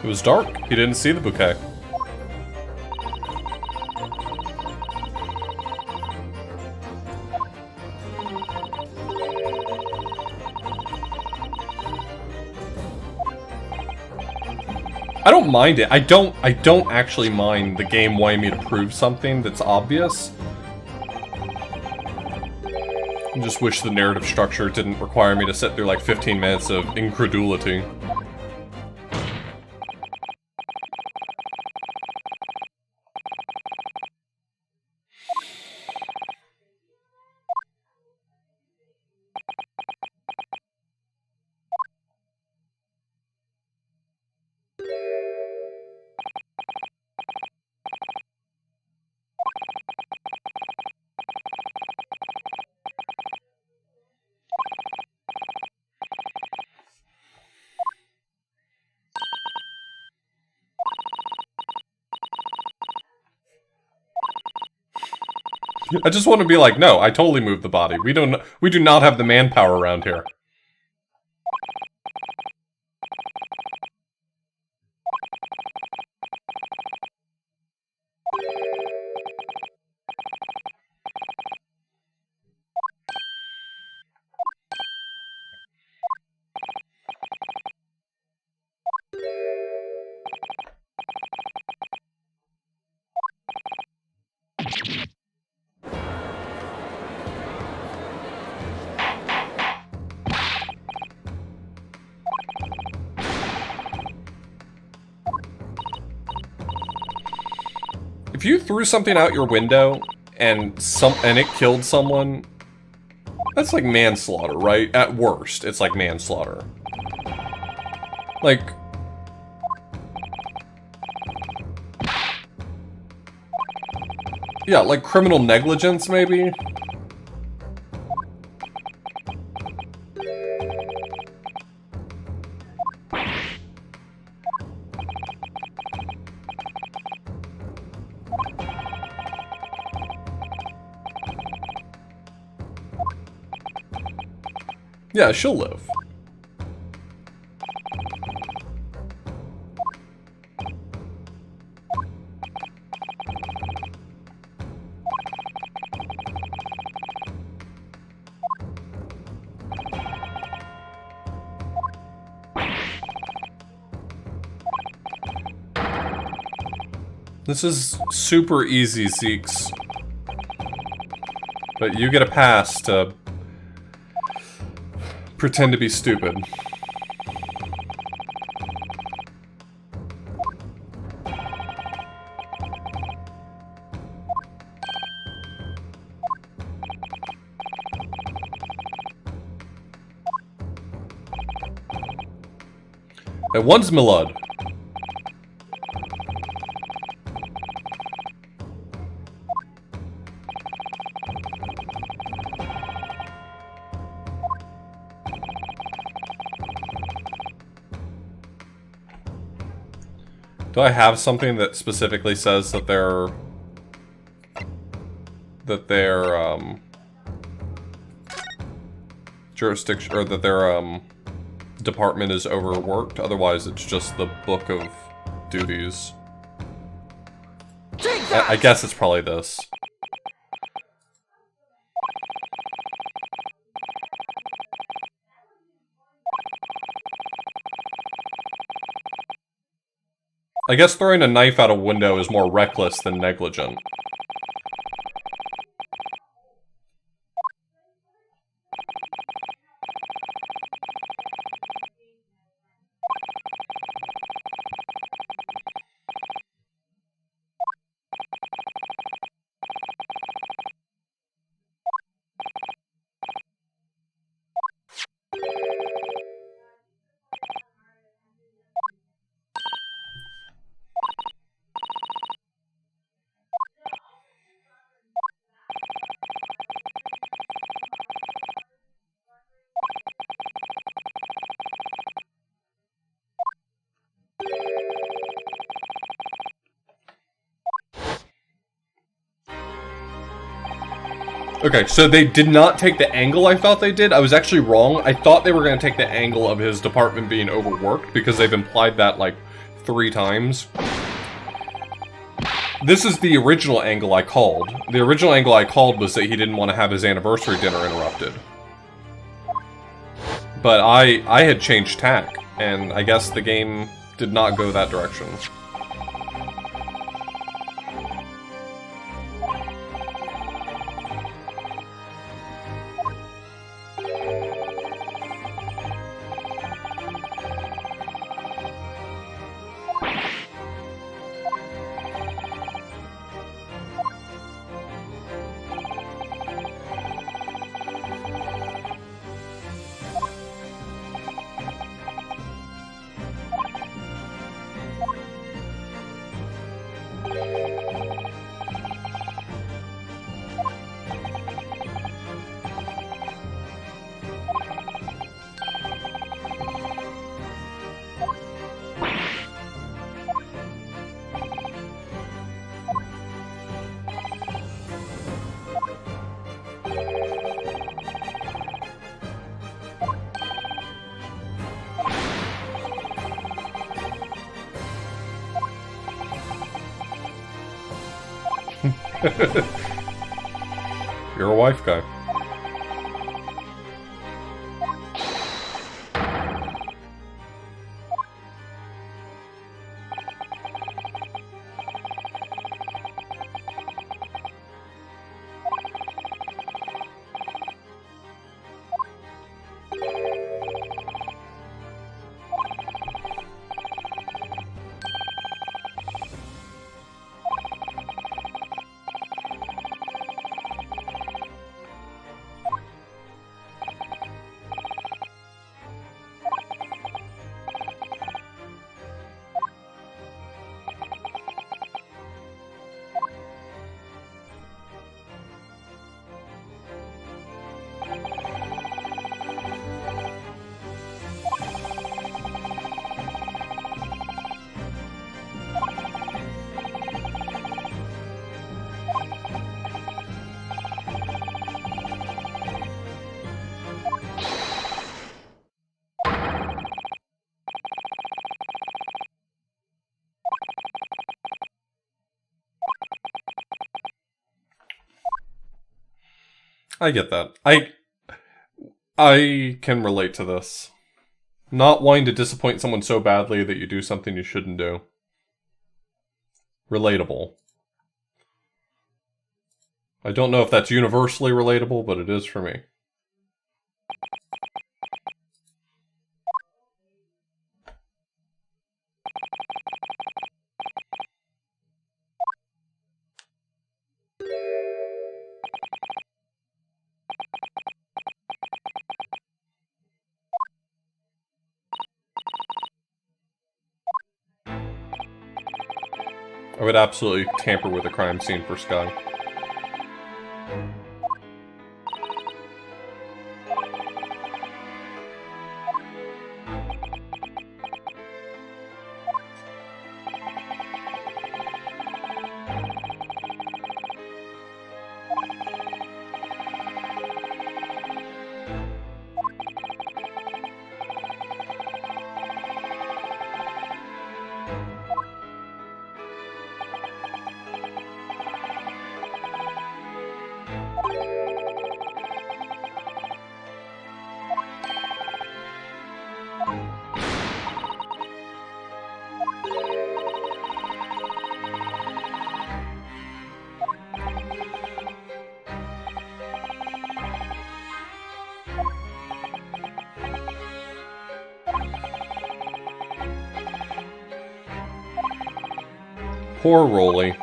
It was dark. He didn't see the bouquet. I don't mind it. I don't actually mind the game wanting me to prove something that's obvious. I just wish the narrative structure didn't require me to sit through like 15 minutes of incredulity. I just want to be like, no, I totally moved the body. We do not have the manpower around here. If you threw something out your window and it killed someone, that's like manslaughter, right? At worst, it's like manslaughter. Like... yeah, like criminal negligence, maybe? Yeah, she'll live. This is super easy, Zeeks. But you get a pass to pretend to be stupid. Hey, one's Milad. Do I have something that specifically says that their jurisdiction, or that their department is overworked? Otherwise, it's just the book of duties. I guess it's probably this. I guess throwing a knife out a window is more reckless than negligent. Okay, so they did not take the angle I thought they did. I was actually wrong. I thought they were going to take the angle of his department being overworked, because they've implied that, like, 3 times. This is the original angle I called. The original angle I called was that he didn't want to have his anniversary dinner interrupted. But I had changed tack, and I guess the game did not go that direction. You're a wife guy. I get that. I can relate to this. Not wanting to disappoint someone so badly that you do something you shouldn't do. Relatable. I don't know if that's universally relatable, but it is for me. I would absolutely tamper with a crime scene for Sky. Poor Rolly.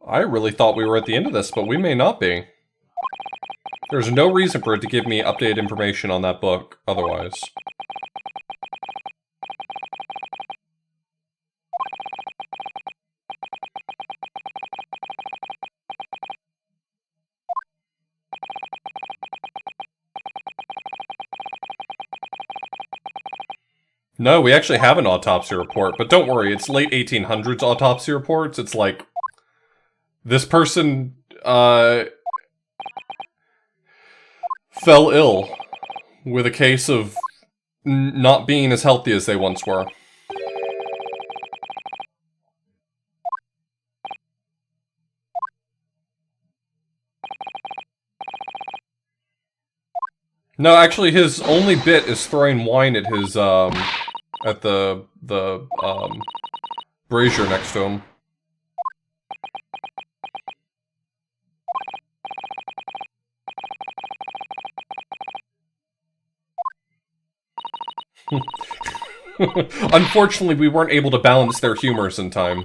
I really thought we were at the end of this, but we may not be. There's no reason for it to give me updated information on that book otherwise. No, we actually have an autopsy report, but don't worry, it's late 1800s autopsy reports. It's like, this person, fell ill with a case of not being as healthy as they once were. No, actually, his only bit is throwing wine at his, at the brazier next to him. Unfortunately, we weren't able to balance their humors in time.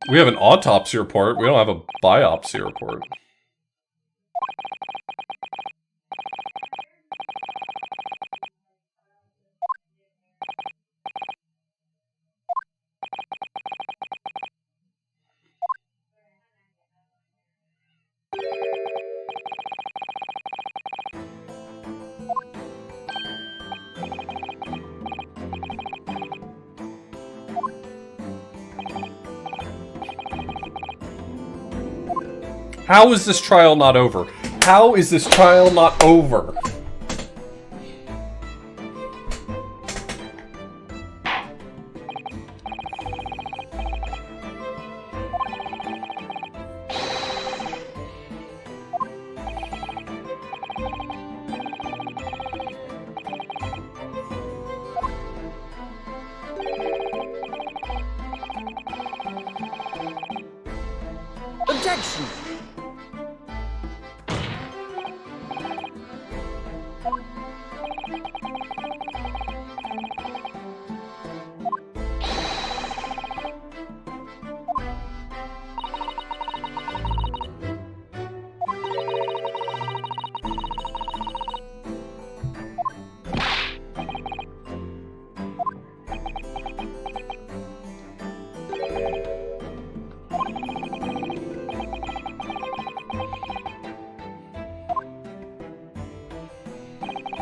We have an autopsy report, we don't have a biopsy report. How is this trial not over? How is this trial not over? Objection!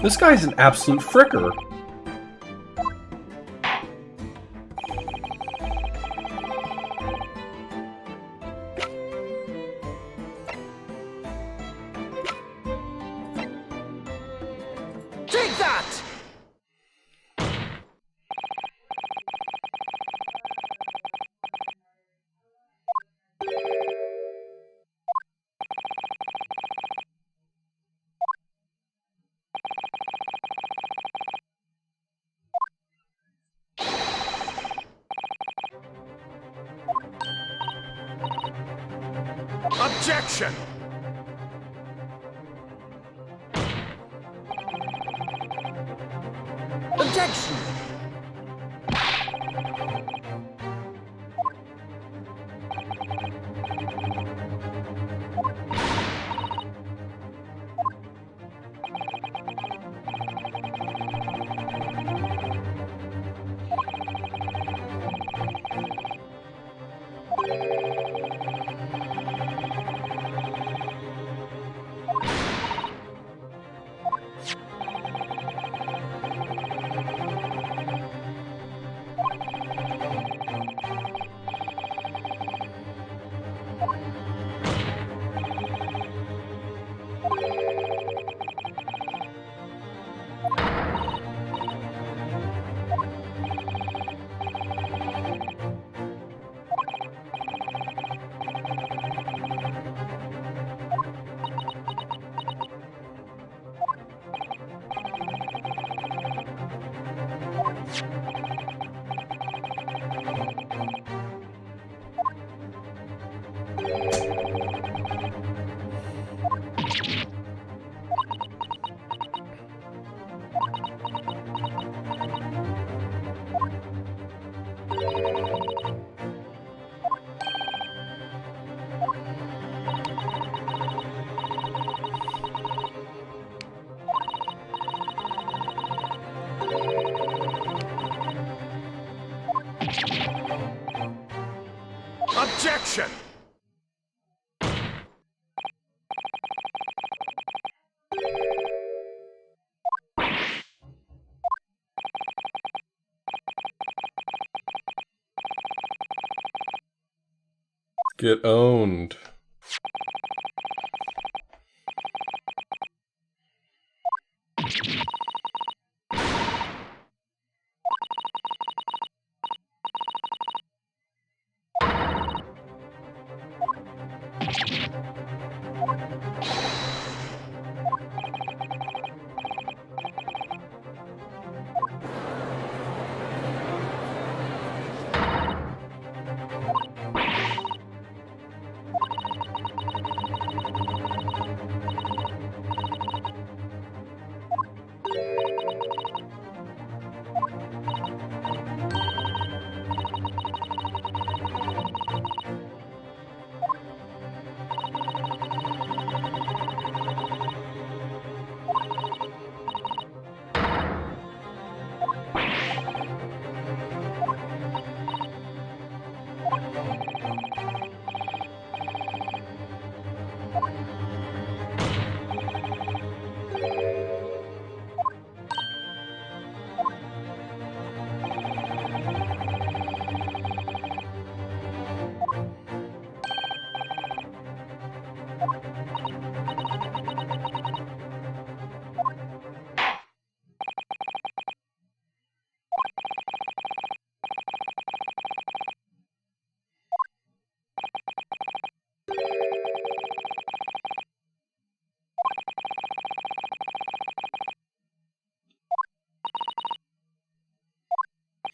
This guy's an absolute fricker. Take that! Objection! Objection! Objection! Get owned.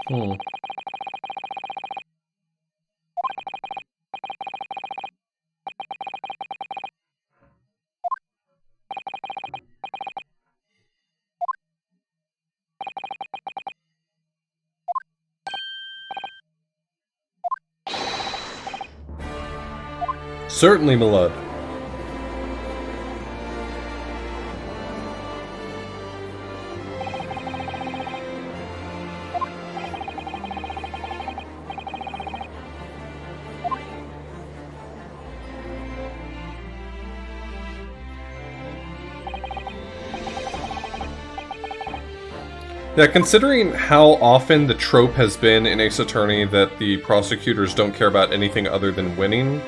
Hmm. Certainly, my lord. Yeah, considering how often the trope has been in Ace Attorney that the prosecutors don't care about anything other than winning,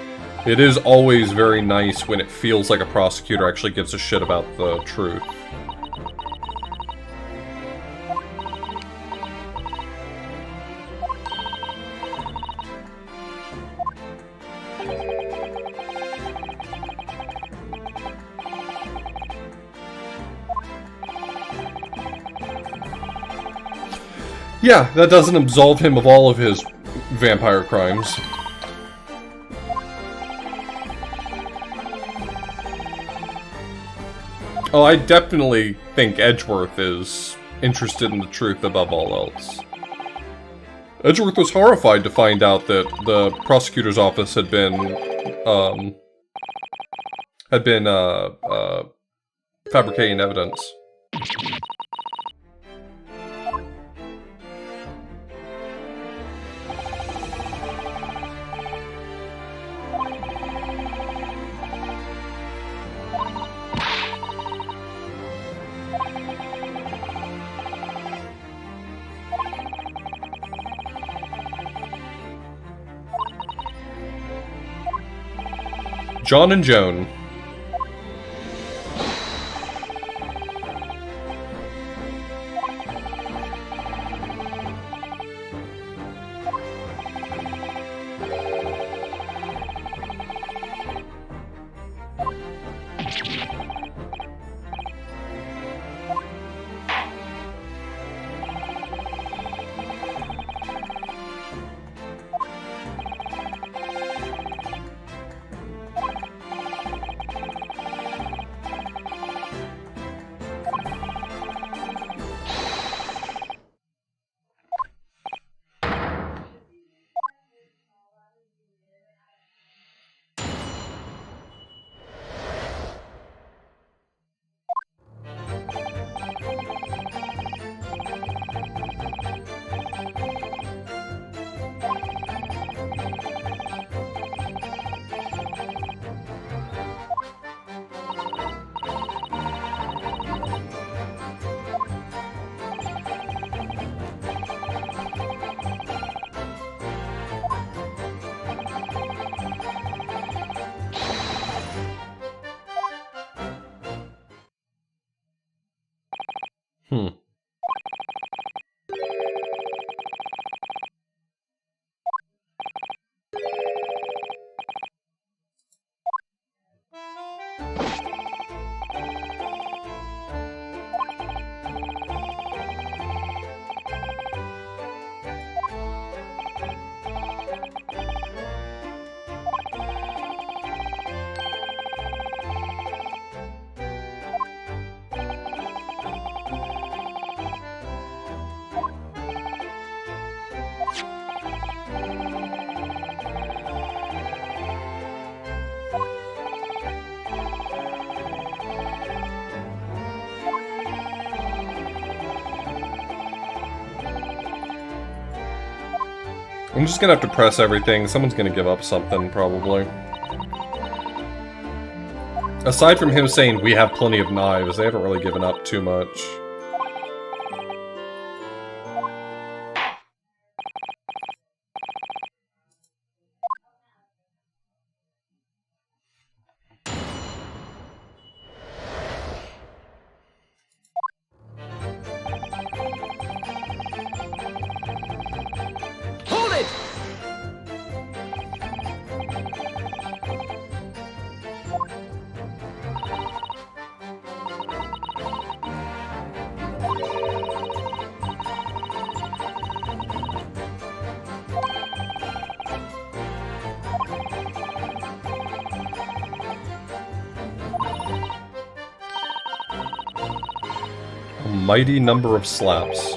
it is always very nice when it feels like a prosecutor actually gives a shit about the truth. Yeah, that doesn't absolve him of all of his vampire crimes. Oh, I definitely think Edgeworth is interested in the truth above all else. Edgeworth was horrified to find out that the prosecutor's office had been fabricating evidence. John and Joan. I'm just gonna have to press everything. Someone's gonna give up something, probably. Aside from him saying, we have plenty of knives, they haven't really given up too much. Hold it! Mighty number of slaps.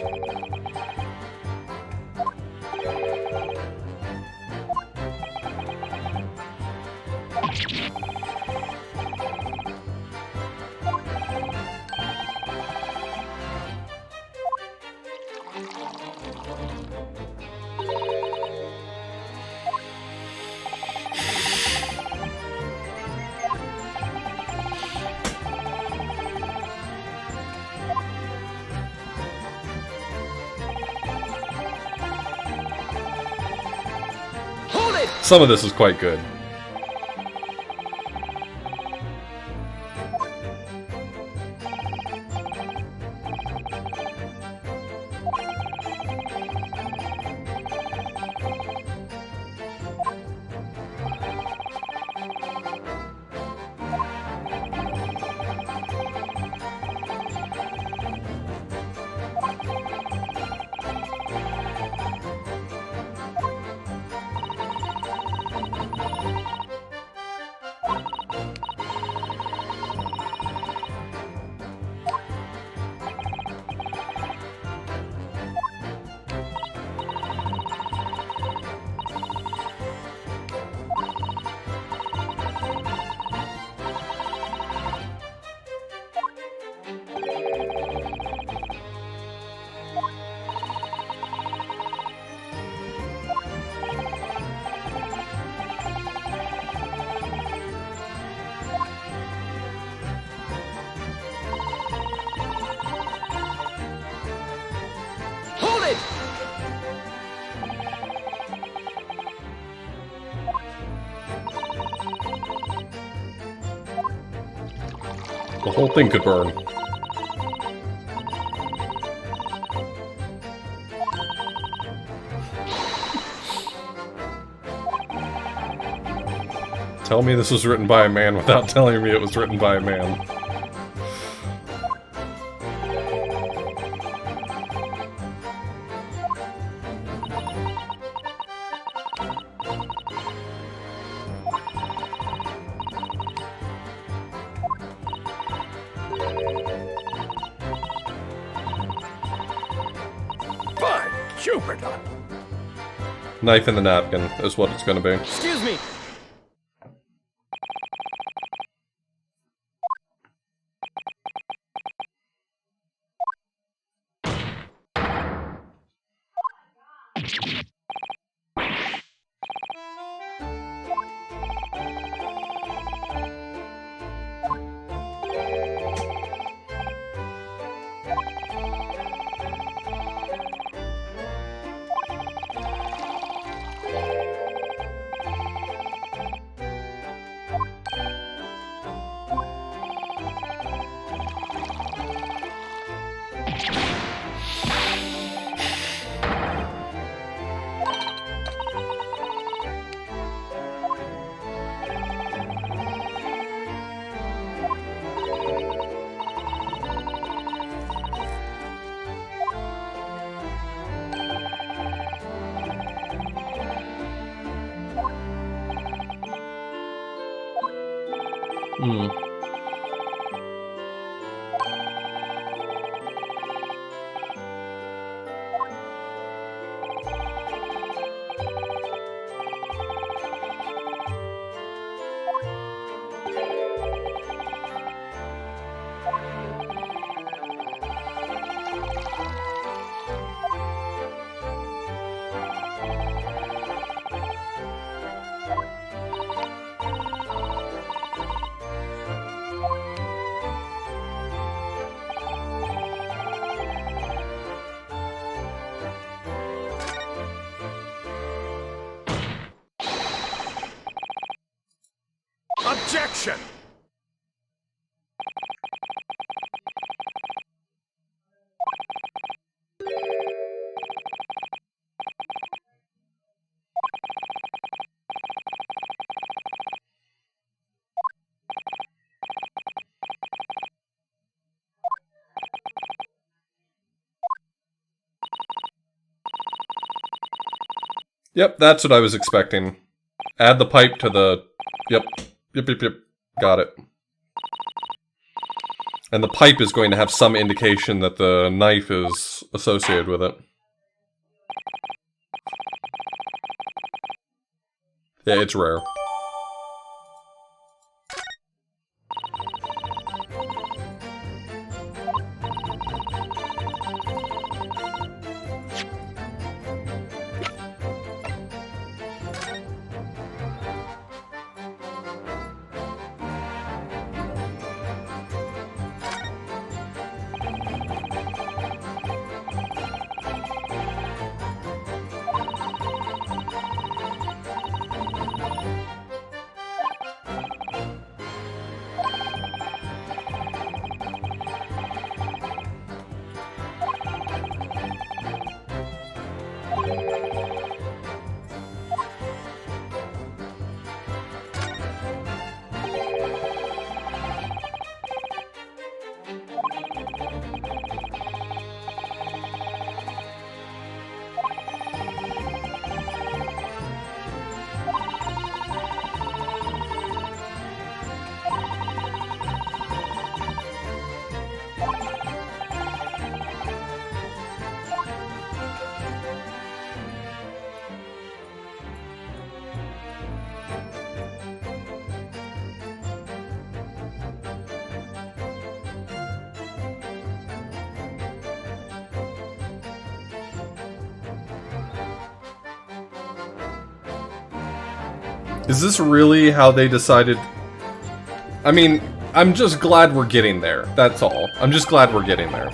Some of this is quite good. The whole thing could burn. Tell me this was written by a man without telling me it was written by a man. Jupiter! Knife in the napkin is what it's gonna be. Excuse me! Objection! Yep, that's what I was expecting. Add the pipe to the... Yep. Yep. Got it. And the pipe is going to have some indication that the knife is associated with it. Yeah, it's rare. Is this really how they decided? I mean, I'm just glad we're getting there. That's all. I'm just glad we're getting there.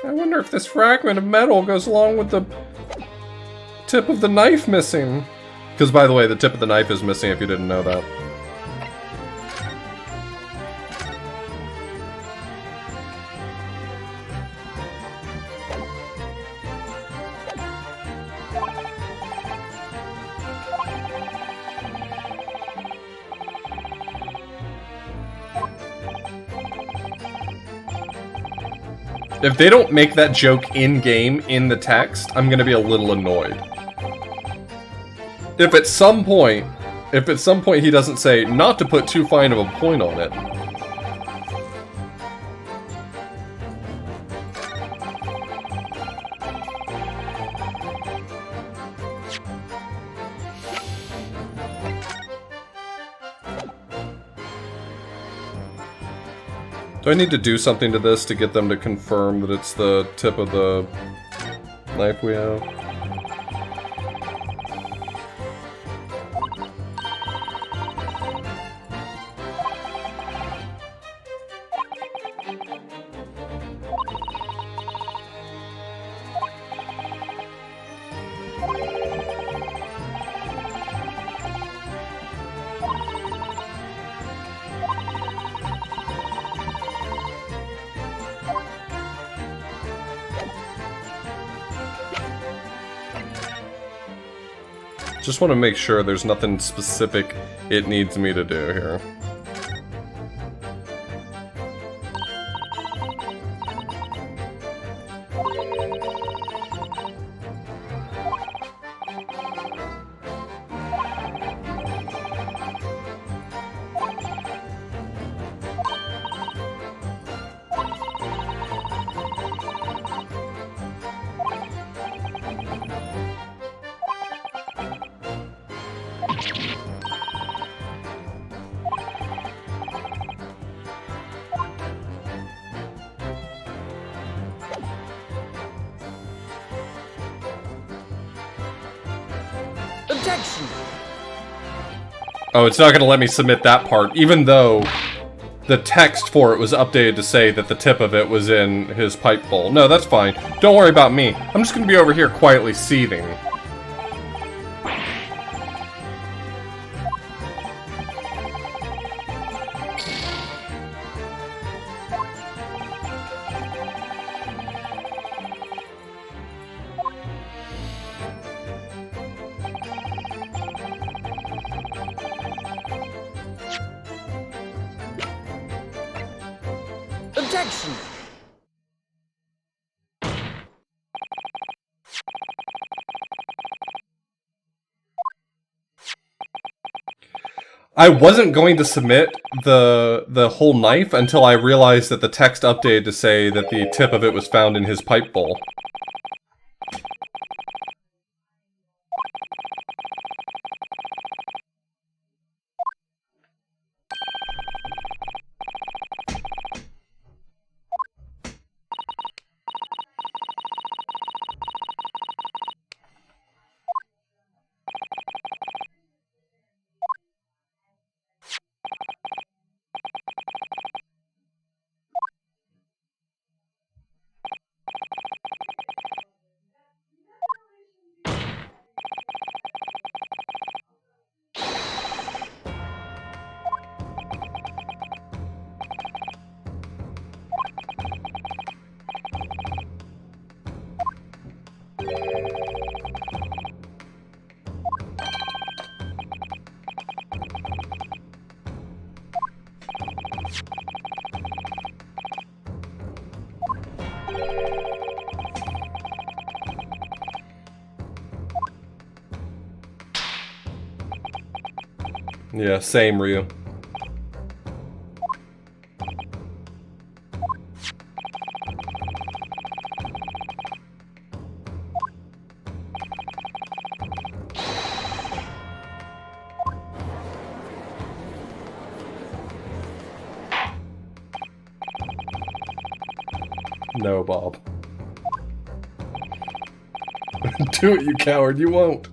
I wonder if this fragment of metal goes along with the tip of the knife missing. Because, by the way, the tip of the knife is missing if you didn't know that. If they don't make that joke in-game, in the text, I'm gonna be a little annoyed. If at some point he doesn't say, not to put too fine of a point on it. Do I need to do something to this to get them to confirm that it's the tip of the knife we have? Just want to make sure there's nothing specific it needs me to do here. Objection! Oh, it's not going to let me submit that part, even though the text for it was updated to say that the tip of it was in his pipe bowl. No, that's fine. Don't worry about me. I'm just going to be over here quietly seething. Objection! I wasn't going to submit the whole knife until I realized that the text updated to say that the tip of it was found in his pipe bowl. Yeah, same, Ryu. No, Bob. Do it, you coward, you won't.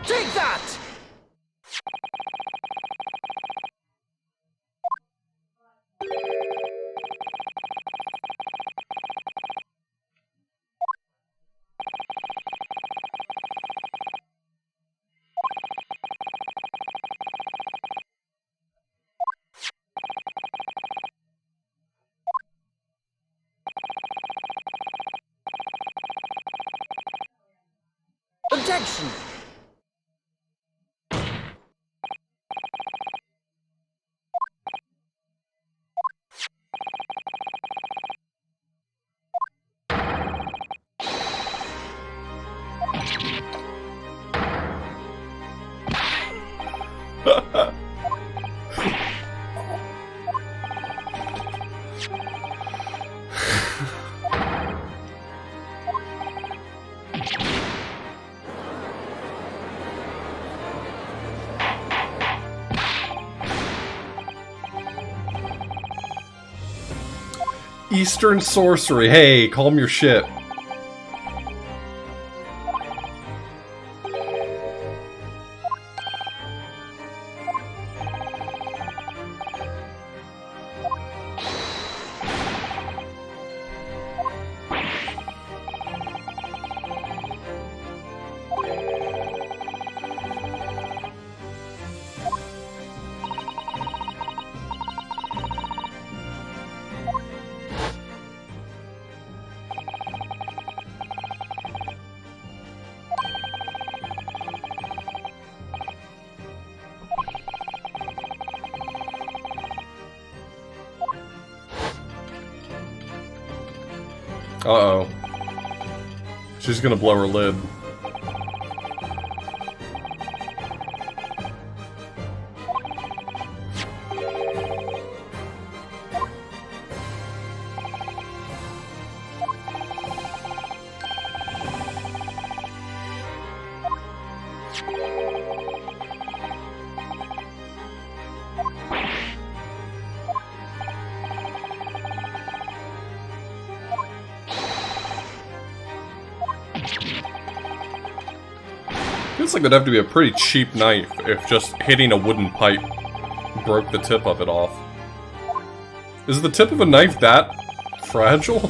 Take that! Objection! Eastern sorcery. Hey, calm your shit. Uh-oh. She's gonna blow her lid. Feels like that'd have to be a pretty cheap knife if just hitting a wooden pipe broke the tip of it off. Is the tip of a knife that fragile?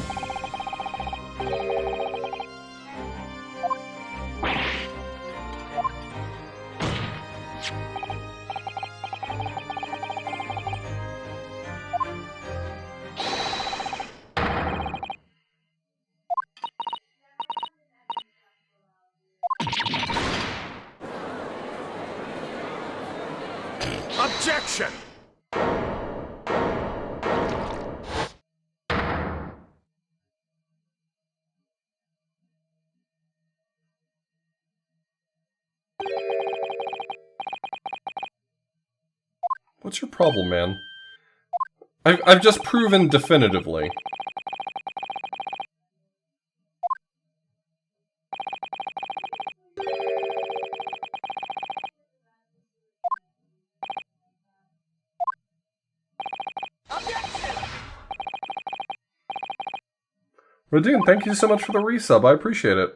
Objection! What's your problem, man? I've just proven definitively. Radine, thank you so much for the resub. I appreciate it.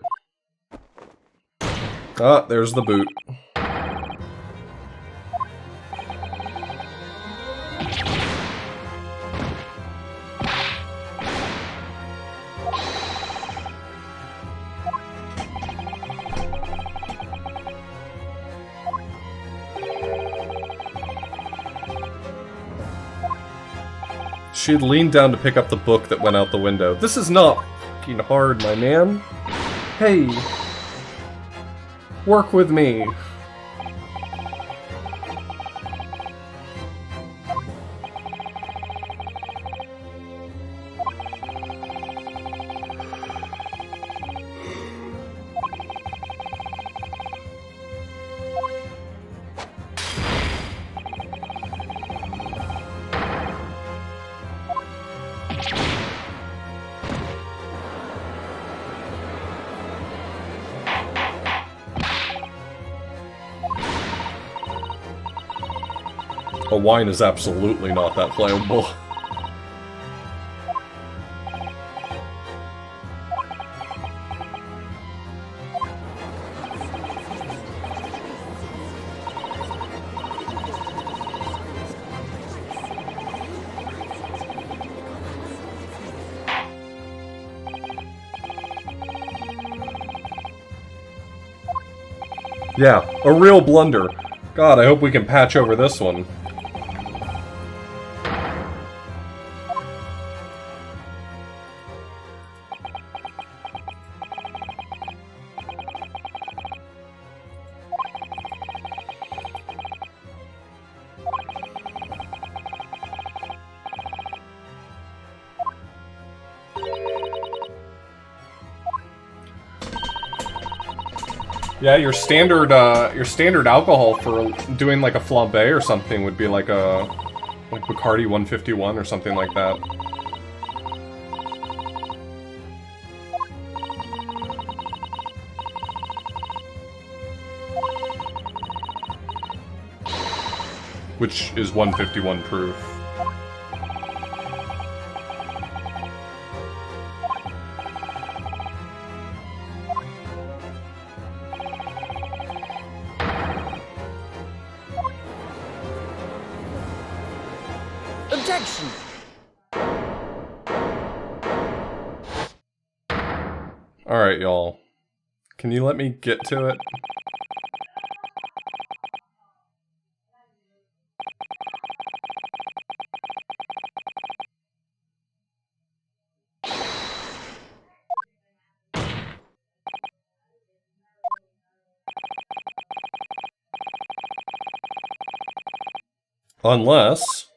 Ah, there's the boot. She had leaned down to pick up the book that went out the window. This is not fucking hard, my man. Hey. Work with me. A wine is absolutely not that flammable. Yeah, a real blunder. God, I hope we can patch over this one. Yeah, your standard alcohol for doing like a flambé or something would be like Bacardi 151 or something like that. Which is 151 proof. Objection! Alright, y'all. Can you let me get to it? Unless...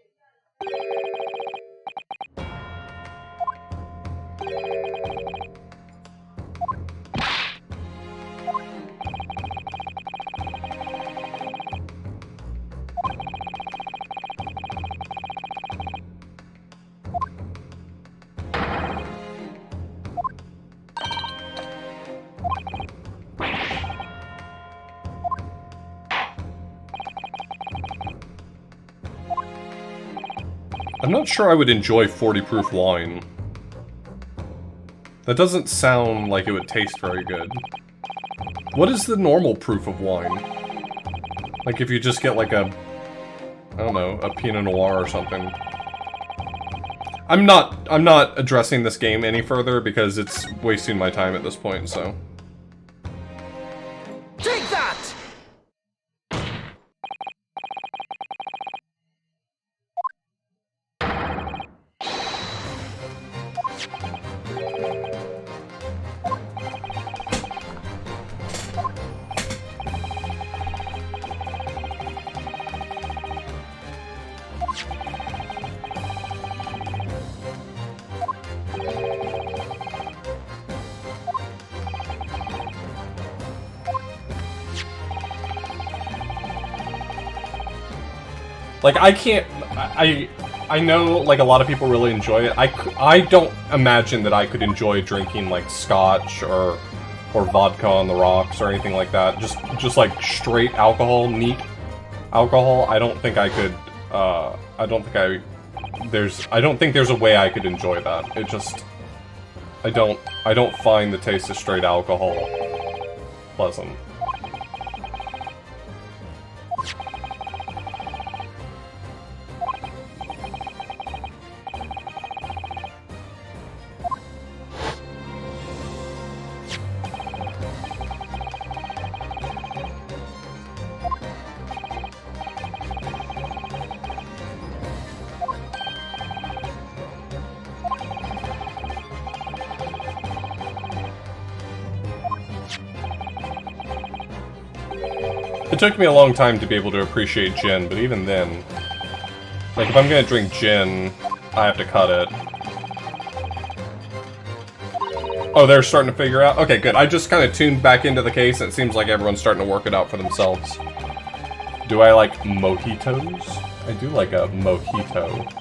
I'm not sure I would enjoy 40 proof wine. That doesn't sound like it would taste very good. What is the normal proof of wine? Like if you just get like a... I don't know, a Pinot Noir or something. I'm not addressing this game any further because it's wasting my time at this point, so... Take that! Like, I can't... I know, like, a lot of people really enjoy it. I don't imagine that I could enjoy drinking, like, scotch or vodka on the rocks or anything like that. Just like, straight alcohol, neat alcohol. I don't think I could, I don't think there's a way I could enjoy that. It just... I don't find the taste of straight alcohol pleasant. It took me a long time to be able to appreciate gin, but even then, like, if I'm gonna drink gin, I have to cut it. Oh, they're starting to figure out? Okay, good. I just kind of tuned back into the case, and it seems like everyone's starting to work it out for themselves. Do I like mojitos? I do like a mojito.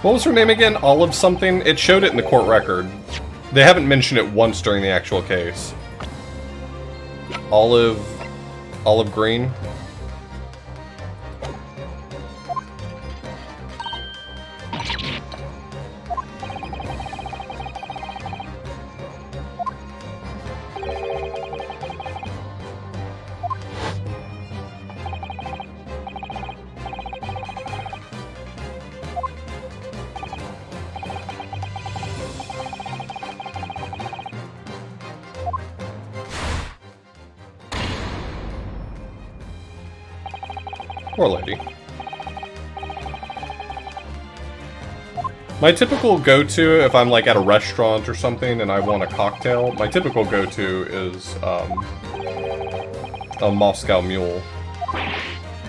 What was her name again? Olive something? It showed it in the court record. They haven't mentioned it once during the actual case. Olive Green? Poor lady. My typical go-to, if I'm like at a restaurant or something and I want a cocktail, my typical go-to is a Moscow Mule.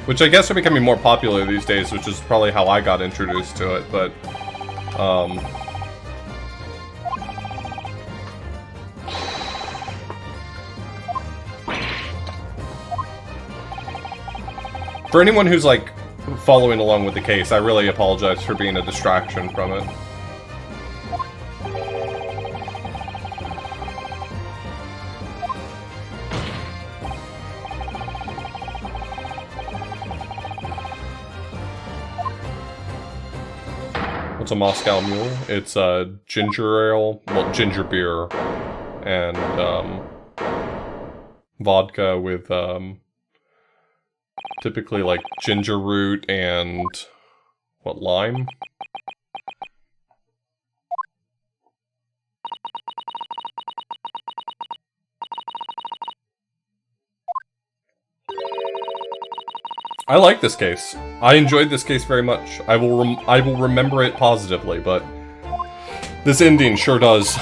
Which I guess are becoming more popular these days, which is probably how I got introduced to it, but for anyone who's, like, following along with the case, I really apologize for being a distraction from it. What's a Moscow Mule? It's ginger ale, well, ginger beer, and vodka with typically like ginger root and what, lime? I like this case. I enjoyed this case very much. I will remember it positively, but this ending sure does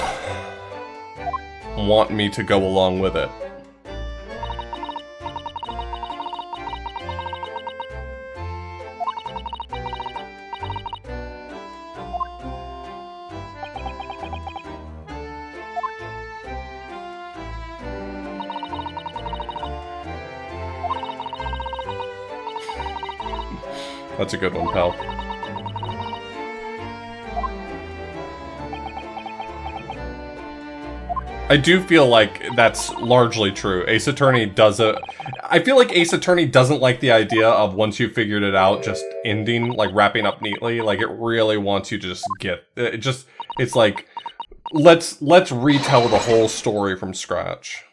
want me to go along with it. That's a good one, pal. I do feel like that's largely true. Ace Attorney does a... I feel like Ace Attorney doesn't like the idea of once you figured it out, just ending, like wrapping up neatly. Like, it really wants you to just get... It's like, let's retell the whole story from scratch.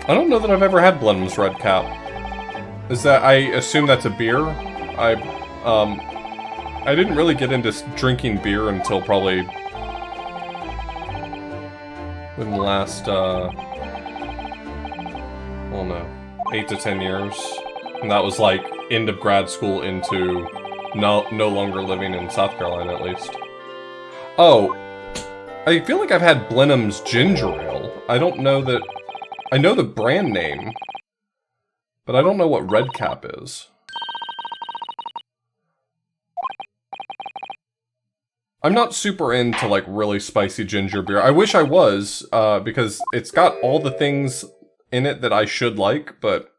I don't know that I've ever had Blenheim's Red Cap. Is that, I assume that's a beer? I didn't really get into drinking beer until probably in the last, I don't know, 8 to 10 years. And that was like end of grad school into no longer living in South Carolina, at least. Oh, I feel like I've had Blenheim's Ginger Ale. I don't know that... I know the brand name, but I don't know what Red Cap is. I'm not super into, like, really spicy ginger beer. I wish I was, because it's got all the things in it that I should like, but...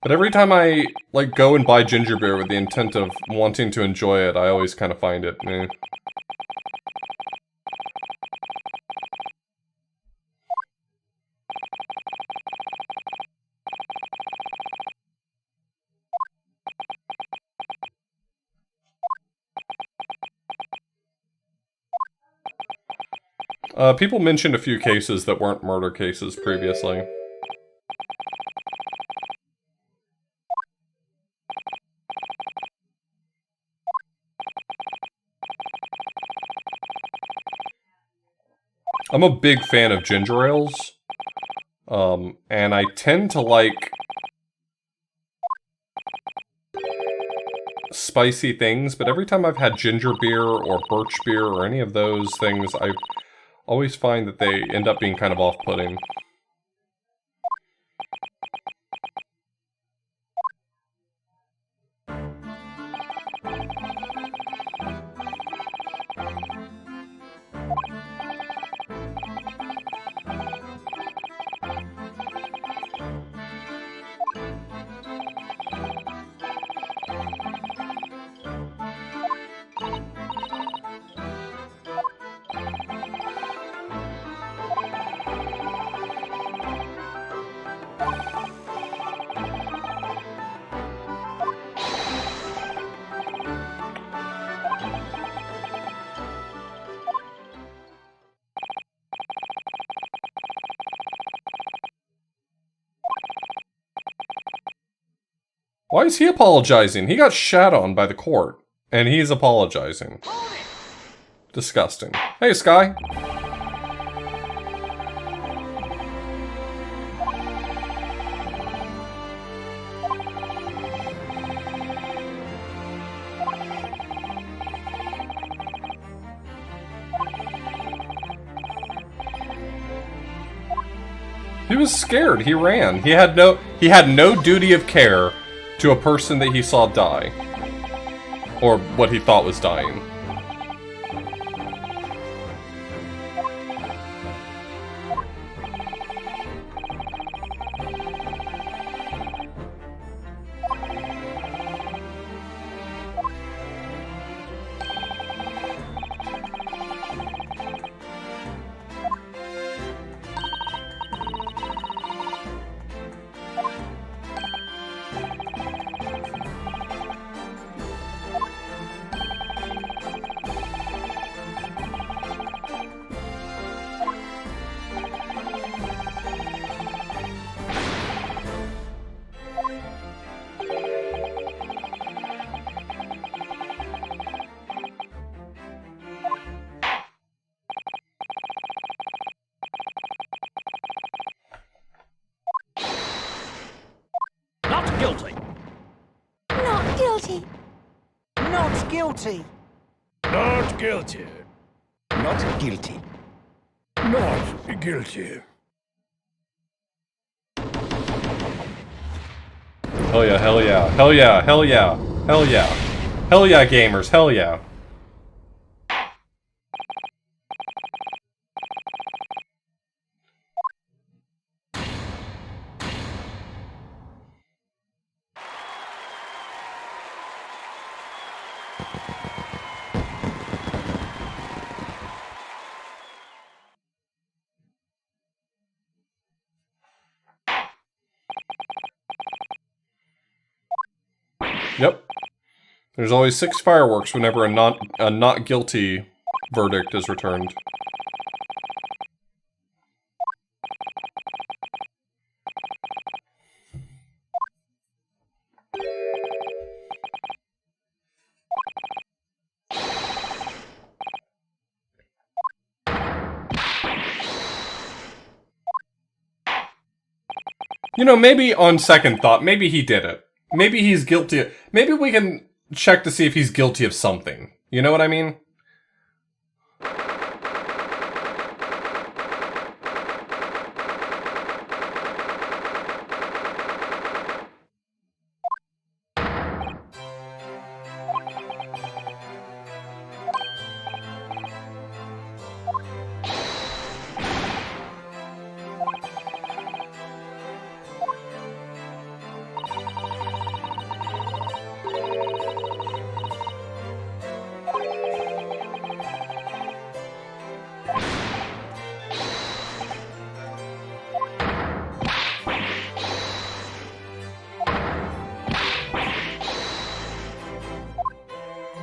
But every time I, like, go and buy ginger beer with the intent of wanting to enjoy it, I always kind of find it, meh. People mentioned a few cases that weren't murder cases previously. I'm a big fan of ginger ales, and I tend to like spicy things, but every time I've had ginger beer or birch beer or any of those things, I always find that they end up being kind of off-putting. Why is he apologizing? He got shat on by the court, and he's apologizing. Disgusting. Hey, Sky. He was scared. He ran. He had no duty of care to a person that he saw die. Or what he thought was dying. Not guilty. Not guilty. Not guilty. Not guilty. Not guilty. Not guilty. Hell yeah, hell yeah, hell yeah, hell yeah, hell yeah. Hell yeah, gamers, hell yeah. Yep. There's always 6 fireworks whenever a not guilty verdict is returned. You know, maybe on second thought, maybe he did it. Maybe he's guilty. Maybe we can check to see if he's guilty of something. You know what I mean?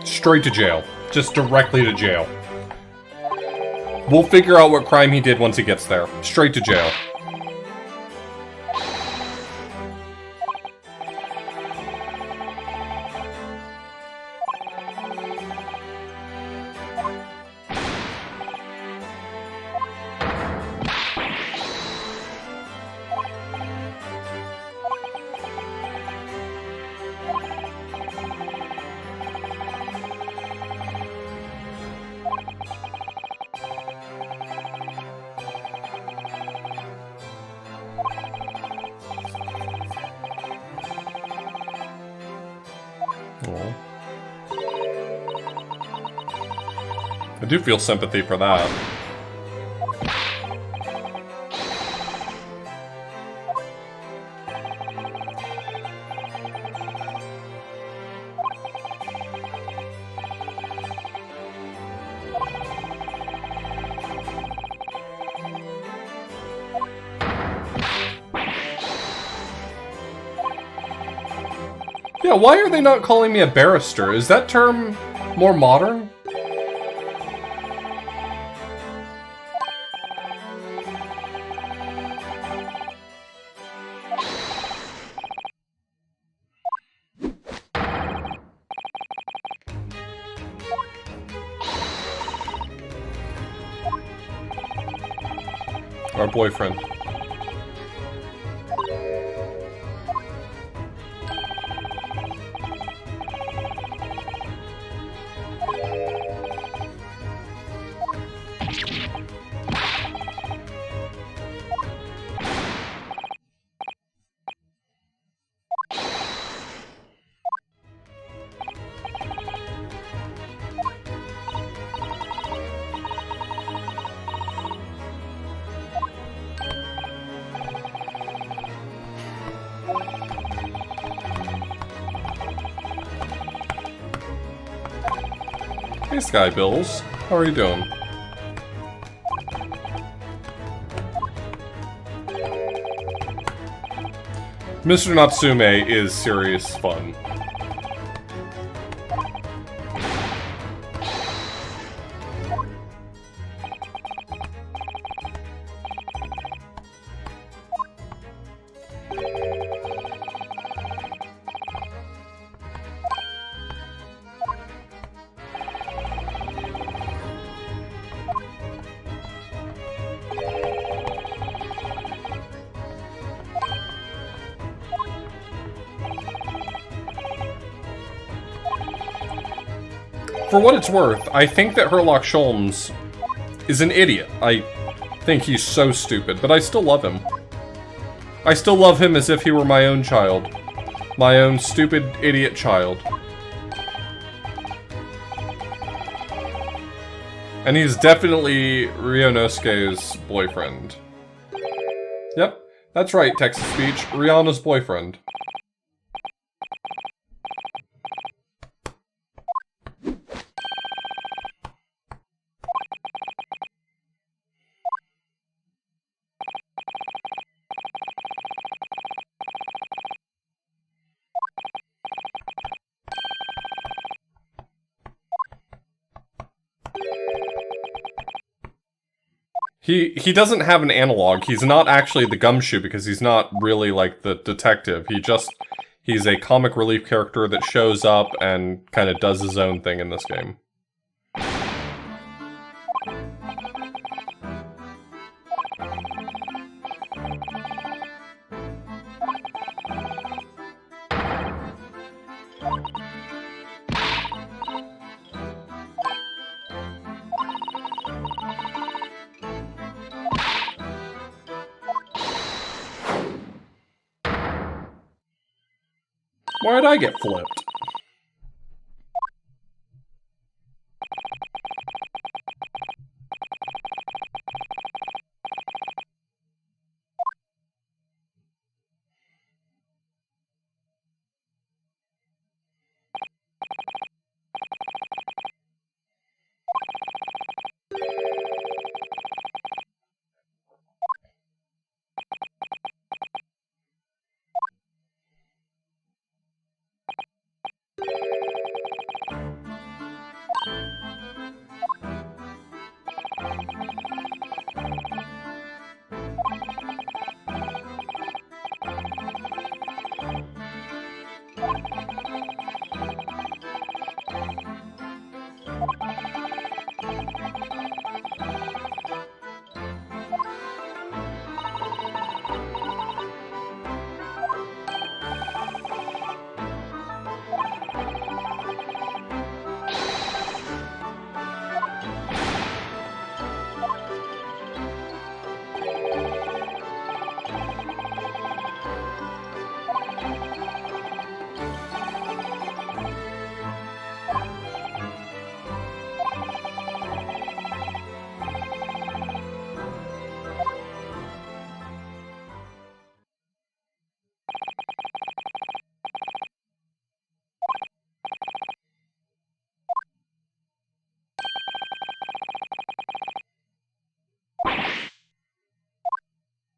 Straight to jail. Just directly to jail. We'll figure out what crime he did once he gets there. Straight to jail. I do feel sympathy for that. Yeah, why are they not calling me a barrister? Is that term more modern? Our boyfriend. Hey, Sky Bills. How are you doing? Mr. Natsume is serious fun. For what it's worth, I think that Herlock Sholmes is an idiot. I think he's so stupid, but I still love him. I still love him as if he were my own child. My own stupid, idiot child. And he's definitely Ryunosuke's boyfriend. Yep, that's right, text-to-speech. Rihanna's boyfriend. He doesn't have an analog. He's not actually the Gumshoe because he's not really like the detective. He's a comic relief character that shows up and kind of does his own thing in this game. Why'd I get flipped?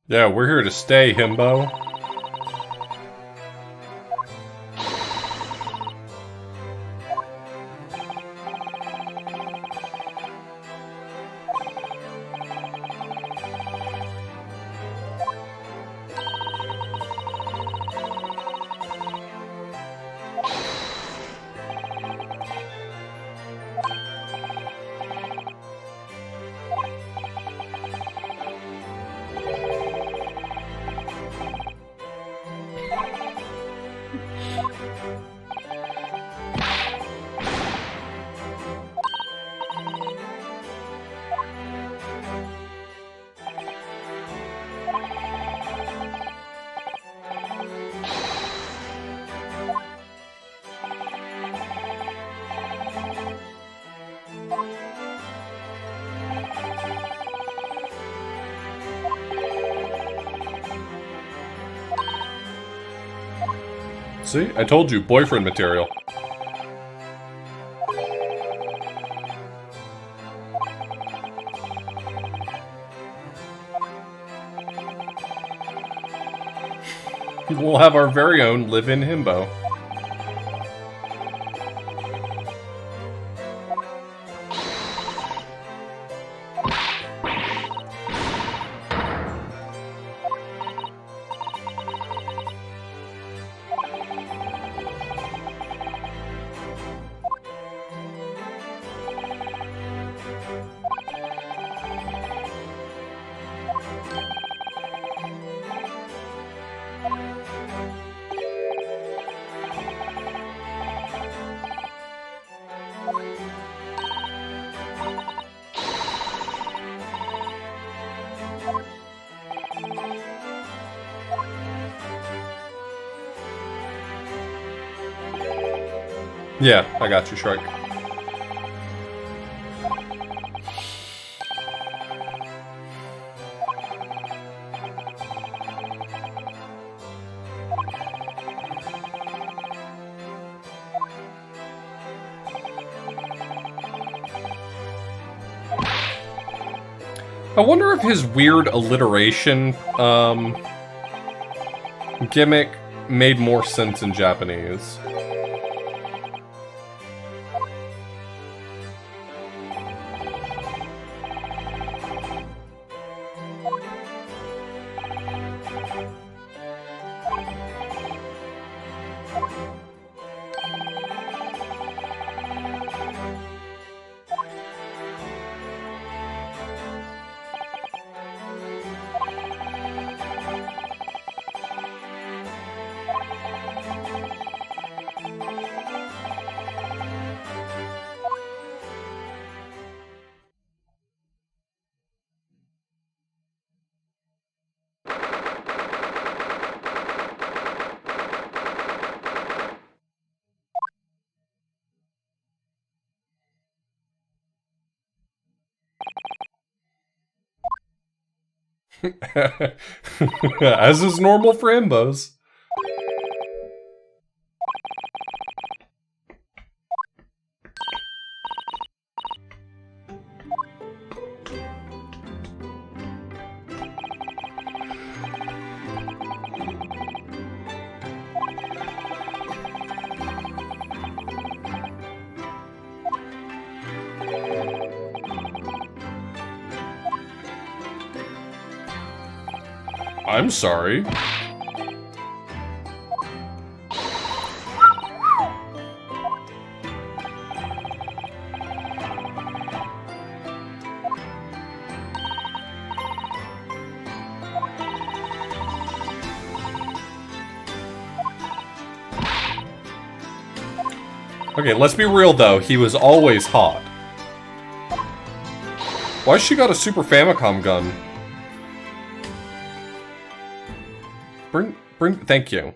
Yeah, we're here to stay, himbo. See? I told you, boyfriend material. We'll have our very own live-in himbo. Yeah, I got you, Shrike. I wonder if his weird alliteration gimmick made more sense in Japanese. As is normal for Imbos. I'm sorry. Okay, let's be real though, he was always hot. Why she got a Super Famicom gun? Thank you.